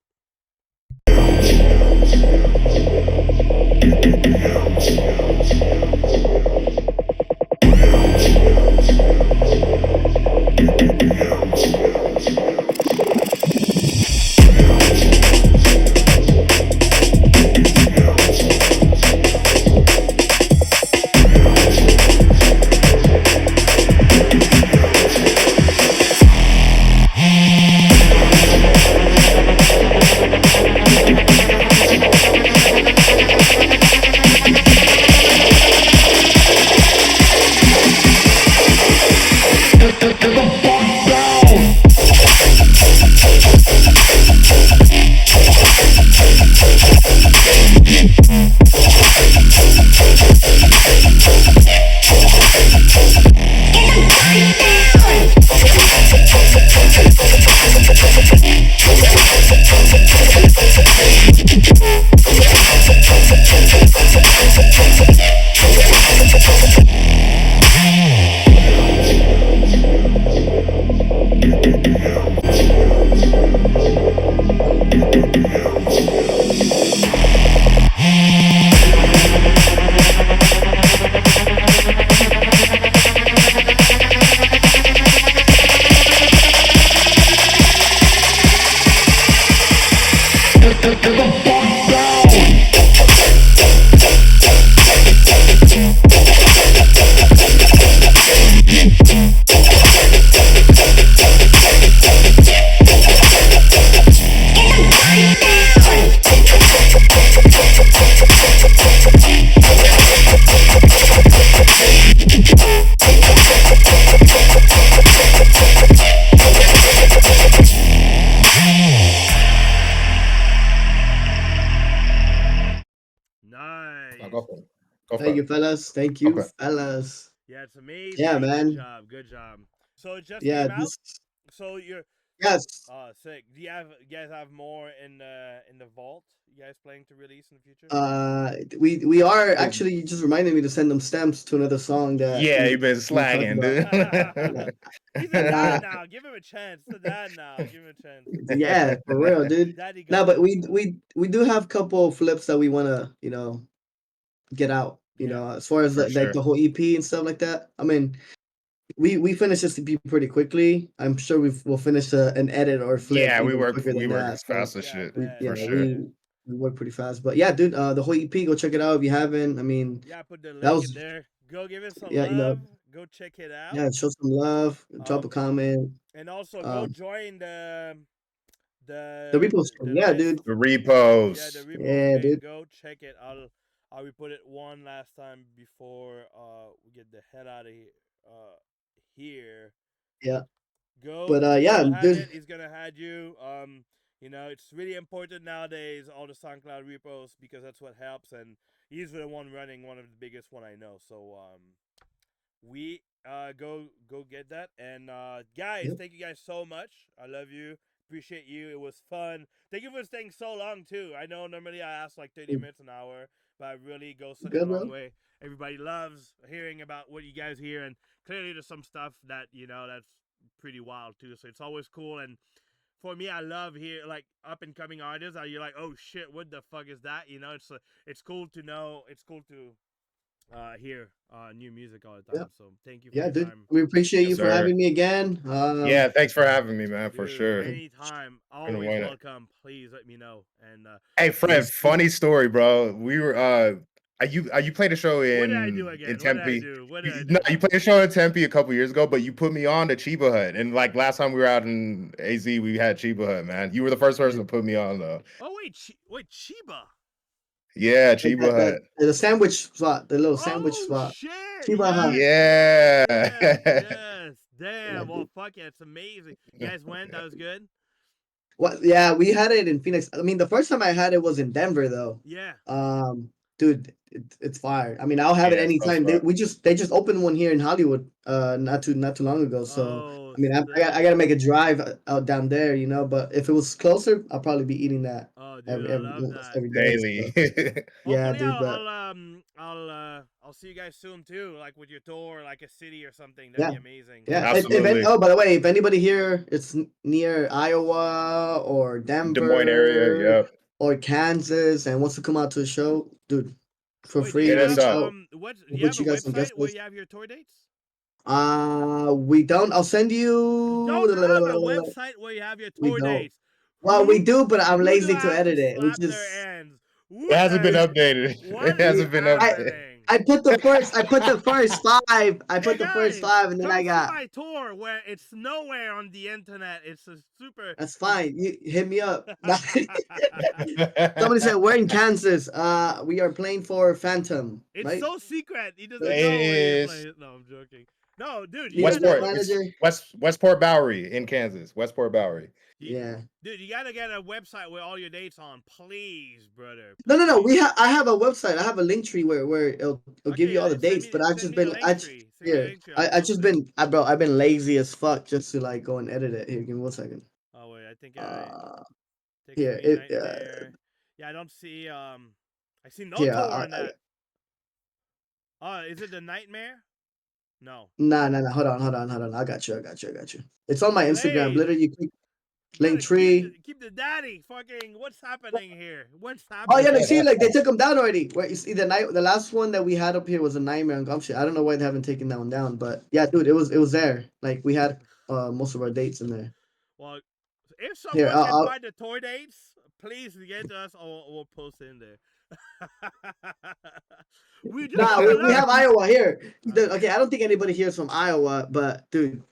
Nice. Go for it. Go for Thank it. you, fellas. Thank you, Okay. fellas. Yeah, it's amazing. Yeah, man. Good job. Good job. So it just Yeah, came out. this. So you're. Yes. Oh, sick. Do you guys have more in the vault? You guys planning to release in the future? We are actually. You just reminded me to send them stamps to another song that. Yeah, you've been we talked slagging, about. dude. He's a dad now. Give him a chance. The dad now. Give him a chance. Yeah, for real, dude. Daddy No, got but it. we do have a couple flips that we want to get out. As far as For like sure. the whole EP and stuff like that. I mean, we finished this EP pretty quickly. I'm sure we'll finish an edit or a flip. Yeah, we even work quicker than that. fast as shit. For sure. We work pretty fast. But yeah, dude, the whole EP, go check it out if you haven't. I mean, Yeah, put the that link was in there. Go give it some yeah, love. Go check it out. yeah, show some love, drop a comment. And also go join the repost. Yeah, list. dude. The repos. Yeah, the repost Yeah, thing. dude. Go check it. We put it one last time before we get the head out of here. Yeah. Go. But yeah, go have dude. it. He's gonna add you. It's really important nowadays, all the SoundCloud repos, because that's what helps, and he's the one running one of the biggest one I know. So we go get that. And guys, thank you guys so much. I love you. Appreciate you. It was fun. Thank you for staying so long too. I know normally I ask like 30 minutes an hour, but it really goes such a long way. Everybody loves hearing about what you guys hear, and clearly there's some stuff that that's pretty wild too. So it's always cool. And for me, I love hear like up and coming artists. You're like, oh shit, what the fuck is that? It's cool to know. It's cool to hear new music all the time. So thank you for your dude. time. We appreciate you for having me again. Yeah, thanks for having me, man. For Dude, sure. Anytime, always welcome. Please let me know. And hey, Fred, funny story, bro. We were you played a show in what did I do again? in Tempe. What did I do? No, you played a show in Tempe a couple years ago, but you put me on to Chiba Hut. And like last time we were out in AZ, we had Chiba Hut, man. You were the first person to put me on though. Oh wait, Chiba. Yeah, Chiba Hut. The sandwich spot, the little sandwich spot. Shit. Chiba Hut. Yeah. Yes. Damn. Well, fuck yeah, it's amazing. You guys went. That was good. What? Yeah, we had it in Phoenix. I mean, the first time I had it was in Denver, though. Yeah. dude, it's fire. I mean, I'll have it Yeah, so anytime. They far. just opened one here in Hollywood, not too long ago. So Oh, I mean, I gotta make a drive out down there, you know. But if it was closer, I'll probably be eating that oh, dude, I love almost that. every day. Daily. So. Yeah, Hopefully, dude. But I'll see you guys soon too, like with your tour, like a city or something. That'd yeah, be amazing. yeah. Absolutely. Oh, by the way, if anybody here, it's near Iowa or Des Moines area. Denver Yep. or Kansas and wants to come out to a show, dude, for Wait, do free, you Hit us have reach up. out. what? Do We'll you have put a you guys on website guest where list. you have your tour dates? We don't. I'll send You you. don't have a website where you have your We tour don't. dates. Well, we do, but I'm Who do lazy I to have edit to it. We slap their just. hands? It hasn't been We, updated. What It is hasn't been I updated. happening? I put the first. I put the first five. I Hey put the first guys, 5, and then come I see got. my tour where it's nowhere on the internet. It's a super. That's fine. You hit me up. Somebody said we're in Kansas. We are playing for Phantom, It's right? so secret. He doesn't It know where you're is playing. No, I'm joking. No, dude, you Need a gotta book Westport. book. It's manager. Westport Bowery in Kansas. Westport Bowery. Yeah. Dude, you gotta get a website with all your dates on, please, brother. No, no, no. Please. I have a website. I have a link tree where it'll give Okay, you all the send dates. me But I've send just me the been link tree. Send me the here. link tree. I'll I post just it. been bro. I've been lazy as fuck just to like go and edit it. Here, give me 1 second. Oh wait, I think text Here me it nightmare. Yeah, I don't see I see no here. tour on that. Is it the nightmare? No. Nah. Hold on. I got you. It's on my Instagram. Please. Literally, you click You link gotta tree. keep the daddy fucking what's happening here? What's Oh yeah, happening? no, see, like they took them down already. Wait, you see the last one that we had up here was a nightmare on Gawm shit. I don't know why they haven't taken that one down, but yeah, dude, it was there. Like we had most of our dates in there. Well, if Here, someone can find the tour dates, please get to us or we'll post it in there. We just Nah, got a we lot have of Iowa here. Okay, I don't think anybody here is from Iowa, but dude,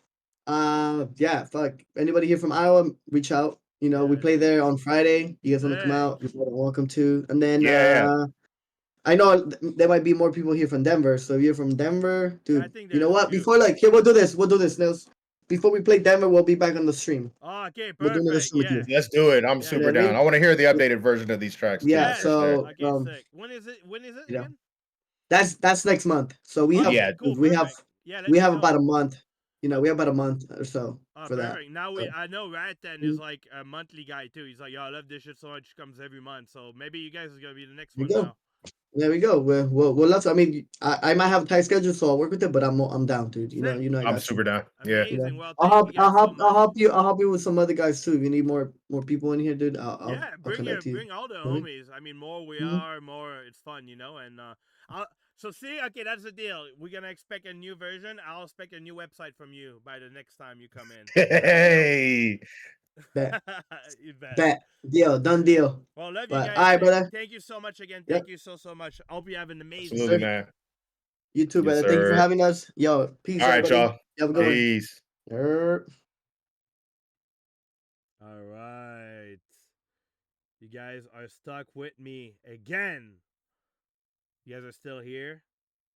yeah, fuck. Anybody here from Iowa, reach out. You know, we play there on Friday. You guys want to come out? You're more than welcome to. And then Yeah. I know there might be more people here from Denver. So if you're from Denver, dude, I think you know there's a what? few. Before here, we'll do this. Snails. Before we play Denver, we'll be back on the stream. Oh, okay, We'll do another perfect. stream with Yeah. you. Let's do it. I'm Yeah. super You know what I down. mean? I want to hear the updated version of these tracks too, Yeah. for sure. So Okay, sick. When is it you know, again? that's next month. So we have Okay, Yeah. cool, we have perfect. Yeah, let me have know. about a month. You know, we have about a month or so Oh, for that. perfect. Now So, I know Rat then is like a monthly guy too. He's like, yo, I love this shit so much. Comes every month. So maybe you guys is gonna be the next there one we go. now. There we go. We'll love to. I mean, I might have a tight schedule, so I'll work with it. But I'm down, dude. You know, I I'm got you. super down. Yeah. You know, Amazing. Well, thank you guys so much. I'll help you with some other guys too. If you need more people in here, dude, I'll connect you. Bring all the Mhm. homies. I mean, more we Mhm. are, more it's fun, you know. And so see, okay, that's the deal. We're gonna expect a new version. I'll expect a new website from you by the next time you come in. Hey. Bet. You bet. Bet. Deal. Done deal. Well, love you But guys. all right, brother. Thank you so much again. Yep. Thank you so much. I hope you have an amazing Absolutely, week. man. You too, Yes, brother. Thank you for sir. having us. Yo, peace, All right, everybody. y'all. You have a good one. Peace. Yerp. All right. You guys are stuck with me again. You guys are still here?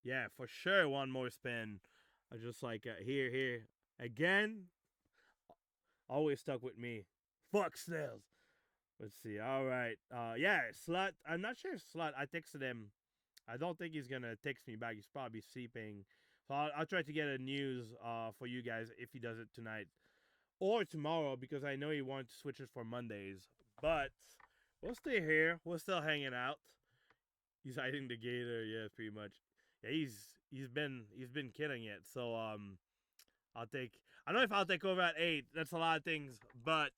Yeah, for sure. One more spin. I just like here again. Always stuck with me. Fuck Snails. Let's see. All right. Yeah, Slut. I'm not sure if Slut. I texted him. I don't think he's gonna text me back. He's probably sleeping. So I'll try to get a news for you guys if he does it tonight or tomorrow because I know he wanted to switch it for Mondays. But we'll stay here. We're still hanging out. He's hiding the gator. Yeah, pretty much. Yeah, he's been killing it. So I don't know if I'll take over at 8. That's a lot of things, but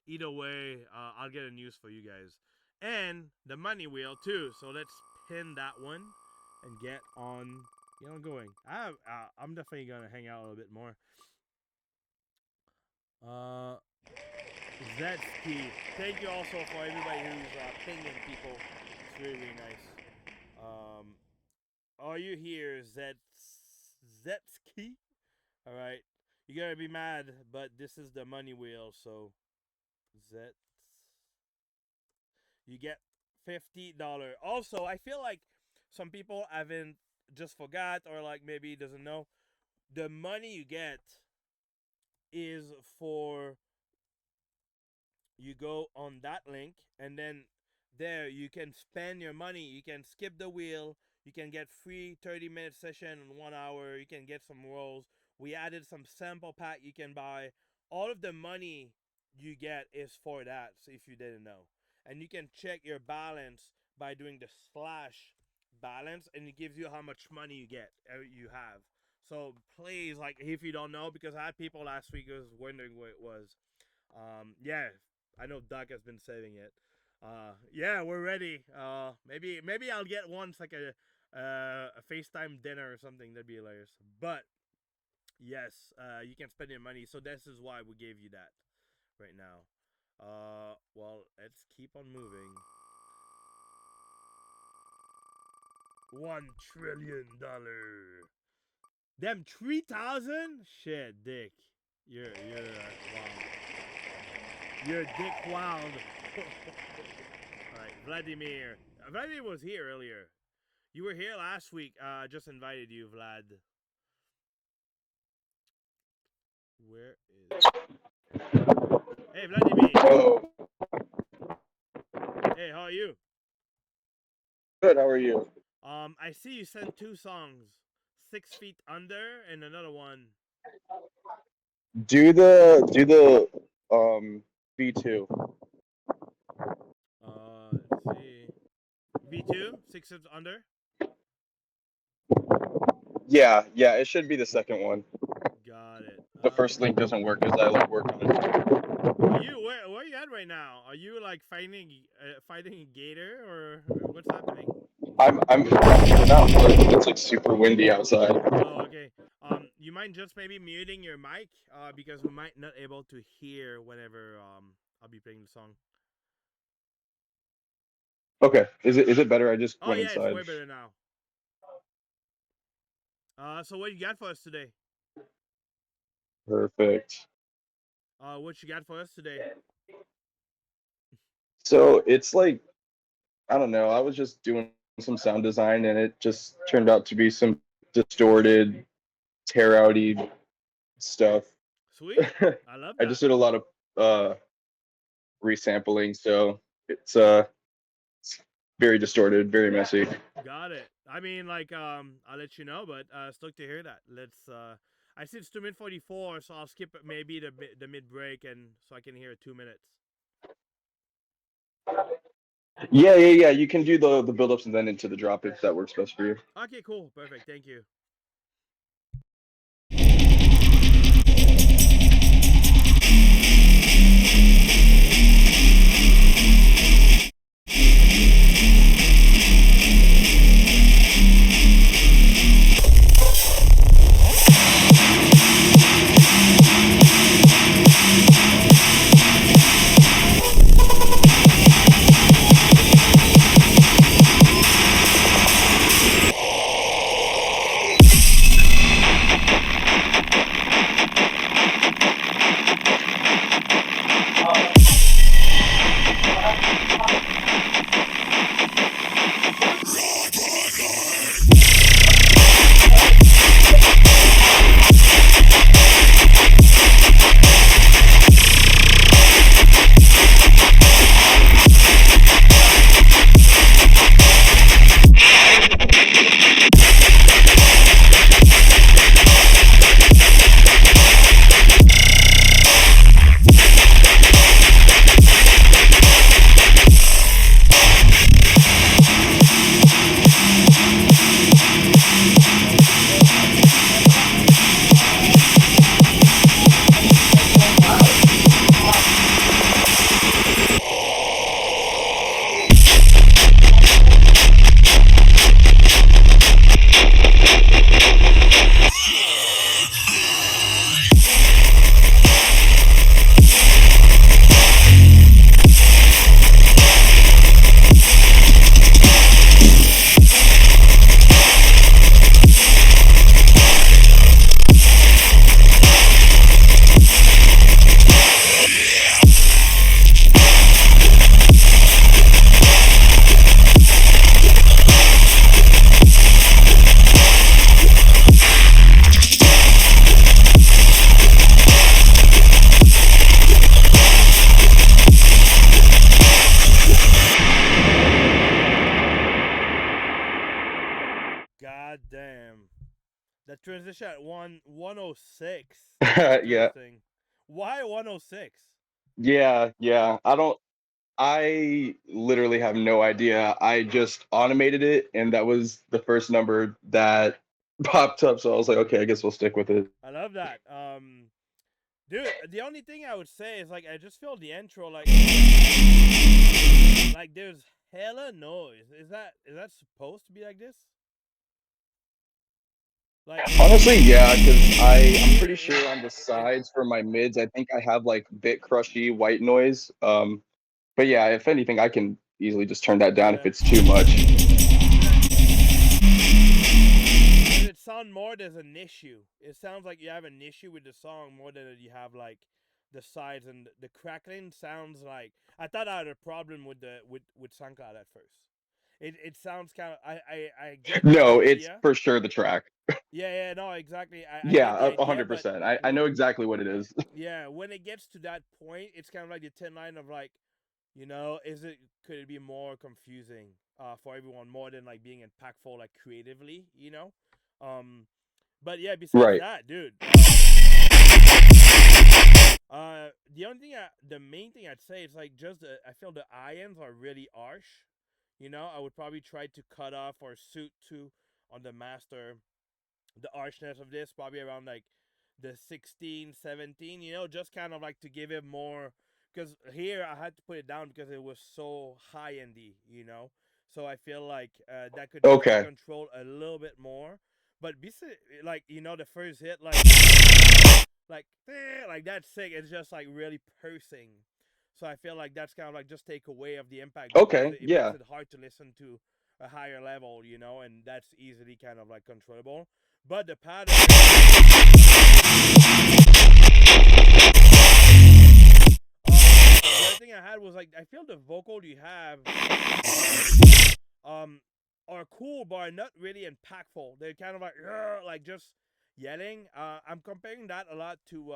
either way, I'll get a news for you guys. And the money wheel too. So let's pin that one and get on going. I'm definitely gonna hang out a little bit more. That's key. Thank you also for everybody who's pinging people. It's really, really nice. Are you here, Zetsky? All right. You gotta be mad, but this is the money wheel, so Zets. You get $50. Also, I feel like some people haven't just forgot or like maybe doesn't know. The money you get is for you go on that link and then there you can spend your money. You can skip the wheel. You can get free 30-minute session in 1 hour. You can get some rolls. We added some sample pack you can buy. All of the money you get is for that, so if you didn't know. And you can check your balance by doing the slash balance, and it gives you how much money you have. So please, like, if you don't know, because I had people last week who was wondering what it was. Yeah, I know Doug has been saving it. Yeah, we're ready. Maybe I'll get once like a FaceTime dinner or something. That'd be hilarious. But yes, you can spend your money. So this is why we gave you that right now. Well, let's keep on moving. $1 trillion. Them 3,000? Shit, Dick. You're wow. You're Dick Wild. Alright, Vladimir. Vladimir was here earlier. You were here last week. Just invited you, Vlad. Where is... Hey, Vladimir. Hello. Hey, how are you? Good, how are you? I see you sent 2 songs. 6 Feet Under and another one. Do the V2. Let's see. V2? 6 Feet Under? Yeah, it should be the second one. Got it. The first link doesn't work because I like work on it. Where are you at right now? Are you like fighting a gator or what's happening? I'm out, but it's like super windy outside. Oh, okay. You mind just maybe muting your mic? Because we might not able to hear whenever I'll be playing the song. Okay. Is it better? I just went inside. inside. It's way better now. So what you got for us today? Perfect. What you got for us today? So it's like, I don't know. I was just doing some sound design, and it just turned out to be some distorted, tear-outy stuff. Sweet. I love that. I just did a lot of resampling, so it's very distorted, very messy. Got it. I mean, like, I'll let you know, but stoked to hear that. Let's. I see it's 2:44, so I'll skip maybe the mid break, and so I can hear 2 minutes. Yeah. You can do the build-ups and then into the drop if that works best for you. Okay, cool, perfect. Thank you. Damn. The transition at 106. Yeah. Interesting. Why 106? Yeah. I literally have no idea. I just automated it, and that was the first number that popped up. So I was like, okay, I guess we'll stick with it. I love that. Dude, the only thing I would say is like I just feel the intro like there's hella noise. Is that supposed to be like this? Like Honestly, yeah, because I'm pretty sure on the sides for my mids, I think I have like bit crushy white noise. But yeah, if anything, I can easily just turn that down if it's too much. Does it sound more there's an issue? It sounds like you have an issue with the song more than you have like the sides, and the crackling sounds like I thought I had a problem with SoundCloud at first. It sounds kind of I get No, the it's idea. for sure the track. Yeah, no, exactly. I get Yeah, the idea, 100%. I know exactly what it is. yeah, when it gets to that point, it's kind of like the thin line of like, could it be more confusing for everyone more than like being impactful like creatively, but yeah, besides Right. that, dude, the main thing I'd say is like just I feel the ions are really harsh. I would probably try to cut off or suit to on the master the harshness of this, probably around like the 16, 17, just kind of like to give it more, because here I had to put it down because it was so high endy, so I feel like that could Okay. control a little bit more. But besides, like, the first hit, like that's sick. It's just like really pursing. So I feel like that's kind of like just take away of the impact. Okay, Because it yeah. makes it hard to listen to a higher level, and that's easily kind of like controllable. But the pattern. The other thing I had was like I feel the vocal you have are cool, but are not really impactful. They're kind of like just yelling. I'm comparing that a lot to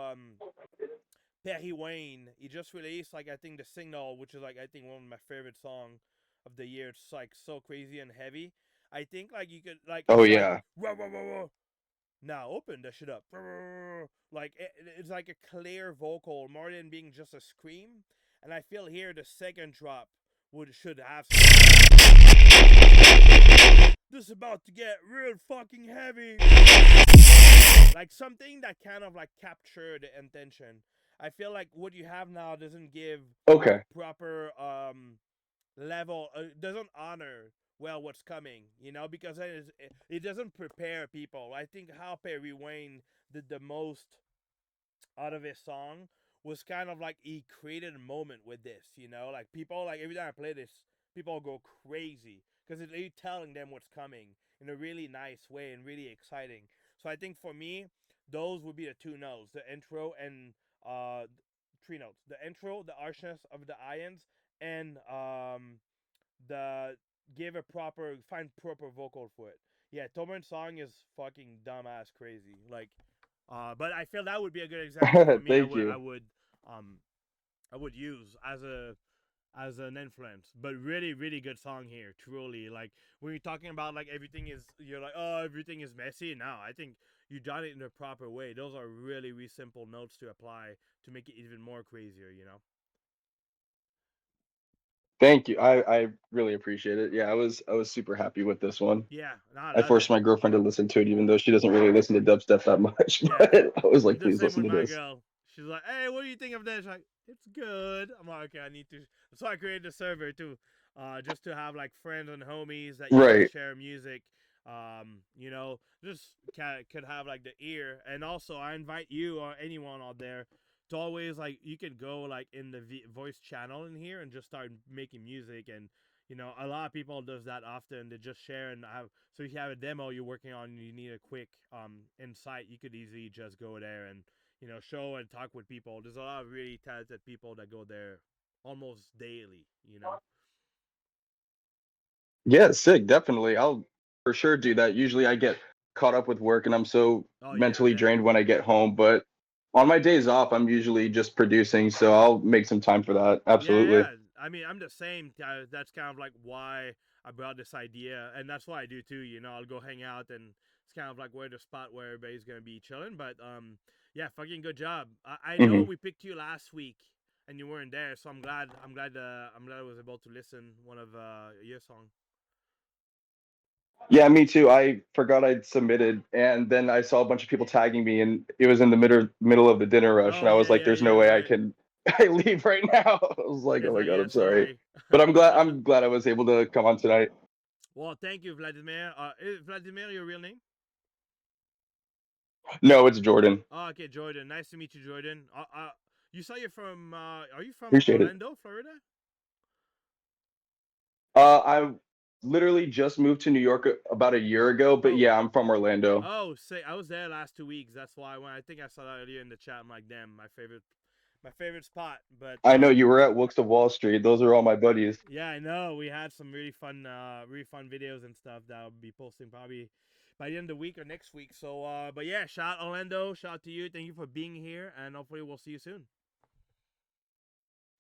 Perry Wayne. He just released like I think The Signal, which is like I think one of my favorite songs of the year. It's like so crazy and heavy. I think like you could like Oh it's like, yeah. "Wah, wah, wah, wah." Now open that shit up. Like it's like a clear vocal more than being just a scream. And I feel here the second drop should have this is about to get real fucking heavy. Like something that kind of like captured the intention. I feel like what you have now doesn't give Okay. proper level, doesn't honor well what's coming, because it doesn't prepare people. I think how Perry Wayne did the most out of his song was kind of like he created a moment with this, like people, like every time I play this, people go crazy because it's really telling them what's coming in a really nice way and really exciting. So I think for me, those would be the two notes, the intro and three notes, the intro, the harshness of the ions, and the find proper vocal for it. Yeah, Tomer's song is fucking dumbass crazy. Like, but I feel that would be a good example for me. Thank you. I would use as an influence. But really, really good song here. Truly, like when you're talking about like you're like, oh, everything is messy. No, I think you done it in a proper way. Those are really, really simple notes to apply to make it even more crazier. Thank you. I really appreciate it. Yeah, I was super happy with this one. Yeah, no, I forced my girlfriend to listen to it, even though she doesn't really listen to dubstep that much. But I was like, the please same listen with to my this. girl. She's like, hey, what do you think of this? Like, it's good. I'm like, okay, I need to. So I created a server too, just to have like friends and homies that Right. share music. Just could have like the ear. And also, I invite you or anyone out there to always like you can go like in the voice channel in here and just start making music. And a lot of people does that often. They just share and have. So if you have a demo you're working on, and you need a quick insight, you could easily just go there and show and talk with people. There's a lot of really talented people that go there almost daily. Yeah, sick. Definitely. I'll for sure do that. Usually I get caught up with work and I'm so mentally drained when I get home. But on my days off, I'm usually just producing. So I'll make some time for that. Absolutely. Yeah. I mean, I'm the same. That's kind of like why I brought this idea, and that's what I do too. I'll go hang out, and it's kind of like where the spot where everybody's gonna be chilling. But yeah, fucking good job. I know we picked you last week, and you weren't there, so I'm glad. I'm glad I was able to listen one of your songs. Yeah, me too. I forgot I'd submitted, and then I saw a bunch of people tagging me, and it was in the middle of the dinner rush, and I was like, "There's no way I can I leave right now." I was like, "Oh my god, I'm sorry," but I'm glad I was able to come on tonight. Well, thank you, Vladimir. Is Vladimir your real name? No, it's Jordan. Oh, okay, Jordan. Nice to meet you, Jordan. You say you're from? Are you from Appreciate it. Orlando, Florida? I literally just moved to New York about a year ago, but yeah, I'm from Orlando. Oh, say I was there last 2 weeks. That's why I think I saw that earlier in the chat. I'm like, damn, my favorite spot. But I know you were at Wooks of Wall Street. Those are all my buddies. yeah, I know. We had some really fun videos and stuff that I'll be posting probably by the end of the week or next week. So, but yeah, shout out Orlando. Shout out to you. Thank you for being here, and hopefully we'll see you soon.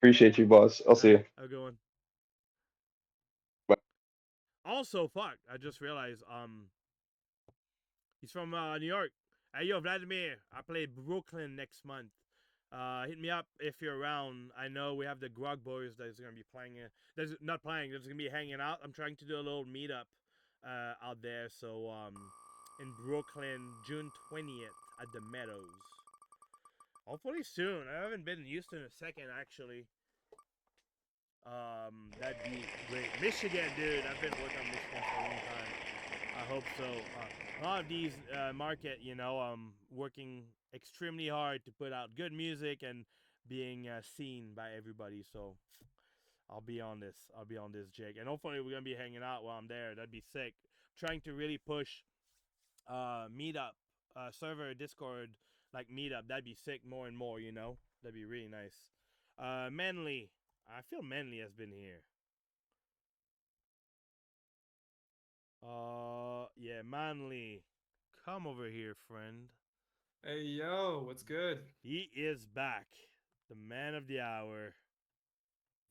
Appreciate you, boss. I'll see you. Have a good one. Bye. Also, fuck, I just realized, he's from New York. Hey, yo, Vladimir, I play Brooklyn next month. Hit me up if you're around. I know we have the Grog Boys that's gonna be playing. There's not playing. There's gonna be hanging out. I'm trying to do a little meetup out there. So in Brooklyn, June 20th at the Meadows. Hopefully soon. I haven't been in Houston in a second actually. That'd be great. Michigan, dude. I've been working on Michigan for a long time. I hope so. A lot of these market, working extremely hard to put out good music and being seen by everybody. So I'll be on this. Jake. And hopefully we're gonna be hanging out while I'm there. That'd be sick. Trying to really push meetup, server, Discord, like meetup. That'd be sick more and more. That'd be really nice. Manly. I feel Manly has been here. Yeah, Manly. Come over here, friend. Hey, yo, what's good? He is back. The man of the hour.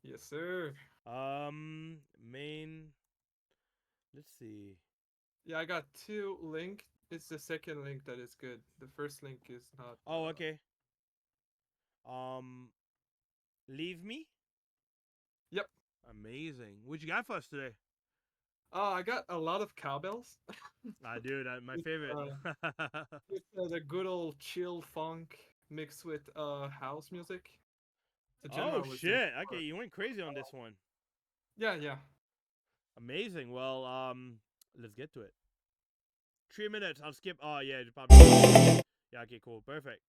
Yes, sir. Main. Let's see. Yeah, I got 2 links. It's the second link that is good. The first link is not. Oh, okay. Leave Me? Yep. Amazing. What you got for us today? I got a lot of cowbells. Dude, my favorite. It's the good old chill funk mixed with house music. Oh shit! Okay, you went crazy on this one. Yeah. Amazing. Well, let's get to it. 3 minutes. I'll skip. Oh yeah, probably. Yeah. Okay. Cool. Perfect.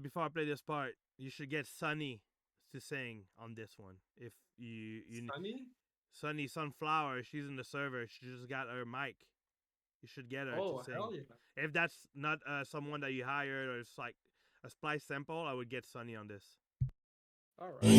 Before I play this part, you should get Sunny to sing on this one. If you Sunny Sunflower, she's in the server. She just got her mic. You should get her to sing. Hell yeah. If that's not someone that you hired or it's like a splice sample, I would get Sunny on this. All right.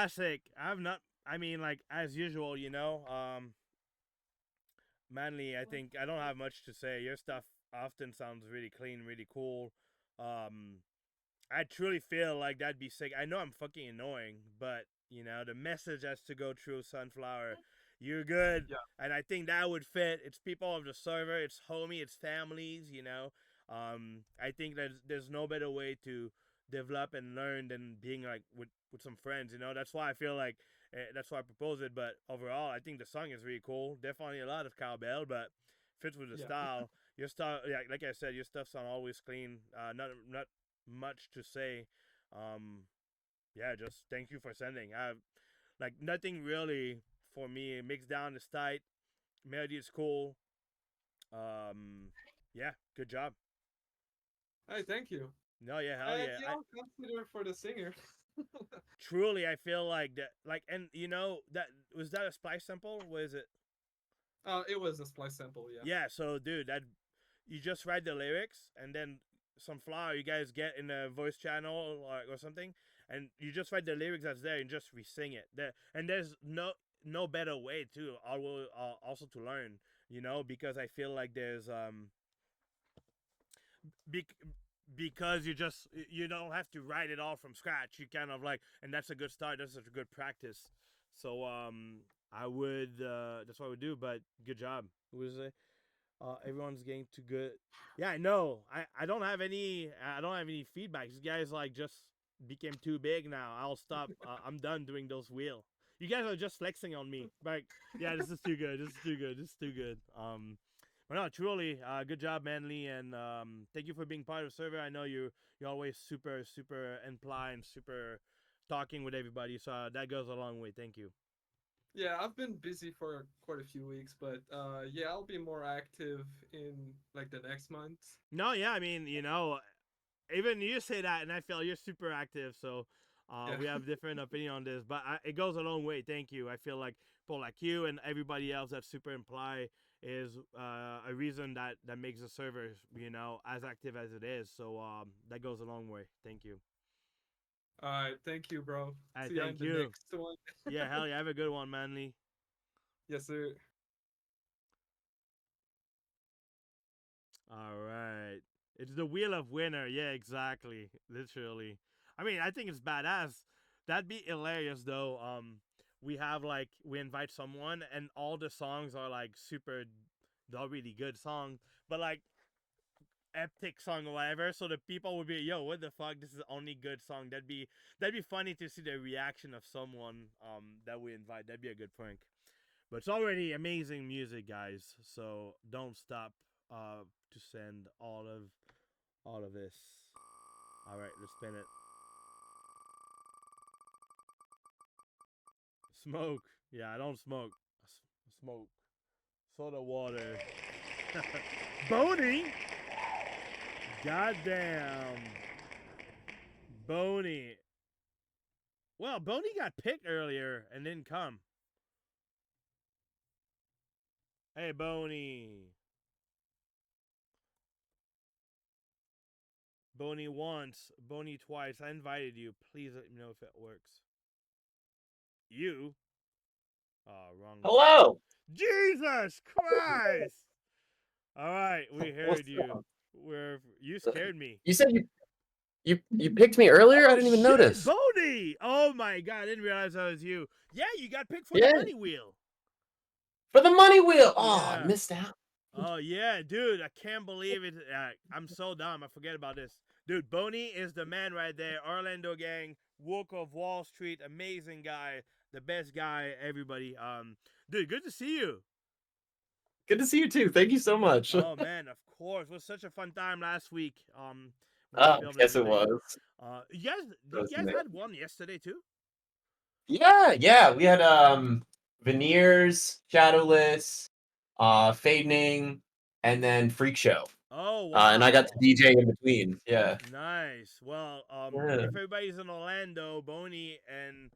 classic. I've not. I mean, like as usual, you know. Manly, I think I don't have much to say. Your stuff often sounds really clean, really cool. Um, I truly feel like that'd be sick. I know I'm fucking annoying, but you know the message has to go through Sunflower. You're good, Yeah. and I think that would fit. It's people of the server, it's homie, it's families. You know, I think there's no better way to develop and learn than being like with some friends. You know, that's why I feel like that's why I proposed it. But overall, I think the song is really cool. Definitely a lot of cowbell, but fits with the Yeah. style. Your style, yeah, like I said, your stuff's on always clean. Not much to say. Yeah, just thank you for sending. I have like nothing really for me. Mixed down is tight. Melody is cool. Yeah, good job. Hey, thank you. No, yeah, hell yeah. Yeah, I'll consider for the singer. Truly, I feel like that. Like, and you know that was that a splice sample? What is it? It was a splice sample, yeah. Yeah. So, dude, that you just write the lyrics and then some flower you guys get in a voice channel or something, and you just write the lyrics that's there and just re-sing it. And there's no better way to also to learn, you know, because I feel like there's because you don't have to write it all from scratch. You kind of like, and that's a good start. That's such a good practice. So I would that's what I would do. But good job. Who was it? Everyone's getting too good. Yeah, I know. I don't have any. I don't have any feedback. These guys like just became too big now. I'll stop. I'm done doing those wheel. You guys are just flexing on me. Like, yeah, this is too good. This is too good. This is too good. But no, truly, good job, Manly, and thank you for being part of the server. I know you're always super imply and super talking with everybody, so that goes a long way. Thank you. Yeah, I've been busy for quite a few weeks, but yeah, I'll be more active in like the next month. No, yeah, I mean, you know, even you say that, and I feel you're super active, so we have different opinion on this, but it goes a long way. Thank you. I feel like people like you and everybody else that super imply is a reason that makes the server, you know, as active as it is. So that goes a long way. Thank you. All right, thank you, bro. See you in Thank the you. next one. Yeah, hell yeah. Have a good one, Manly. Yes, sir. All right. It's the wheel of winner. Yeah, exactly. Literally. I mean, I think it's badass. That'd be hilarious though. We have like we invite someone and all the songs are like super they're really good songs, but like epic song or whatever. So the people would be, yo, what the fuck? This is the only good song. That'd be funny to see the reaction of someone that we invite. That'd be a good prank. But it's already amazing music, guys. So don't stop to send all of this. All right, let's spin it. Smoke. Yeah, I don't smoke. Smoke. Soda water. Boney. Goddamn. Boney. Well, Boney got picked earlier and didn't come. Hey, Boney. Boney once, Boney twice. I invited you. Please let me know if it works. You? Oh, wrong. Hello. One. Jesus Christ! All right, we heard you. Up? You scared me. You said you picked me earlier. I didn't even notice. Boney! Oh my God! I didn't realize that was you. Yeah, you got picked for the money wheel. For the money wheel. Oh, Yeah. I missed out. Oh yeah, dude! I can't believe it. I'm so dumb. I forget about this, dude. Boney is the man right there. Orlando gang, Wolf of Wall Street, amazing guy, the best guy. Everybody, dude, good to see you. Good to see you too. Thank you so much. Oh man, of course, it was such a fun time last week. When we Oh, filmed yes, it everything. was. You guys had one yesterday too? Yeah. We had Veneers, Shadowless, Fadening, and then Freak Show. Oh wow! And I got to DJ in between. Yeah. Nice. Well, Yeah. if everybody's in Orlando, Boney and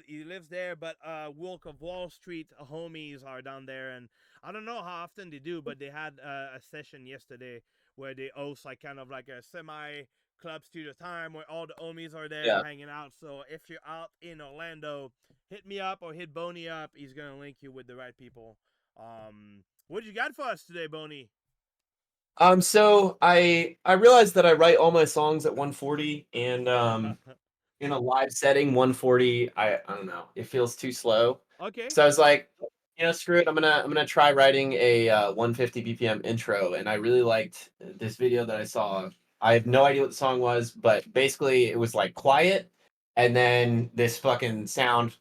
he lives there, but Wolf of Wall Street homies are down there, and I don't know how often they do, but they had a session yesterday where they host like kind of like a semi Club Studio Time where all the homies are there Yeah. hanging out. So if you're out in Orlando, hit me up or hit Boney up. He's gonna link you with the right people. What you got for us today, Boney? So I realized that I write all my songs at 140, and in a live setting, 140, I don't know, it feels too slow. Okay. So I was like, screw it. I'm gonna try writing a 150 BPM intro, and I really liked this video that I saw. I have no idea what the song was, but basically it was like quiet, and then this fucking sound.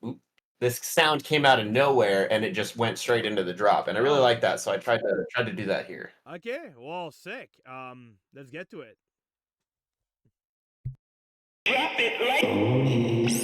This sound came out of nowhere, and it just went straight into the drop, and I really like that. So I tried to do that here. Okay, well, sick. Let's get to it. Drop it like.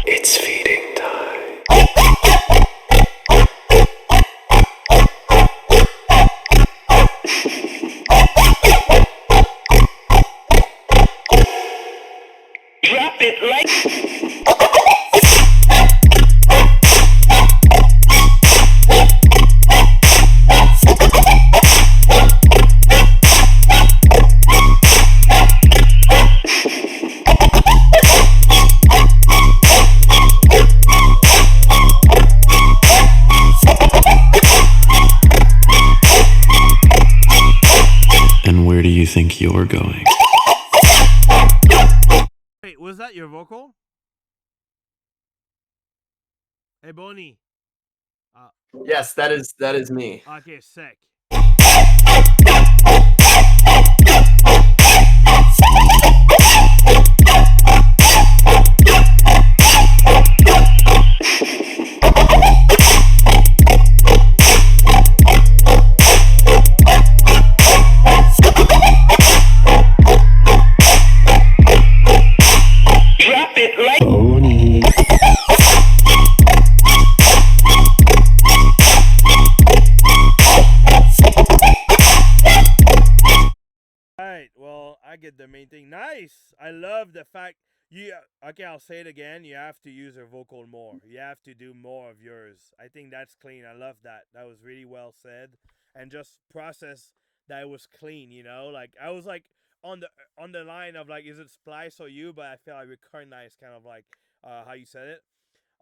It's feeding time. Drop it like. And where do you think you're going? Wait, was that your vocal? Hey, Boney. Yes, that is me. Okay, sick. Drop it like. Alright, well, I get the main thing. Nice! I love the fact okay, I'll say it again. You have to use your vocal more. You have to do more of yours. I think that's clean. I love that. That was really well said. And just process that it was clean, Like, I was like on the line of like, is it Splice or you? But I feel like recognized kind of like how you said it.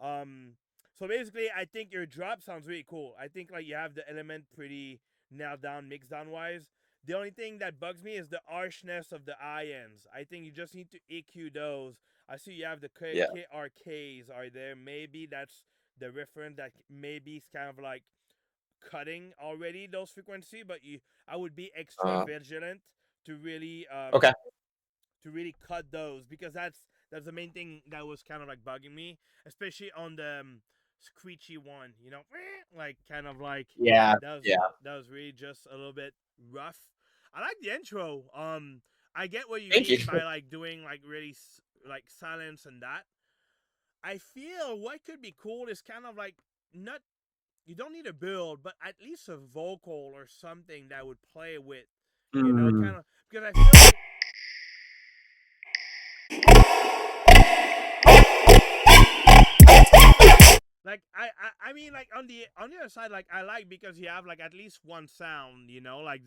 So basically, I think your drop sounds really cool. I think like you have the element pretty nailed down, mix down wise. The only thing that bugs me is the harshness of the ends. I think you just need to EQ those. I see you have the Yeah. KRKs are there. Maybe that's the reference that maybe it's kind of like cutting already those frequency, but I would be extra vigilant to really Okay. to really cut those, because that's the main thing that was kind of like bugging me, especially on the screechy one, like kind of like Yeah. that was really just a little bit rough. I like the intro. I get what you Thank mean you. by like doing like really like silence and that. I feel what could be cool is kind of like not, you don't need a build, but at least a vocal or something that would play with, kind of, because I feel like I mean, like on the other side, like I like because you have like at least one sound, like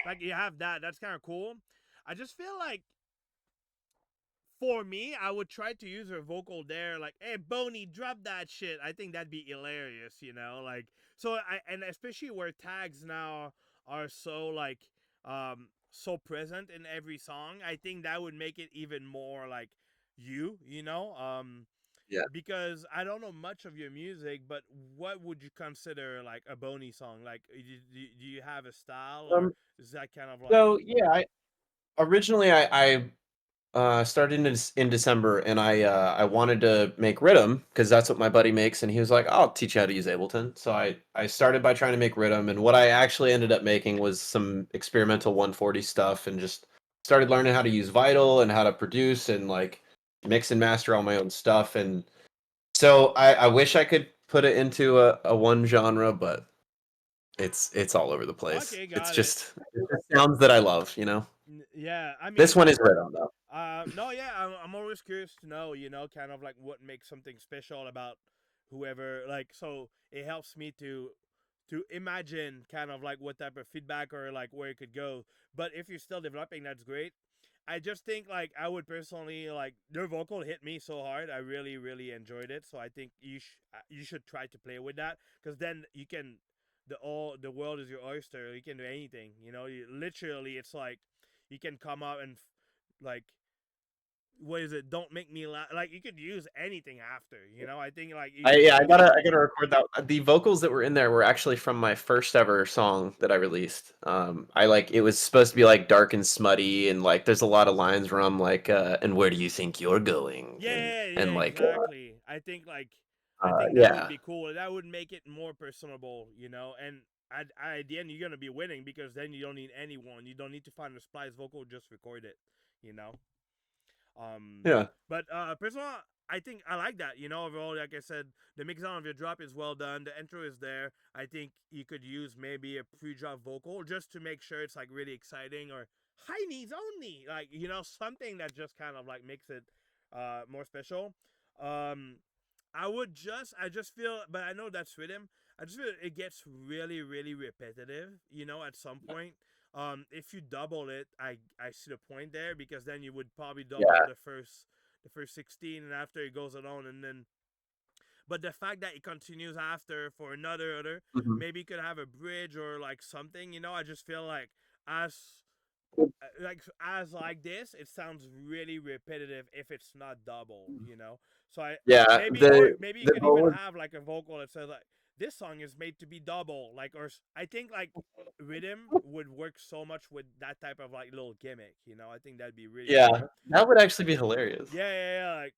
like you have that. That's kind of cool. I just feel like for me, I would try to use her vocal there, like, "Hey, Boney, drop that shit." I think that'd be hilarious, like. So and especially where tags now are so like so present in every song, I think that would make it even more like you know. Yeah. because I don't know much of your music, but what would you consider like a bony song? Like, do you have a style, or is that kind of like? So yeah, originally I started in December, and I wanted to make rhythm because that's what my buddy makes, and he was like, "I'll teach you how to use Ableton." So I started by trying to make rhythm, and what I actually ended up making was some experimental 140 stuff, and just started learning how to use Vital and how to produce and like mix and master all my own stuff. And so I wish I could put it into a one genre, but it's all over the place. Okay, It's got it. just sounds that I love, you know. Yeah, I mean, This one is rhythm though. no, yeah, I'm always curious to know, kind of like what makes something special about whoever. Like, so it helps me to imagine kind of like what type of feedback or like where it could go. But if you're still developing, that's great. I just think like I would personally like their vocal hit me so hard. I really really enjoyed it. So I think you should try to play with that, because then you can the world is your oyster. You can do anything. Literally, it's like you can come up and like what is it? Don't make me laugh. Like you could use anything after. I think like I gotta record that. The vocals that were in there were actually from my first ever song that I released. It was supposed to be like dark and smutty, and like there's a lot of lines where I'm like, and where do you think you're going? Yeah, And like, exactly. I think that would yeah, be cool. That would make it more personable, and at the end you're gonna be winning, because then you don't need anyone. You don't need to find a splice vocal, just record it, you know. Yeah. But personally, I think I like that. Overall, like I said, the mix down of your drop is well done. The intro is there. I think you could use maybe a pre-drop vocal just to make sure it's like really exciting, or high needs only, like something that just kind of like makes it more special. Um, I just feel, but I know that's rhythm. I just feel it gets really, really repetitive. At some point. If you double it, I see the point there, because then you would probably double Yeah. the first 16, and after it goes alone, and then. But the fact that it continues after for another, Mhm. maybe you could have a bridge or like something. I just feel like as like this, it sounds really repetitive if it's not double. So Yeah, maybe you the could even vocal. have like a vocal that says like this song is made to be double, like, or I think like rhythm would work so much with that type of like little gimmick. I think that'd be really Yeah, cool. that would actually be hilarious. Yeah, like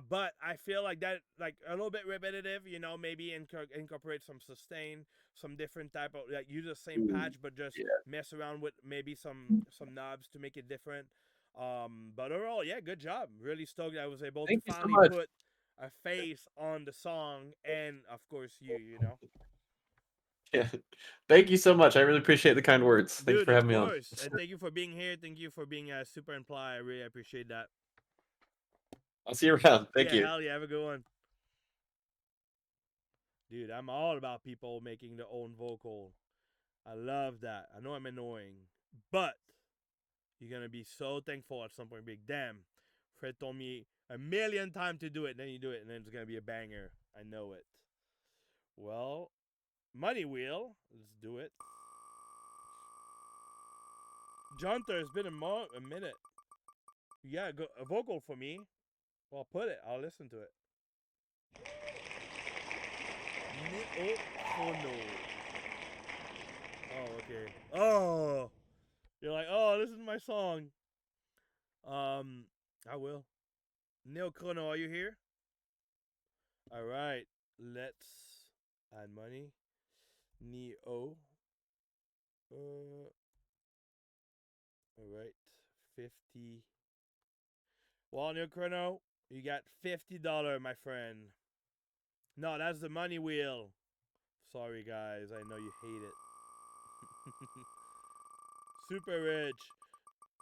but I feel like that like a little bit repetitive, maybe incorporate some sustain, some different type of like use the same patch, but just mess around with maybe some knobs to make it different. But overall, yeah, good job. Really stoked I was able to Thank you so finally much. put a face on the song, and of course you. Yeah. Thank you so much. I really appreciate the kind words. Thank you Dude, for of having me on. course. And thank you for being here. Thank you for being super imply. I really appreciate that. I'll see you around. Thank Yeah, you. hell yeah, have a good one. Dude, I'm all about people making their own vocal. I love that. I know I'm annoying, but you're gonna be so thankful at some point. Big damn, Fred told me a million times to do it, then you do it, and then it's gonna be a banger. I know it. Well, Money Wheel, let's do it. Jonter, it's been a minute. You got a vocal for me. Well, put it. I'll listen to it. Oh no. Oh, okay. Oh, you're like, oh, this is my song. I will. Neo Chrono, are you here? All right, let's add money. Neo. All right, 50. Well, Neo Chrono, you got $50, my friend. No, that's the money wheel. Sorry, guys. I know you hate it. Super rich.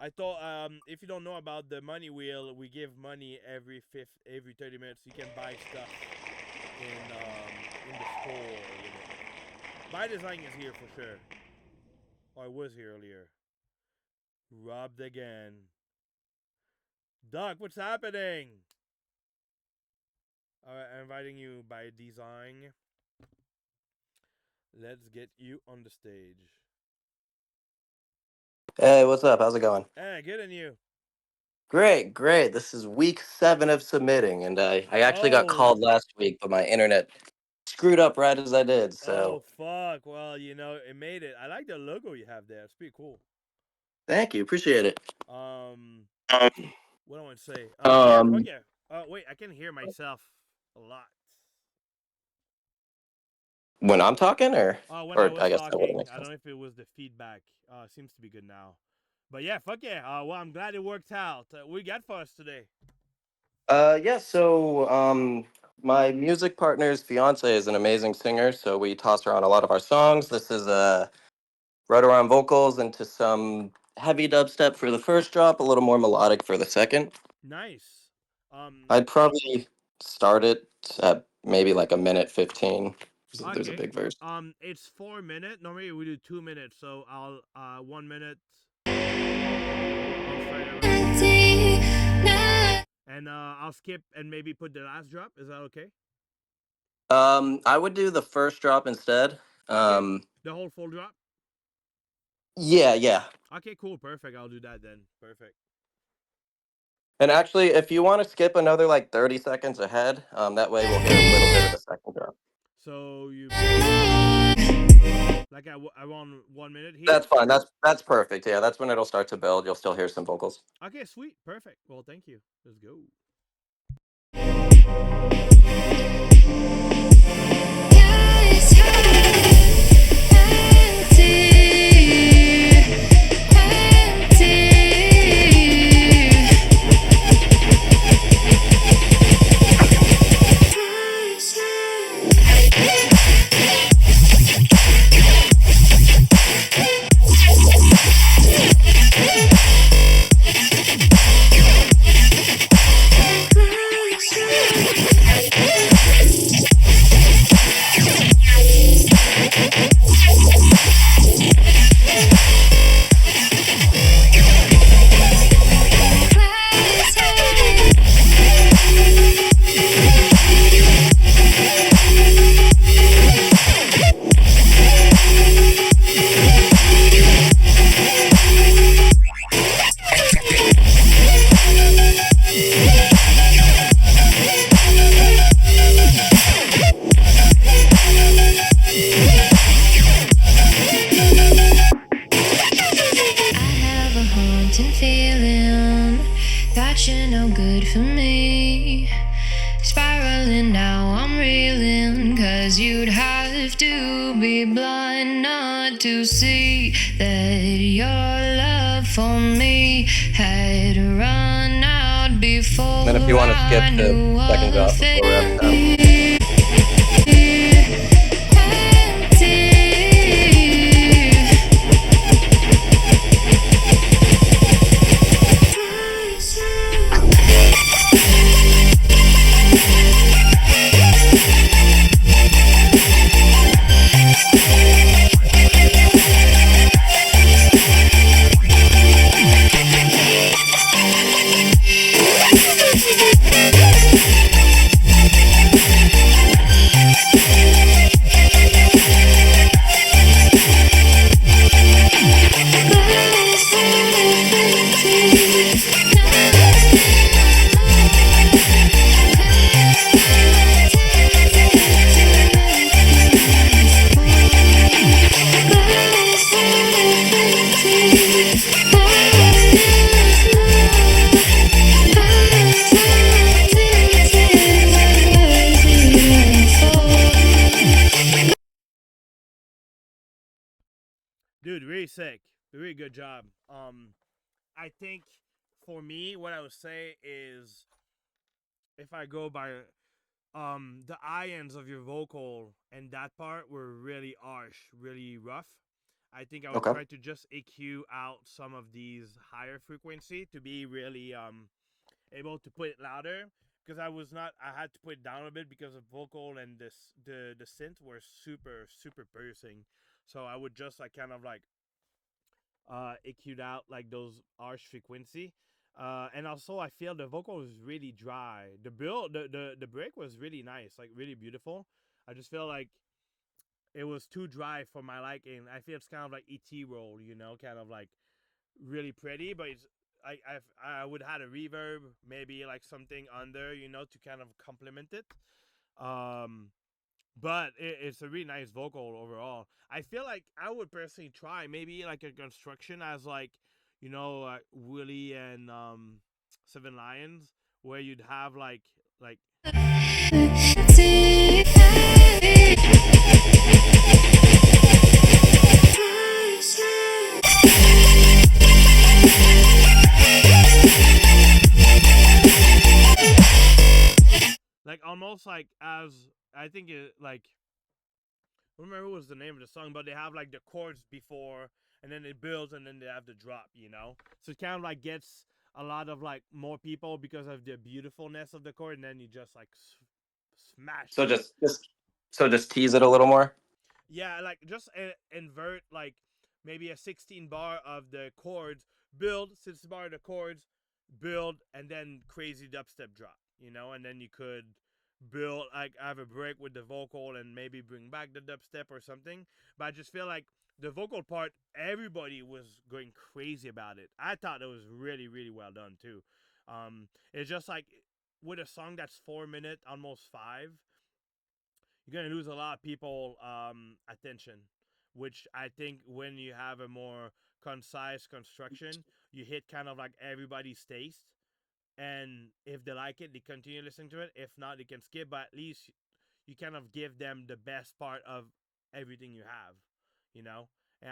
I thought if you don't know about the money wheel, we give money every 30 minutes. You can buy stuff in the store with it. My design is here for sure. Or I was here earlier. Robbed again. Doc, what's happening? Alright, I'm inviting you by design. Let's get you on the stage. Hey, what's up? How's it going? Hey, good on you. Great, great. This is week 7 of submitting, and I actually got called last week, but my internet screwed up right as I did. Oh So fuck! Well, it made it. I like the logo you have there. It's pretty cool. thank you, appreciate it. What do I want to say? Yeah, fuck Um, yeah. Wait, I can hear myself a lot. when I'm talking, When I or was I guess that wouldn't talking, make I don't sense. know if it was the feedback. Seems to be good now. But yeah, fuck yeah. Well, I'm glad it worked out. What you got for us today? Yeah. So my music partner's fiance is an amazing singer, so we toss around a lot of our songs. This is right around vocals into some heavy dubstep for the first drop, a little more melodic for the second. Nice. I'd probably start it at maybe like a minute 15. There's a Okay. big verse. It's 4 minutes. Normally we do 2 minutes, so I'll 1 minute. And I'll skip and maybe put the last drop. Is that okay? I would do the first drop instead. The whole full drop. Yeah. Okay, cool, perfect. I'll do that then. Perfect. And actually, if you want to skip another like 30 seconds ahead, that way we'll hear a little bit of the second drop. So you like I want 1 minute here. That's fine. That's perfect. Yeah, that's when it'll start to build. You'll still hear some vocals. Okay, sweet, perfect. Well, thank you. Let's go. Then if you want to skip to second drop before we're out of time. Dude, really sick. Really good job. I think for me, what I would say is if I go by the I ends of your vocal and that part were really harsh, really rough. I think I would Okay. try to just EQ out some of these higher frequency to be really able to put it louder because I had to put it down a bit because the vocal and the synth were super piercing. So I would just kind of EQ'd out like those harsh frequency. And also I feel the vocal was really dry. The break was really nice, like really beautiful. I just feel like it was too dry for my liking. I feel it's kind of like ET roll, kind of like really pretty, but it's I would have a reverb, maybe like something under, to kind of complement it. But it's a really nice vocal overall. I feel like I would personally try maybe like a construction as like, Willie and Seven Lions, where you'd have like almost like as I think it like I don't remember what was the name of the song, but they have like the chords before, and then it builds, and then they have the drop, So it kind of like gets a lot of like more people because of the beautifulness of the chord, and then you just like smash. So just tease it a little more. Yeah, like just invert like maybe a 16 bar of the chords, build 16 bar of the chords, build, and then crazy dubstep drop, and then you could build like have a break with the vocal and maybe bring back the dubstep or something. But I just feel like the vocal part, everybody was going crazy about it. I thought it was really, really well done too. It's just like with a song that's 4 minutes, almost 5, you're gonna lose a lot of people attention, which I think when you have a more concise construction, you hit kind of like everybody's taste, and if they like it, they continue listening to it. If not, they can skip, but at least you kind of give them the best part of everything you have, and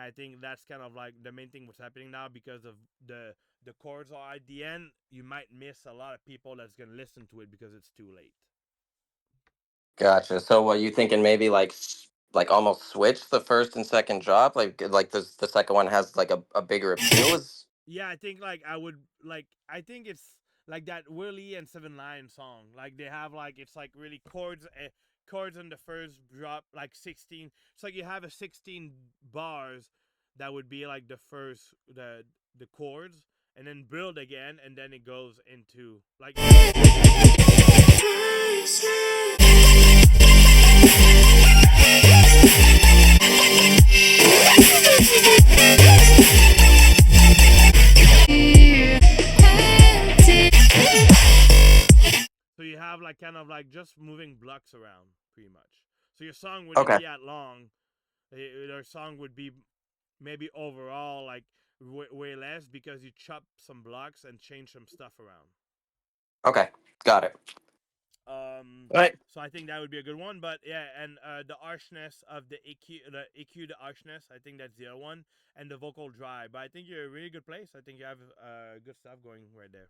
I think that's kind of like the main thing what's happening now, because of the chords are at the end. You might miss a lot of people that's gonna listen to it because it's too late. Gotcha. So what you thinking? Maybe like almost switch the first and second drop, like the second one has like a bigger appeal. Is Yeah, I think like I think it's like that Willie and Seven Lions song. Like they have like it's like really chords on the first drop, like 16. It's like you have a 16 bars that would be like the chords, and then build again, and then it goes into like so you have like kind of like just moving blocks around pretty much. So your song wouldn't okay. be that long. Your song would be maybe overall like way less because you chop some blocks and change some stuff around. Okay, got it. Right. So I think that would be a good one. But yeah, and the harshness of the EQ, the harshness, I think that's the other one, and the vocal dry. But I think you're a really good place. I think you have good stuff going right there.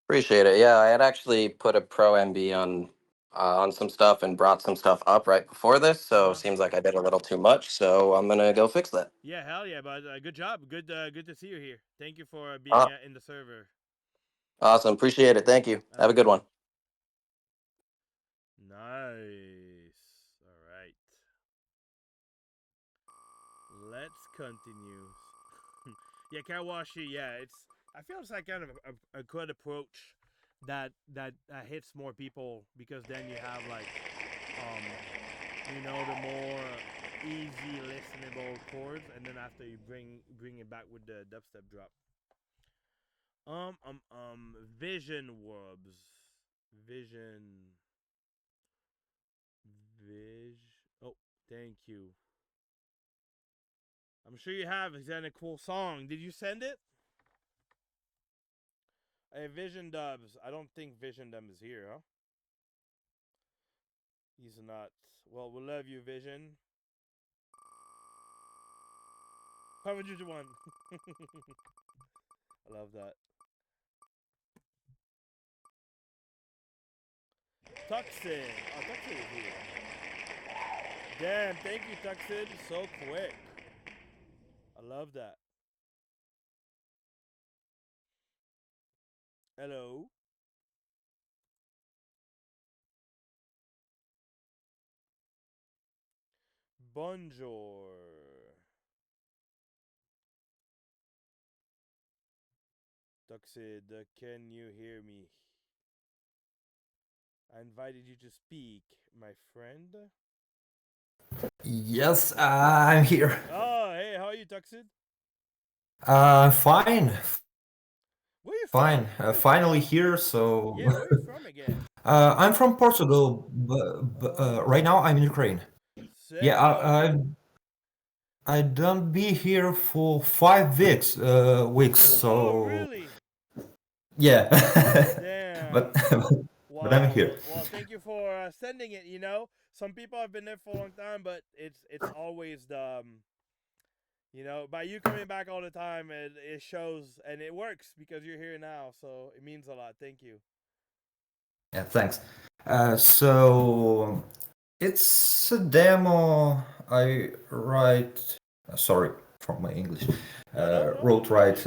Appreciate it. Yeah, I had actually put a Pro MB on some stuff and brought some stuff up right before this, so seems like I did a little too much. So I'm gonna go fix that. Yeah, hell yeah, but good job. Good to see you here. Thank you for being in the server. Awesome. Appreciate it. Thank you. Have a good one. Nice. All right. Let's continue. Yeah, Kawashi. Yeah, I feel it's like kind of a good approach that hits more people, because then you have like the more easy listenable chords, and then after you bring it back with the dubstep drop. Vision Warbs. Vision. Oh, thank you. I'm sure you have. Is that a cool song? Did you send it? Hey, Vision Dubs. I don't think Vision Dub is here, huh? He's not. Well, we love you, Vision. 501. I love that. Tuxid. Oh, Tuxid is here. Damn, thank you, Tuxid. So quick. I love that. Hello. Bonjour. Tuxid, can you hear me? I invited you to speak, my friend. Yes, I'm here. Oh, hey, how are you, Tuxid? Fine. Where you Fine. from? Finally here. So, Yeah, where you from again? I'm from Portugal, but right now I'm in Ukraine. Sick. Yeah, Oh, I don't be here for 5 weeks. Weeks. oh, So really? yeah, but Damn. but I'm Wow. here. Well, thank you for sending it. You know, some people have been there for a long time, but it's always the you know, by you coming back all the time, it shows and it works because you're here now. So it means a lot. Thank you. Yeah, thanks. So it's a demo I write. Sorry for my English. Wrote right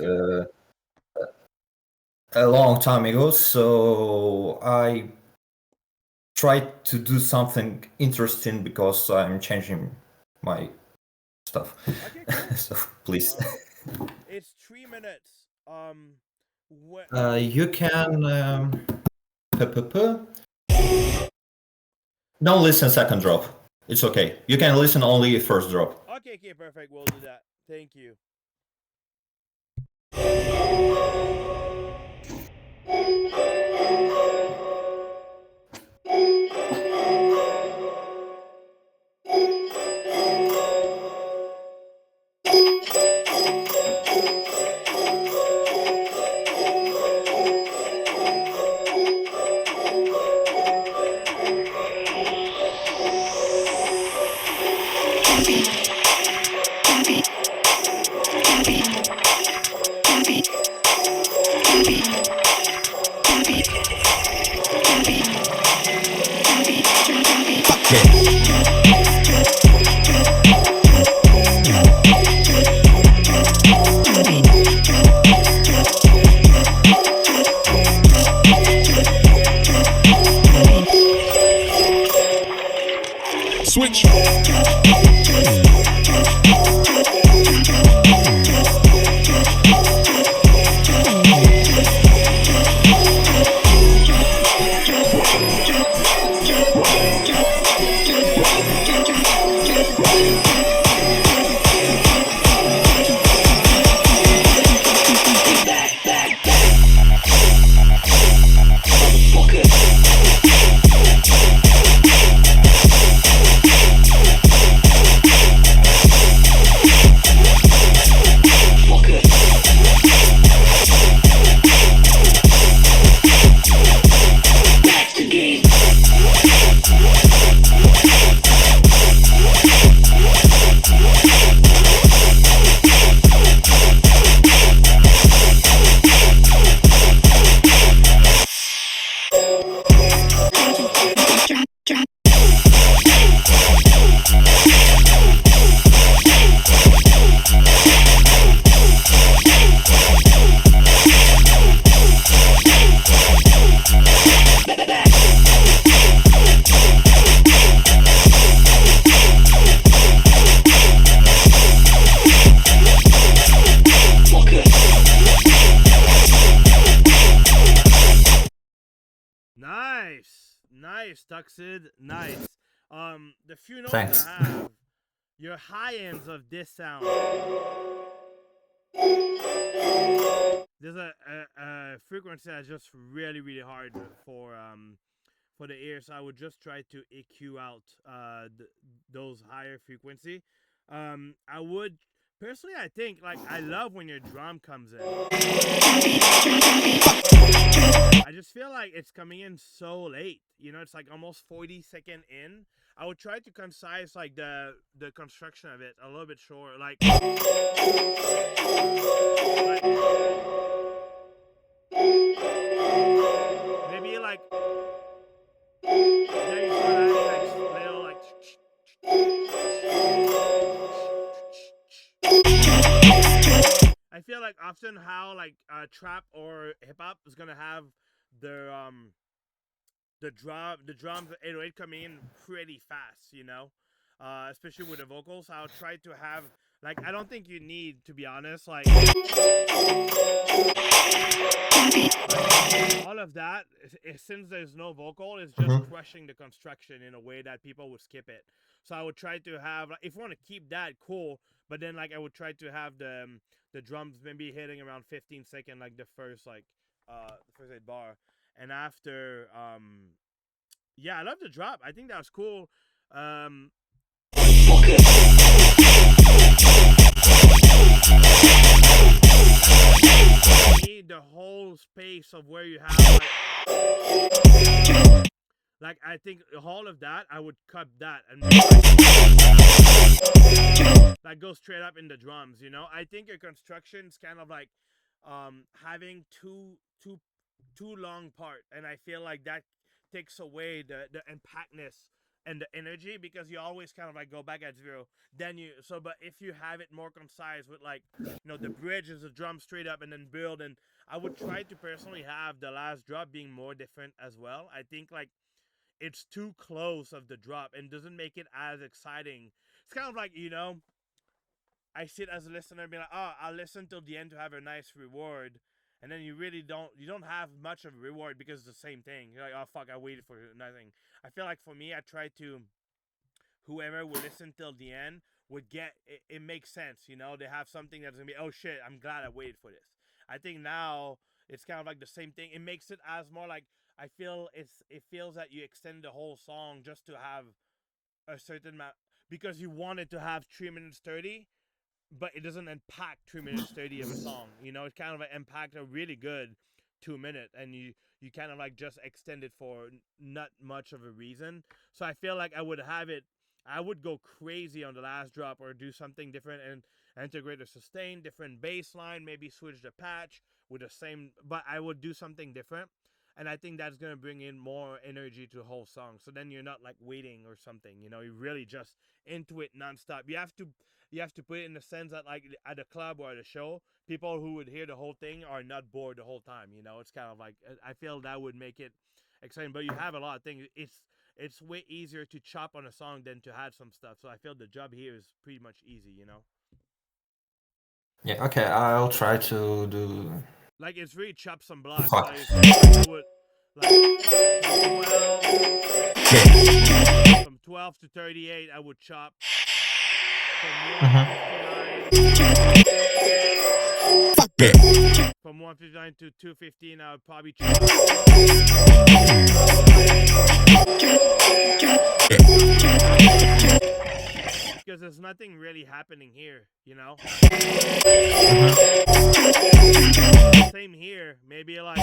a long time ago. So I tried to do something interesting because I'm changing my stuff. Okay, cool. So please. It's 3 minutes. What? You can don't listen second drop. It's okay. You can listen only first drop. Okay, okay, perfect. We'll do that. Thank you. Switch. Nice, nice, Tuxid, nice. The few notes Thanks. I have, your high ends of this sound. There's a frequency that's just really, really hard for the ear, so I would just try to EQ out those higher frequency. I would personally, I think like I love when your drum comes in. I just feel like it's coming in so late. You know, it's like almost 40-second in. I would try to concise like the construction of it a little bit short, like maybe like there you start adding like little like. I feel like often how like trap or hip hop is gonna have the drums, the 808 coming in pretty fast, you know, especially with the vocals. I'll try to have Like I don't think you need, to be honest, like all of that. Since there's no vocal, it's just crushing the construction in a way that people would skip it. So I would try to have, like, if you want to keep that, cool. But then like I would try to have the drums maybe hitting around 15 seconds, like the first the first 8 bar, and after yeah, I love the drop. I think that was cool. The whole space of where you have like I think all of that I would cut that and like go straight up in the drums, you know. I think your construction's kind of like having too long part, and I feel like that takes away the impactness and the energy, because you always kind of like go back at zero. Then but if you have it more concise with, like, you know, the bridge is a drum straight up and then build, and I would try to personally have the last drop being more different as well. I think like it's too close of the drop and doesn't make it as exciting. It's kind of like, you know, I sit as a listener being like, oh, I'll listen till the end to have a nice reward. And then you really don't have much of a reward because it's the same thing. You're like, oh fuck, I waited for nothing. I feel like for me, I try to, whoever will listen till the end would get it, it makes sense, you know. They have something that's gonna be, oh shit, I'm glad I waited for this. I think now it's kind of like the same thing. It makes it as more like, I feel it feels that you extend the whole song just to have a certain amount, because you wanted to have 3 minutes 30, but it doesn't impact 3 minutes 30 of a song. You know, it kind of impact a really good 2 minute, and you kind of like just extend it for not much of a reason. So I feel like I would go crazy on the last drop, or do something different and integrate a sustain, different bass line, maybe switch the patch with the same, but I would do something different. And I think that's gonna bring in more energy to the whole song. So then you're not like waiting or something, you know. You're really just into it nonstop. You have to put it in the sense that, like, at a club or at a show, people who would hear the whole thing are not bored the whole time. You know, it's kind of like, I feel that would make it exciting. But you have a lot of things. It's way easier to chop on a song than to add some stuff. So I feel the job here is pretty much easy. You know. Yeah, okay, I'll try to do. Like, it's really chop some blocks. Fuck. Like, I would, like, from 12 to 38, I would chop. From 159 to 215, I would probably chop. Because there's nothing really happening here, you know? Same here, maybe like...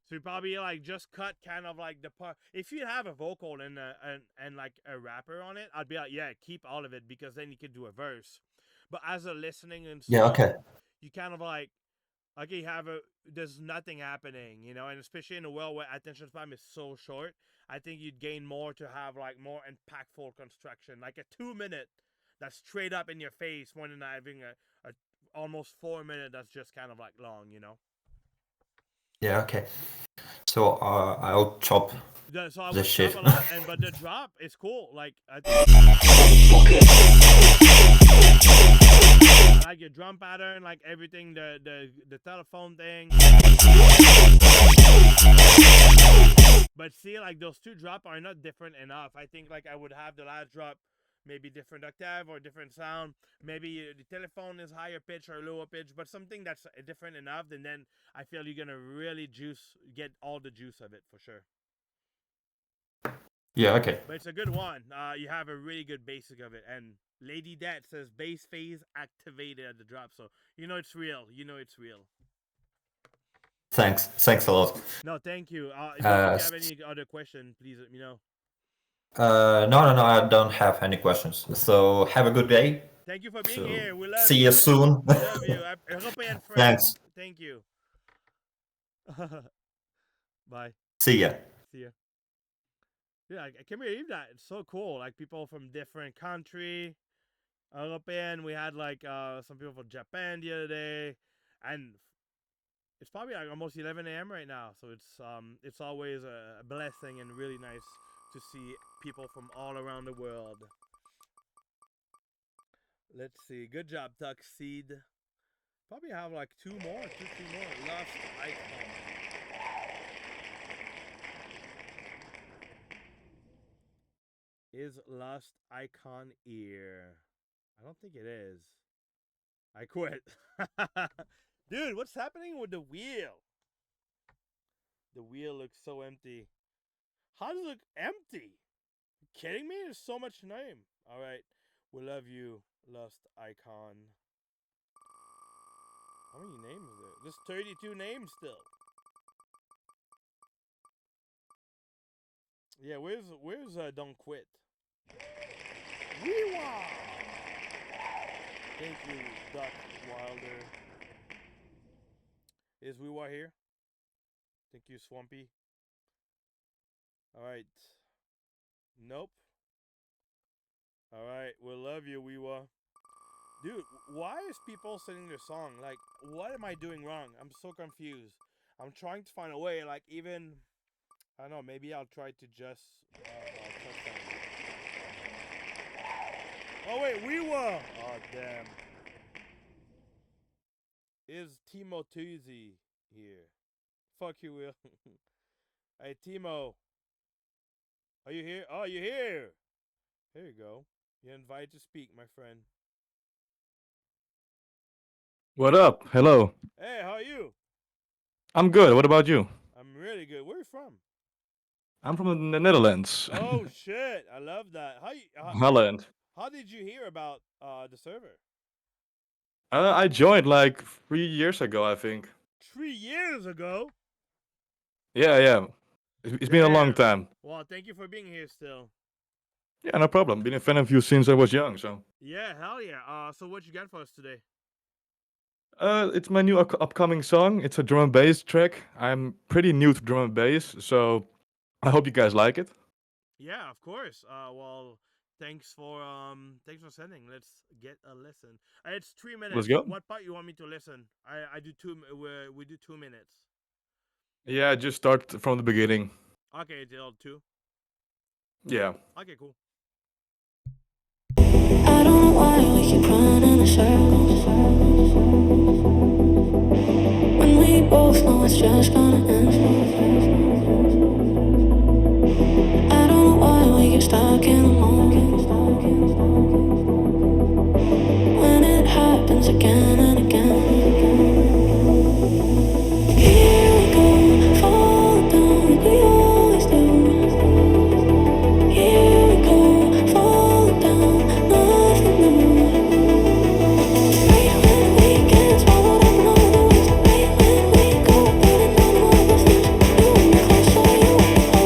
So you probably like just cut kind of like the part. If you have a vocal and like a rapper on it, I'd be like, yeah, keep all of it, because then you could do a verse. But as a listening and song, Yeah, okay. you kind of like you have there's nothing happening, you know, and especially in a world where attention span is so short, I think you'd gain more to have like more impactful construction, like a 2 minute that's straight up in your face, more than having a almost 4 minute that's just kind of like long, you know. Yeah, okay. So I'll chop So I the would shit. chop a lot, but the drop is cool. Like, I like your drum pattern, like everything, the telephone thing. But see, like those two drop are not different enough. I think like I would have the last drop maybe different octave or different sound. Maybe the telephone is higher pitch or lower pitch, but something that's different enough, and then I feel you're gonna really get all the juice of it for sure. Yeah, okay. But it's a good one. You have a really good basic of it, and Lady Dat says bass phase activated at the drop, so you know it's real. You know it's real. Thanks a lot. No, thank you. If you have any other question, please let me know. No, I don't have any questions. So have a good day. Thank you for being here. We love see you. you soon. We love you. European friends. Thanks. Thank you. Bye. See ya. See ya. Yeah, I can't believe that. It's so cool. Like people from different country, European. We had like some people from Japan the other day, and it's probably like almost 11 a.m. right now. So it's always a blessing and really nice to see people from all around the world. Let's see. Good job, Tuxeed. Probably have like two, three more. Lost Icon. Is Lost Icon here? I don't think it is. I quit. Dude, what's happening with the wheel? The wheel looks so empty. How does it look empty? You kidding me? There's so much name. Alright. We love you, Lost Icon. How many names is there? There's 32 names still. Yeah, where's Don't Quit? Weewa! Thank you, Duck Wilder. Is Weewa here? Thank you, Swampy. Alright. Nope. Alright, we love you, Weewa. Dude, why is people singing their song? Like, what am I doing wrong? I'm so confused. I'm trying to find a way, like, even... I don't know, maybe I'll try to just... Oh, wait, Weewa! Oh, damn. Is Timo Tuzi here? Fuck you, Will. Hey, Timo. Are you here? Oh, you're here! Here you go. You're invited to speak, my friend. What up? Hello. Hey, how are you? I'm good. What about you? I'm really good. Where are you from? I'm from the Netherlands. Oh shit! I love that. Holland. How did you hear about the server? I joined like 3 years ago, I think. 3 years ago. Yeah. It's been a long time. Well, thank you for being here still. Yeah, no problem. Been a fan of you since I was young, so. Yeah, hell yeah. So what you got for us today? It's my new upcoming song. It's a drum and bass track. I'm pretty new to drum and bass, so I hope you guys like it. Yeah, of course. Well, thanks for sending. Let's get a listen. It's 3 minutes. Let's go. What part you want me to listen? I do we do 2 minutes. Yeah, just start from the beginning. Okay, till 2. Yeah. Okay, cool. I don't know why we keep running in circles when we both know it's just gonna end. I don't know why we get stuck in the moment when it happens again and again. Here we go, fall down like we always do. Here we go, fall down, nothing new. Right when we get swallowed up in all the waves, right when we go burning down all the things. You want me closer, you want me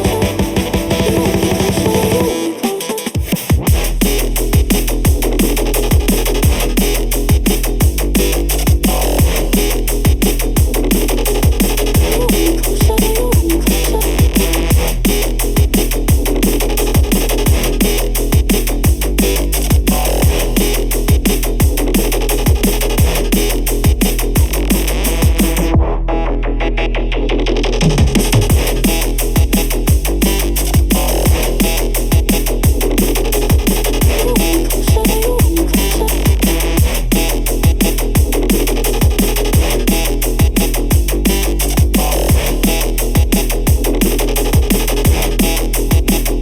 closer. You want me closer, you want me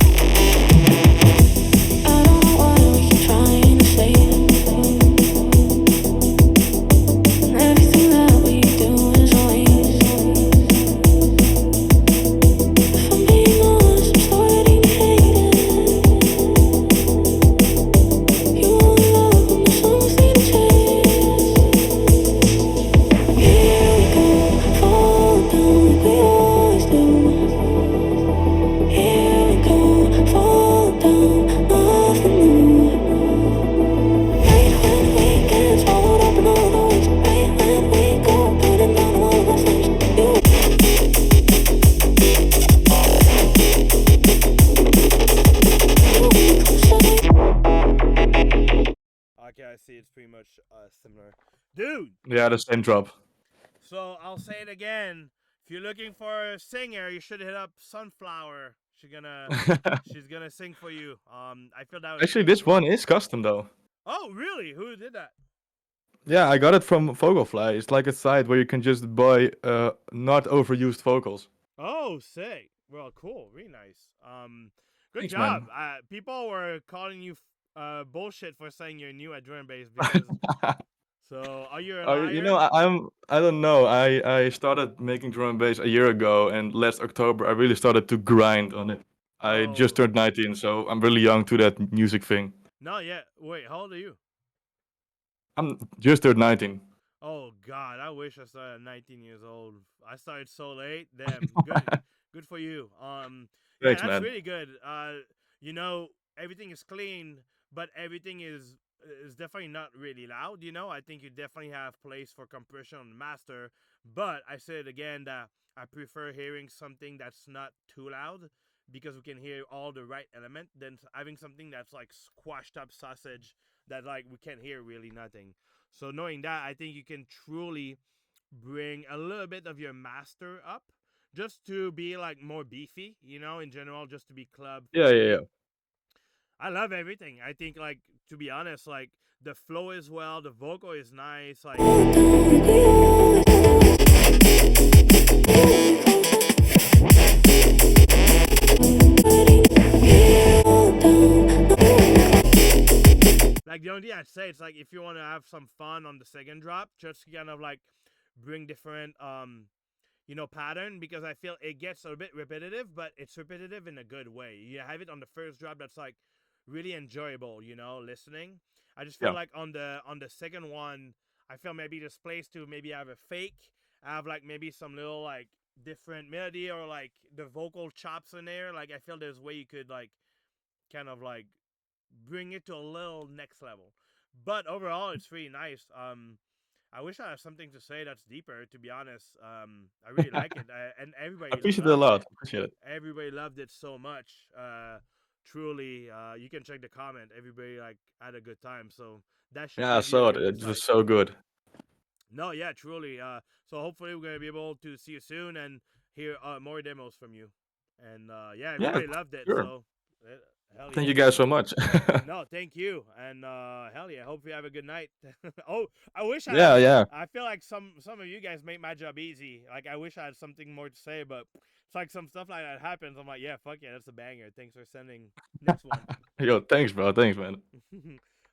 Okay, I see. It's pretty much similar. Dude! Yeah, the same drop. So, I'll say it again. If you're looking for a singer, you should hit up Sunflower. she's gonna sing for you. I feel that was Actually, pretty this cool. one is custom though. Oh, really? Who did that? Yeah, I got it from Vogelfly. It's like a site where you can just buy not overused vocals. Oh, sick. Well, cool. Really nice. Good Thanks, job. man. People were calling you bullshit for saying you're new at drum and bass because. So, are you a liar? You know, I don't know. I started making drum and bass a year ago, and last October I really started to grind on it. I just turned 19, so I'm really young to that music thing. No, yeah. Wait, how old are you? I'm just turned 19. Oh God, I wish I started at 19 years old. I started so late. Damn, good for you. Yeah, Thanks, that's man. really good. You know, everything is clean, but everything is definitely not really loud. You know, I think you definitely have place for compression on the master. But I said again that I prefer hearing something that's not too loud because we can hear all the right element than having something that's like squashed up sausage that like we can't hear really nothing. So knowing that, I think you can truly bring a little bit of your master up just to be like more beefy, you know, in general, just to be club Yeah. I love everything. I think like to be honest, like the flow is well, the vocal is nice, like the only thing I'd say it's like if you want to have some fun on the second drop, just kind of like bring different you know, pattern because I feel it gets a bit repetitive, but it's repetitive in a good way. You have it on the first drop that's like really enjoyable, you know, listening. I just feel like on the second one, I feel maybe there's place to maybe have a fake, have like maybe some little like different melody or like the vocal chops in there. Like I feel there's a way you could like kind of like bring it to a little next level. But overall, it's really nice. I wish I had something to say that's deeper. To be honest, I really like it, and everybody I appreciate it a loved lot. it. Appreciate it. Everybody loved it so much. Truly, you can check the comment. Everybody like had a good time, so that should Yeah, I give you saw it. an It insight. was so good. No, yeah, truly. So hopefully we're gonna be able to see you soon and hear more demos from you. And yeah, Yeah, everybody loved it. sure. So hell Thank yeah. you guys so much. No, thank you, and hell yeah. Hope you have a good night. Oh, I wish I. Yeah, yeah. I feel like some of you guys make my job easy. Like I wish I had something more to say, but it's like some stuff like that happens. I'm like, yeah, fuck yeah, that's a banger. Thanks for sending next one. Yo, thanks, bro. Thanks, man.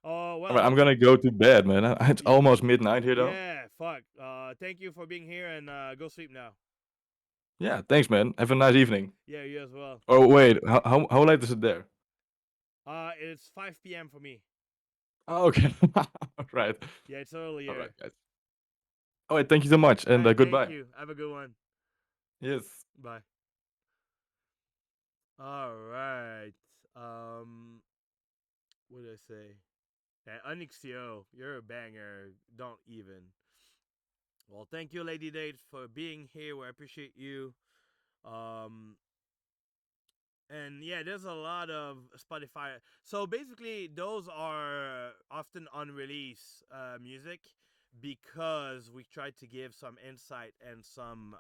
Oh well. I'm gonna go to bed, man. It's almost midnight here, though. Yeah, fuck. Thank you for being here, and go sleep now. Yeah, thanks, man. Have a nice evening. Yeah, you as well. Oh wait, how late is it there? It's 5 p.m. for me. Oh, okay. Right. Yeah, it's earlier. All right, guys. All right, thank you so much, and goodbye. Thank you. Have a good one. Yes. Bye. All right. What did I say? Yeah, Onyxio, you're a banger. Don't even. Well, thank you, Lady Date, for being here. We appreciate you. And yeah, there's a lot of Spotify. So basically, those are often unreleased music because we tried to give some insight and some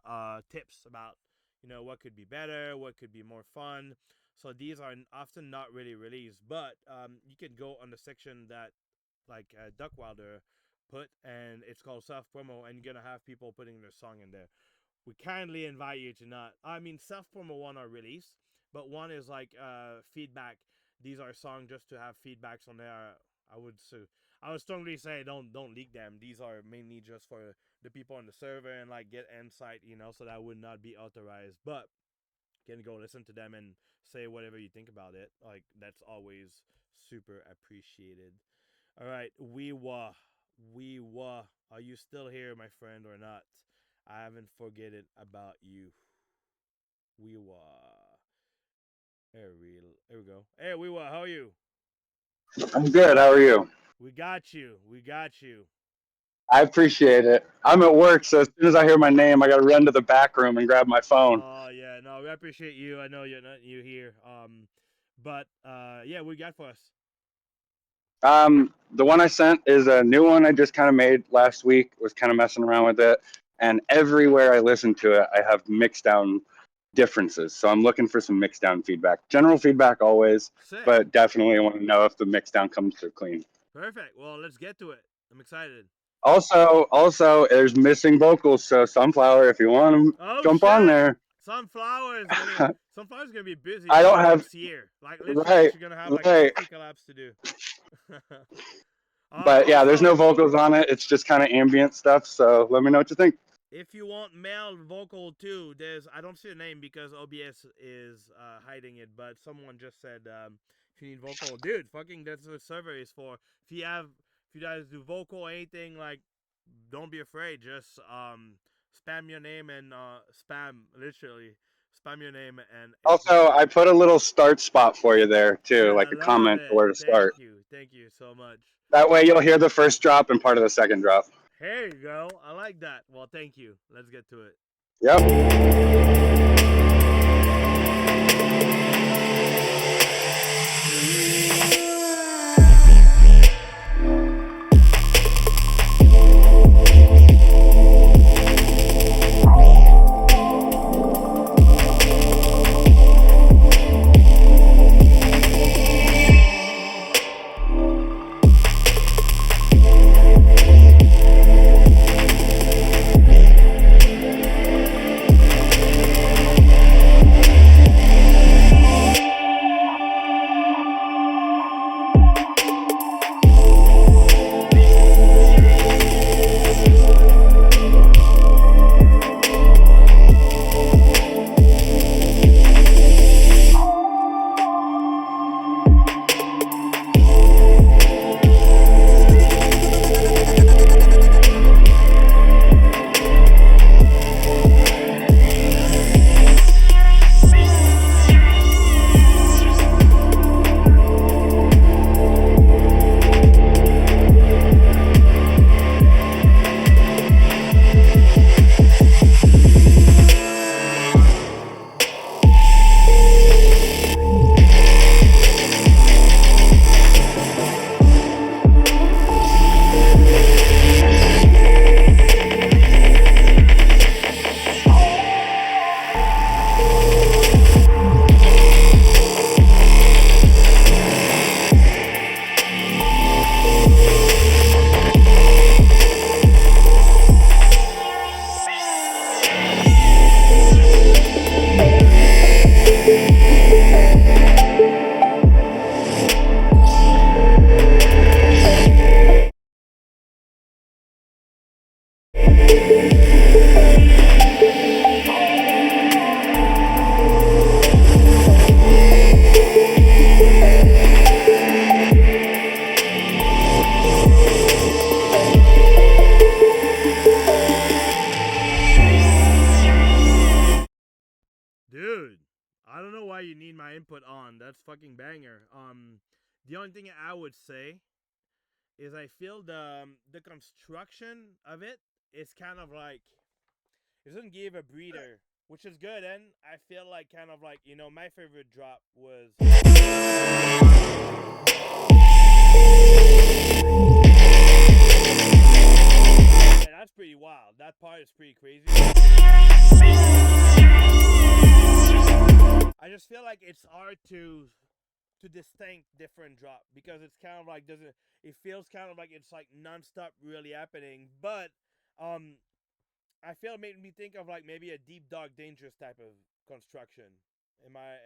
tips about, you know, what could be better, what could be more fun. So these are often not really released, but you can go on the section that like Duckwilder put, and it's called self promo, and you're gonna have people putting their song in there. We kindly invite you to not. I mean, self promo one are released, but one is like feedback. These are songs just to have feedbacks on there. I would strongly say don't leak them. These are mainly just for the people on the server and like get insight, you know, so that would not be authorized. But you can go listen to them and say whatever you think about it. Like that's always super appreciated. All right, we wa. Are you still here, my friend, or not? I haven't forgotten about you. We wa. There we go. Hey, we wa. How are you? I'm good. How are you? We got you. We got you. I appreciate it. I'm at work, so as soon as I hear my name, I got to run to the back room and grab my phone. Oh yeah, no, we appreciate you. I know you're not new here. But yeah, we got for us. The one I sent is a new one I just kind of made last week. Was kind of messing around with it, and everywhere I listen to it, I have mixed down differences. So I'm looking for some mix down feedback. General feedback always, Sick. but definitely want to know if the mix down comes through clean. Perfect. Well, let's get to it. I'm excited. Also, there's missing vocals. So Sunflower, if you want them, Oh, jump shit. on there. Sunflower's gonna be busy. I don't like, have next year. Like literally, right, she's gonna have like right. 50 collabs to do. But yeah, there's no Also, vocals on it. It's just kind of ambient stuff. So let me know what you think. if you want male vocal too, I don't see a name because OBS is hiding it, but someone just said if you need vocal, dude, fucking that's what the server is for. If you guys do vocal or anything, like, don't be afraid. Just spam your name and spam your name and Also, I put a little start spot for you there too, like I a love comment it. for where to start. Thank you so much. That way you'll hear the first drop and part of the second drop. Here you go. I like that. Well, thank you. Let's get to it. Yep. Dude, I don't know why you need my input on. That's fucking banger. The only thing I would say is I feel the construction of it is kind of like it doesn't give a breather, which is good. And I feel like kind of like, my favorite drop was. Yeah, that's pretty wild. That part is pretty crazy. I just feel like it's hard to distinct different drop because it's kind of like it feels kind of like it's like nonstop really happening, but I feel it made me think of like maybe a Deep Dog Dangerous type of construction. Am I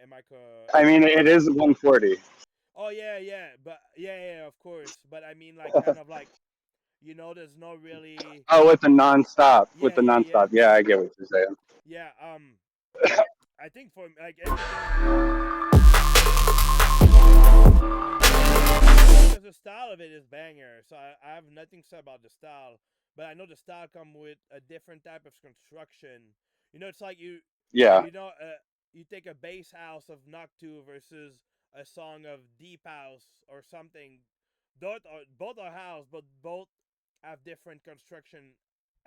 I mean, it is 140. Oh yeah, but yeah, of course. But I mean, like kind of like, there's no really. Oh, with the nonstop. With the Yeah. nonstop. Yeah, I get what you're saying. Yeah. I think for like because the style of it is banger, so I have nothing to say about the style. But I know the style come with a different type of construction. It's like you take a bass house of Noctu versus a song of Deep House or something. Both are house, but both have different construction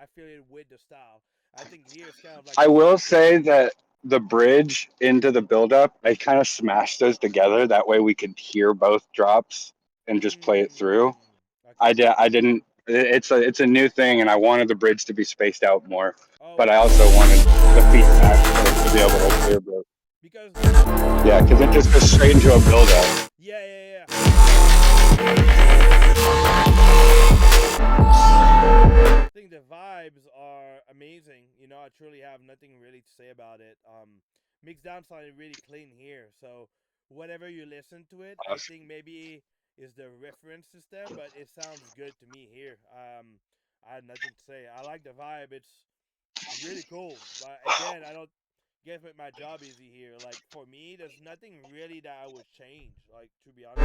affiliated with the style. I think here it's kind of like. I will say that the bridge into the build-up, I kind of smashed those together. That way we could hear both drops and just play it through. I didn't it's a new thing, and I wanted the bridge to be spaced out more, but I also wanted the feedback to be able to hear the. Because yeah, because it just goes straight into a build up. Yeah. I think the vibes are amazing. You know, I truly have nothing really to say about it. Mixed down sounded really clean here. So whatever you listen to it, I think maybe is the reference system, but it sounds good to me here. I had nothing to say. I like the vibe. It's really cool. But again, I don't get with my job easy here. Like for me, there's nothing really that I would change. Like to be honest.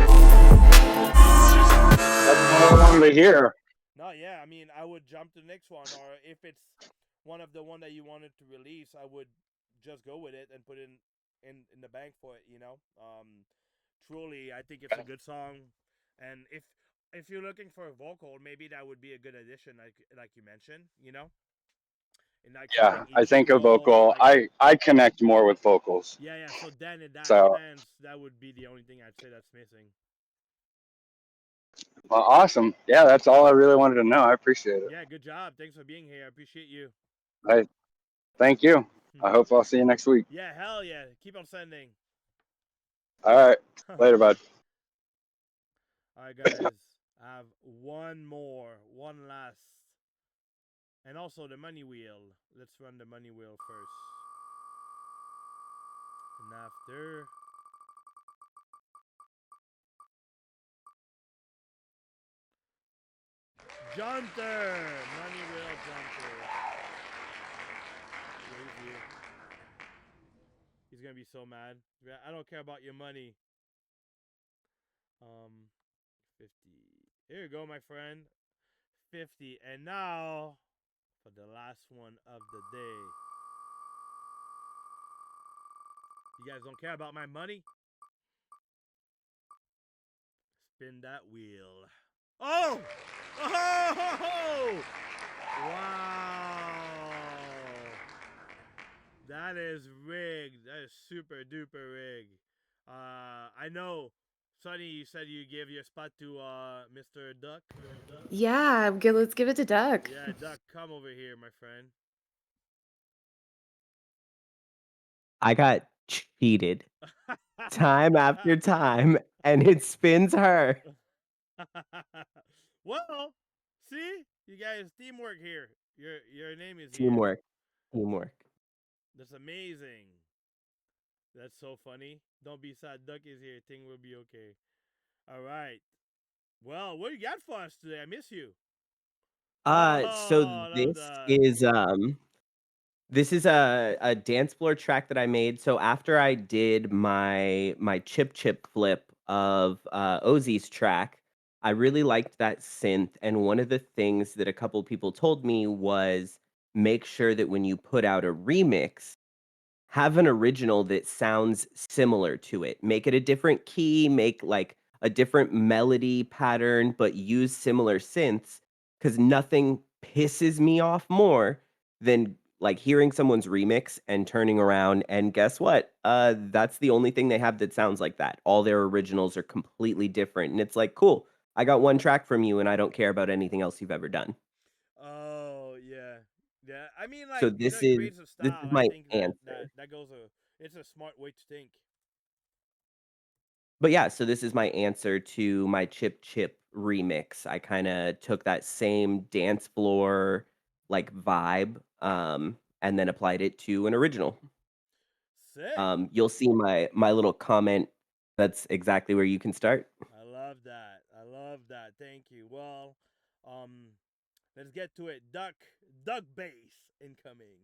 That's what I wanted to hear. No, yeah. I mean, I would jump to the next one, or if it's one of the one that you wanted to release, I would just go with it and put it in the bank for it. You know. Truly, I think it's a good song, and if you're looking for a vocal, maybe that would be a good addition, like you mentioned. You know. And like Yeah, I think a vocal. I connect more with vocals. Yeah. So then in that So sense, that would be the only thing I'd say that's missing. well, awesome. Yeah, that's all I really wanted to know. I appreciate it. Yeah, good job. Thanks for being here. I appreciate you. Thank you. I hope I'll see you next week. Yeah, hell yeah. Keep on sending. All right. Later, bud. All right, guys. I have one last. And also the money wheel. Let's run the money wheel first. And after... Junter! Money wheel Junter. Crazy. He's gonna be so mad. I don't care about your money. 50. Here you go, my friend. 50. And now, for the last one of the day. You guys don't care about my money? Spin that wheel. Oh! Oh! Wow! That is rigged. That is super duper rigged. I know, Sonny, you said you gave your spot to Mr. Duck. Yeah, good. Let's give it to Duck. Yeah, Duck, come over here, my friend. I got cheated time after time, and it spins her. Well, see, you guys, teamwork here. Your name is Teamwork. here. Teamwork. That's amazing. That's so funny. Don't be sad. Duck is here. Thing will be okay. All right. Well, what do you got for us today? I miss you. So this is a dance floor track that I made. So after I did my chip flip of Ozzy's track, I really liked that synth. And one of the things that a couple people told me was make sure that when you put out a remix, have an original that sounds similar to it. Make it a different key, make like a different melody pattern, but use similar synths, because nothing pisses me off more than like hearing someone's remix and turning around and guess what? That's the only thing they have that sounds like that. All their originals are completely different. And it's like, cool, I got one track from you and I don't care about anything else you've ever done. Oh, yeah. Yeah, I mean, like, So this creates a is style. my I think answer. that goes it's a smart way to think. But yeah, so this is my answer to my Chip remix. I kind of took that same dance floor like vibe, and then applied it to an original. Sick. You'll see my little comment. That's exactly where you can start. I love that. I love that. Thank you. Well, let's get to it. Duck bass incoming.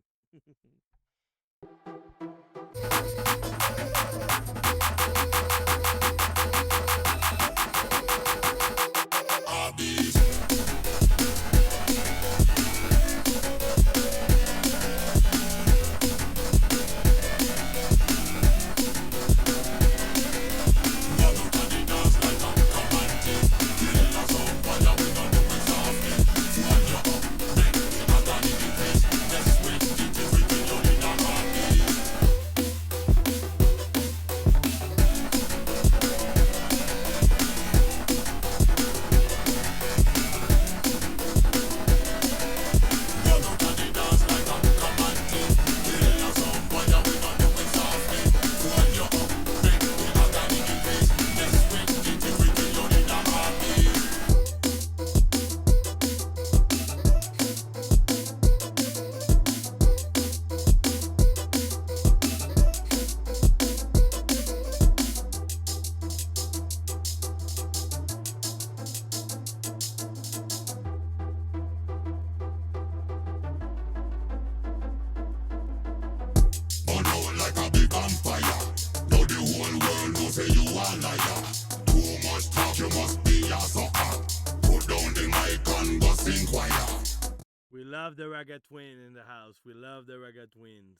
love the Reggae Twin in the house. We love the Reggae Twins.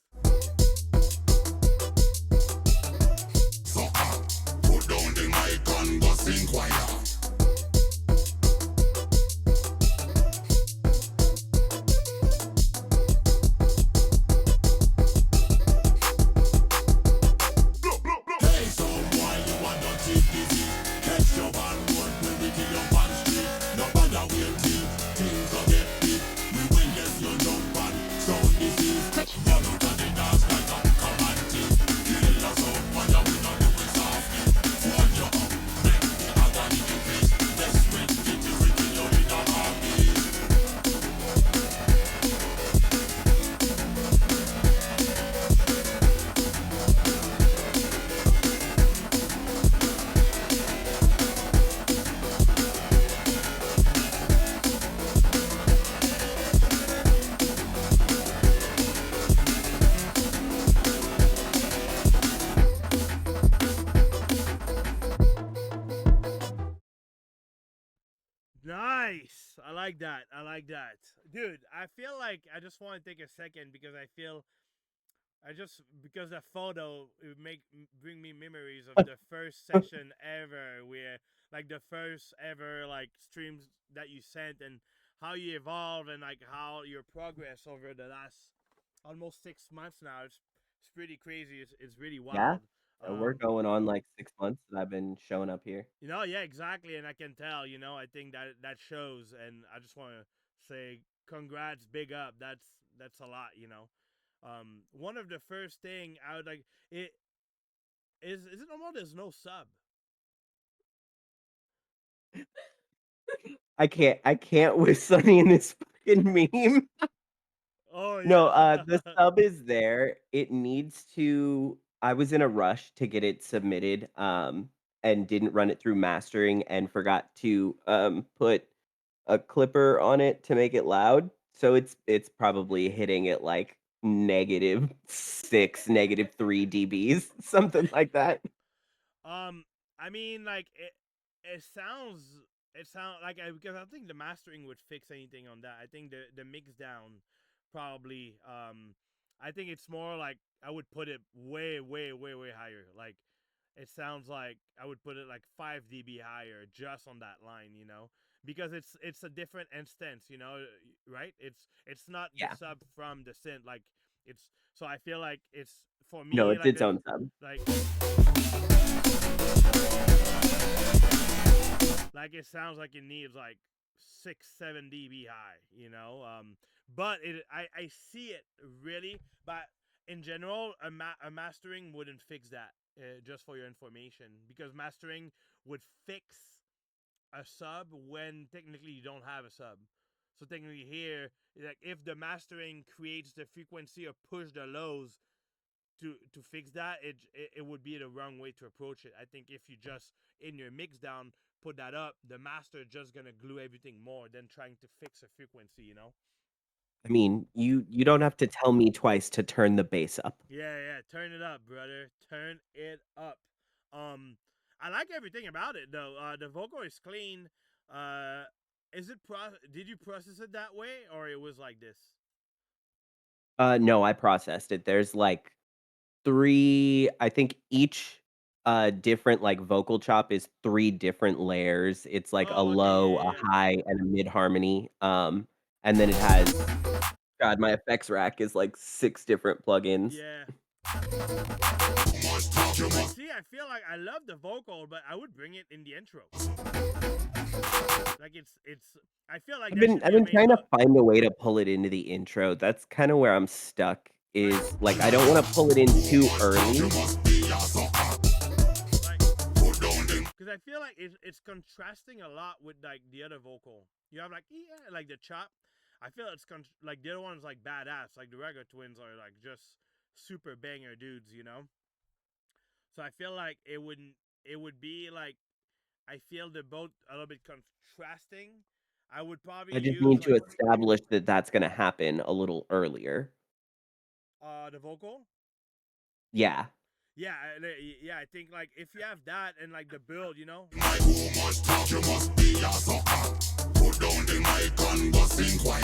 Put down the mic and go sing choir. Hey, someone, you want to take disease. Catch your bad road when we kill your bad street. No bother we'll teeth, things will get deep. We win this, you know bad. Sound disease. Run out of the dance like a command. Kill us out, fire, we don't do it softly. Hold you up, make the agony to face. Desperate, it is written you in a heartbeat. Nice. I like that. I like that. Dude, I feel like I just want to take a second because because that photo it bring me memories of the first session ever where like the first ever like streams that you sent and how you evolved and like how your progress over the last almost 6 months now. It's pretty crazy. It's really wild. Yeah. We're going on like 6 months that I've been showing up here. Yeah, exactly, and I can tell. I think that shows, and I just want to say congrats, big up. That's a lot. One of the first thing I would like it is it normal? There's no sub. I can't with Sunny in this fucking meme. Oh yeah. No, the sub is there. It needs to. I was in a rush to get it submitted, and didn't run it through mastering and forgot to put a clipper on it to make it loud. So it's probably hitting at like -6, -3 dBs, something like that. I mean, like it sounds like because I think the mastering would fix anything on that. I think the mix down probably I think it's more like I would put it way higher. Like it sounds like I would put it like 5 dB higher just on that line, because it's a different instance, right? It's not Yeah. the sub from the synth, like it's so I feel like it's for me. No, it's like its own sub. Like it sounds like it needs like 6-7 dB high, but I see it really, but in general a mastering wouldn't fix that, just for your information, because mastering would fix a sub when technically you don't have a sub. So technically here, like if the mastering creates the frequency or push the lows to fix that, it would be the wrong way to approach it. I think if you just in your mix down put that up, the master just gonna glue everything more than trying to fix a frequency, I mean, you don't have to tell me twice to turn the bass up. Yeah, turn it up, brother. Turn it up. I like everything about it though. The vocal is clean. Is it did you process it that way or it was like this? No, I processed it. There's like 3, I think each different like vocal chop is 3 different layers. It's like a low, a high, and a mid harmony. And then it has God, my effects rack is like 6 different plugins. Yeah. See, I feel like I love the vocal, but I would bring it in the intro. Like it's I feel like I've been trying to find a way to pull it into the intro. That's kind of where I'm stuck. Is like I don't want to pull it in too early. Because I feel like it's contrasting a lot with like the other vocal. You have like like the chop. I feel it's like the other one's like badass. Like the Reggae Twins are like just super banger dudes, So I feel like it would be like I feel they're both a little bit contrasting. I would probably I just use need to like, establish that that's going to happen a little earlier. The vocal. Yeah. Yeah, I think like if you have that and like the build, Put down the mic and go sing choir.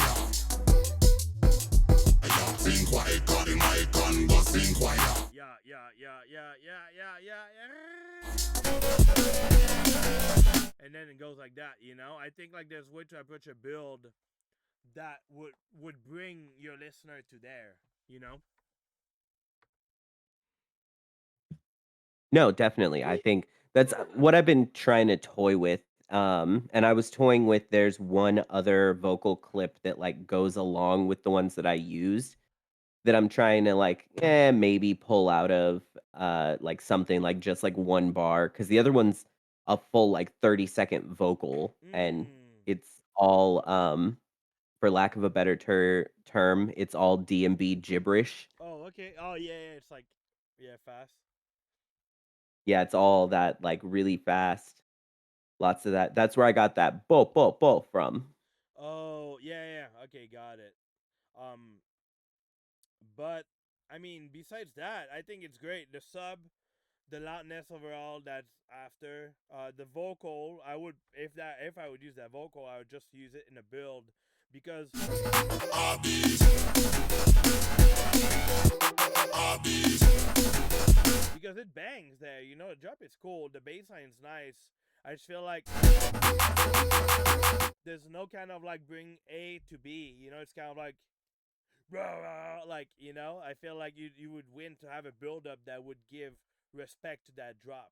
and then it goes like that. I think like there's way to approach a build that would bring your listener to there. You know. No, definitely. I think that's what I've been trying to toy with. And I was toying with there's one other vocal clip that like goes along with the ones that I used that I'm trying to like, maybe pull out of like something like just like one bar because the other one's a full like 30-second vocal and it's all for lack of a better term, it's all D&B gibberish. Oh, okay. Oh, yeah, yeah. It's like, yeah, fast. Yeah, it's all that like really fast. Lots of that. That's where I got that bo from. Oh, yeah, yeah. Okay, got it. Um, but I mean, besides that, I think it's great. The sub, the loudness overall. That's after the vocal. I would if I would use that vocal, I would just use it in a build because because it bangs there. The drop is cool. The bass line's nice. I just feel like there's no kind of like bring A to B. It's kind of like like I feel like you would win to have a build up that would give respect to that drop,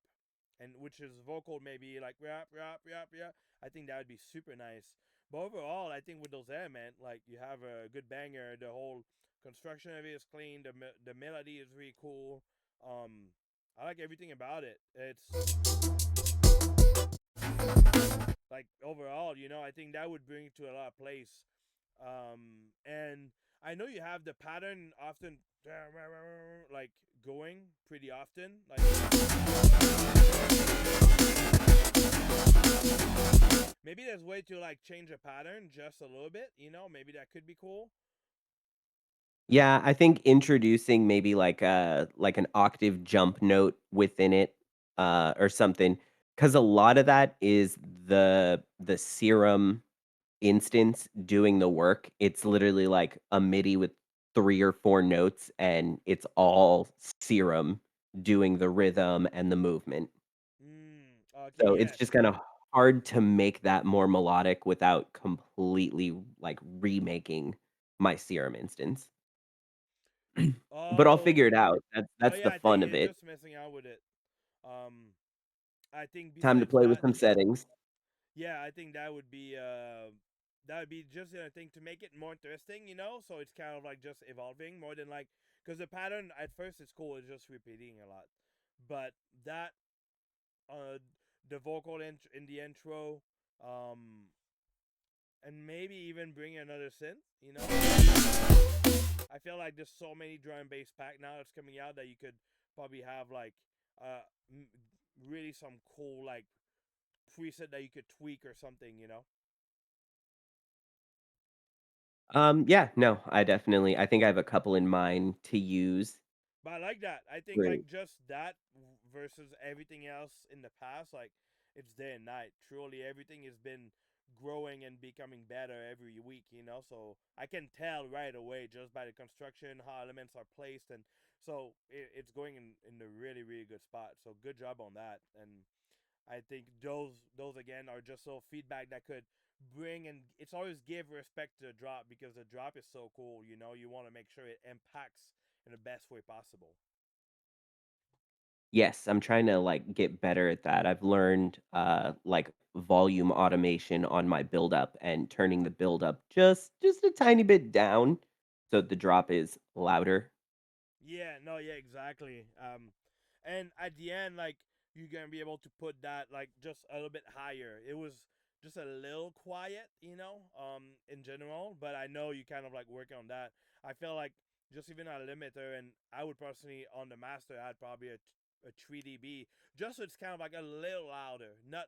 and which is vocal maybe like rap rap rap rap. I think that would be super nice. But overall, I think with those elements, like you have a good banger. The whole construction of it is clean. The melody is really cool. I like everything about it. It's like overall, I think that would bring it to a lot of place. And I know you have the pattern often like going pretty often. Like maybe there's way to like change a pattern just a little bit. Maybe that could be cool. Yeah, I think introducing maybe like an octave jump note within it or something cuz a lot of that is the serum instance doing the work. It's literally like a MIDI with 3 or 4 notes and it's all serum doing the rhythm and the movement. Okay, So it's yes. just kind of hard to make that more melodic without completely like remaking my serum instance. But I'll Oh, figure it out. oh That's yeah. the I think fun of you're it. just messing out with it. Um, I think Time to besides play with that, some settings. yeah, I think that would be just a thing to make it more interesting. So it's kind of like just evolving more than like because the pattern at first it's cool, it's just repeating a lot, but that uh the vocal in the intro, and maybe even bring another synth. I feel like there's so many drum and bass pack now that's coming out that you could probably have like uh m- really some cool like preset that you could tweak or something. Yeah, no, I think I have a couple in mind to use. But I like that. I think Great. like just that versus everything else in the past, like it's day and night. Truly, everything has been growing and becoming better every week. So I can tell right away just by the construction how elements are placed, and so it's going in a really really good spot. So good job on that. And I think those again are just so feedback that could bring, and it's always give respect to the drop because the drop is so cool. You want to make sure it impacts in the best way possible. Yes, I'm trying to like get better at that. I've learned like volume automation on my build up and turning the build up just a tiny bit down so the drop is louder. Yeah, no, yeah, exactly. And at the end, like you're gonna be able to put that like just a little bit higher. It was just a little quiet, in general. But I know you kind of like working on that. I feel like just even a limiter, and I would personally on the master add probably a 3 dB, just so it's kind of like a little louder, not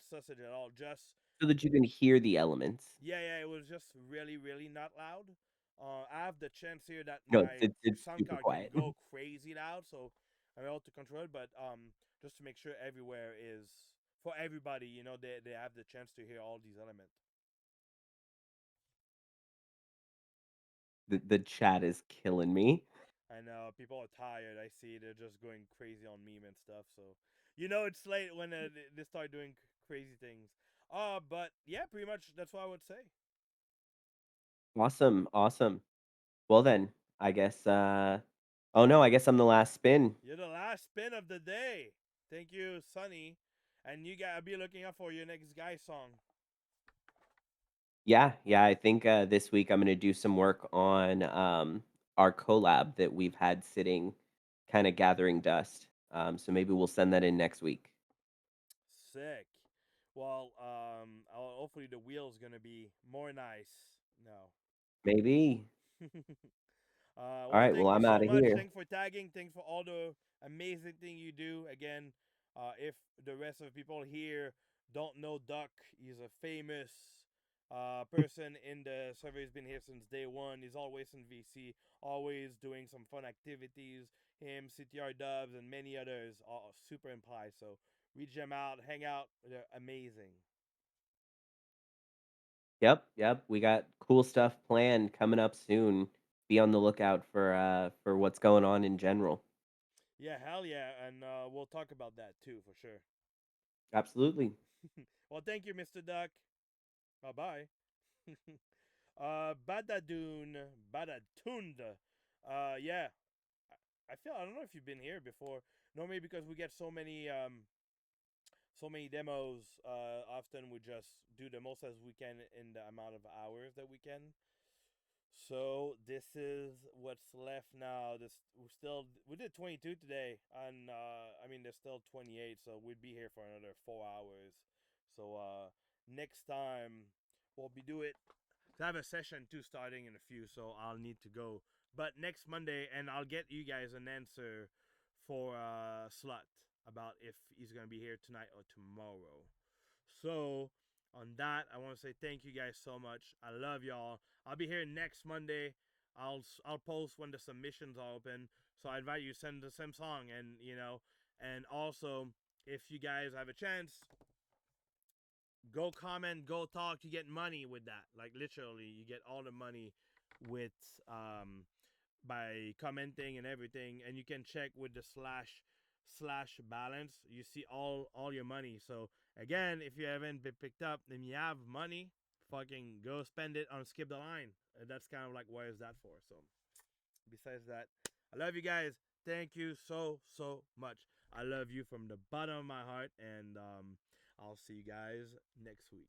sausage at all. Just So that you can hear the elements. yeah, yeah, it was just really, really not loud. I have the chance here that No, my it's sound super card can quiet. go crazy loud, so I'm able to control it. But just to make sure everywhere is for everybody, they have the chance to hear all these elements. The chat is killing me. I know people are tired. I see they're just going crazy on meme and stuff. So You know it's late when they start doing crazy things. But yeah, pretty much that's what I would say. Awesome, awesome. Well then, I guess. Oh no, I guess I'm the last spin. You're the last spin of the day. Thank you, Sunny. And you gotta be looking out for your next guy song. Yeah, yeah. I think this week I'm gonna do some work on our collab that we've had sitting, kind of gathering dust. So maybe we'll send that in next week. Sick. Well, hopefully the wheel's gonna be more nice. No. Maybe. All Well, right. Well, thank you I'm so out of much. here. Thanks for tagging. Thanks for all the amazing thing you do. Again, if the rest of the people here don't know Duck, he's a famous person in the server. He's been here since day one. He's always in VC, always doing some fun activities. Him, CTR Dubs, and many others are super implied. So reach them out, hang out. They're amazing. Yep, yep. We got cool stuff planned coming up soon. Be on the lookout for what's going on in general. Yeah, hell yeah, and we'll talk about that too for sure. Absolutely. Well, thank you, Mr. Duck. Bye bye. Badadun, Badadund. Yeah, I feel I don't know if you've been here before. Normally, because we get so many demos. Often we just do the most as we can in the amount of hours that we can. So this is what's left now. We did 22 today, and I mean there's still 28, so we'd be here for another 4 hours. So next time we'll be do it. I have a session too starting in a few, so I'll need to go. But next Monday, and I'll get you guys an answer for Slut about if he's gonna be here tonight or tomorrow. So on that, I want to say thank you guys so much. I love y'all. I'll be here next Monday. I'll post when the submissions are open. So I invite you to send the same song, and and also if you guys have a chance, go comment, go talk. You get money with that. Like literally, you get all the money with by commenting and everything, and you can check with the slash balance. You see all your money. So again, if you haven't been picked up, then you have money. Fucking go spend it on Skip the Line. And that's kind of like what is that for? So besides that, I love you guys. Thank you so much. I love you from the bottom of my heart, and I'll see you guys next week.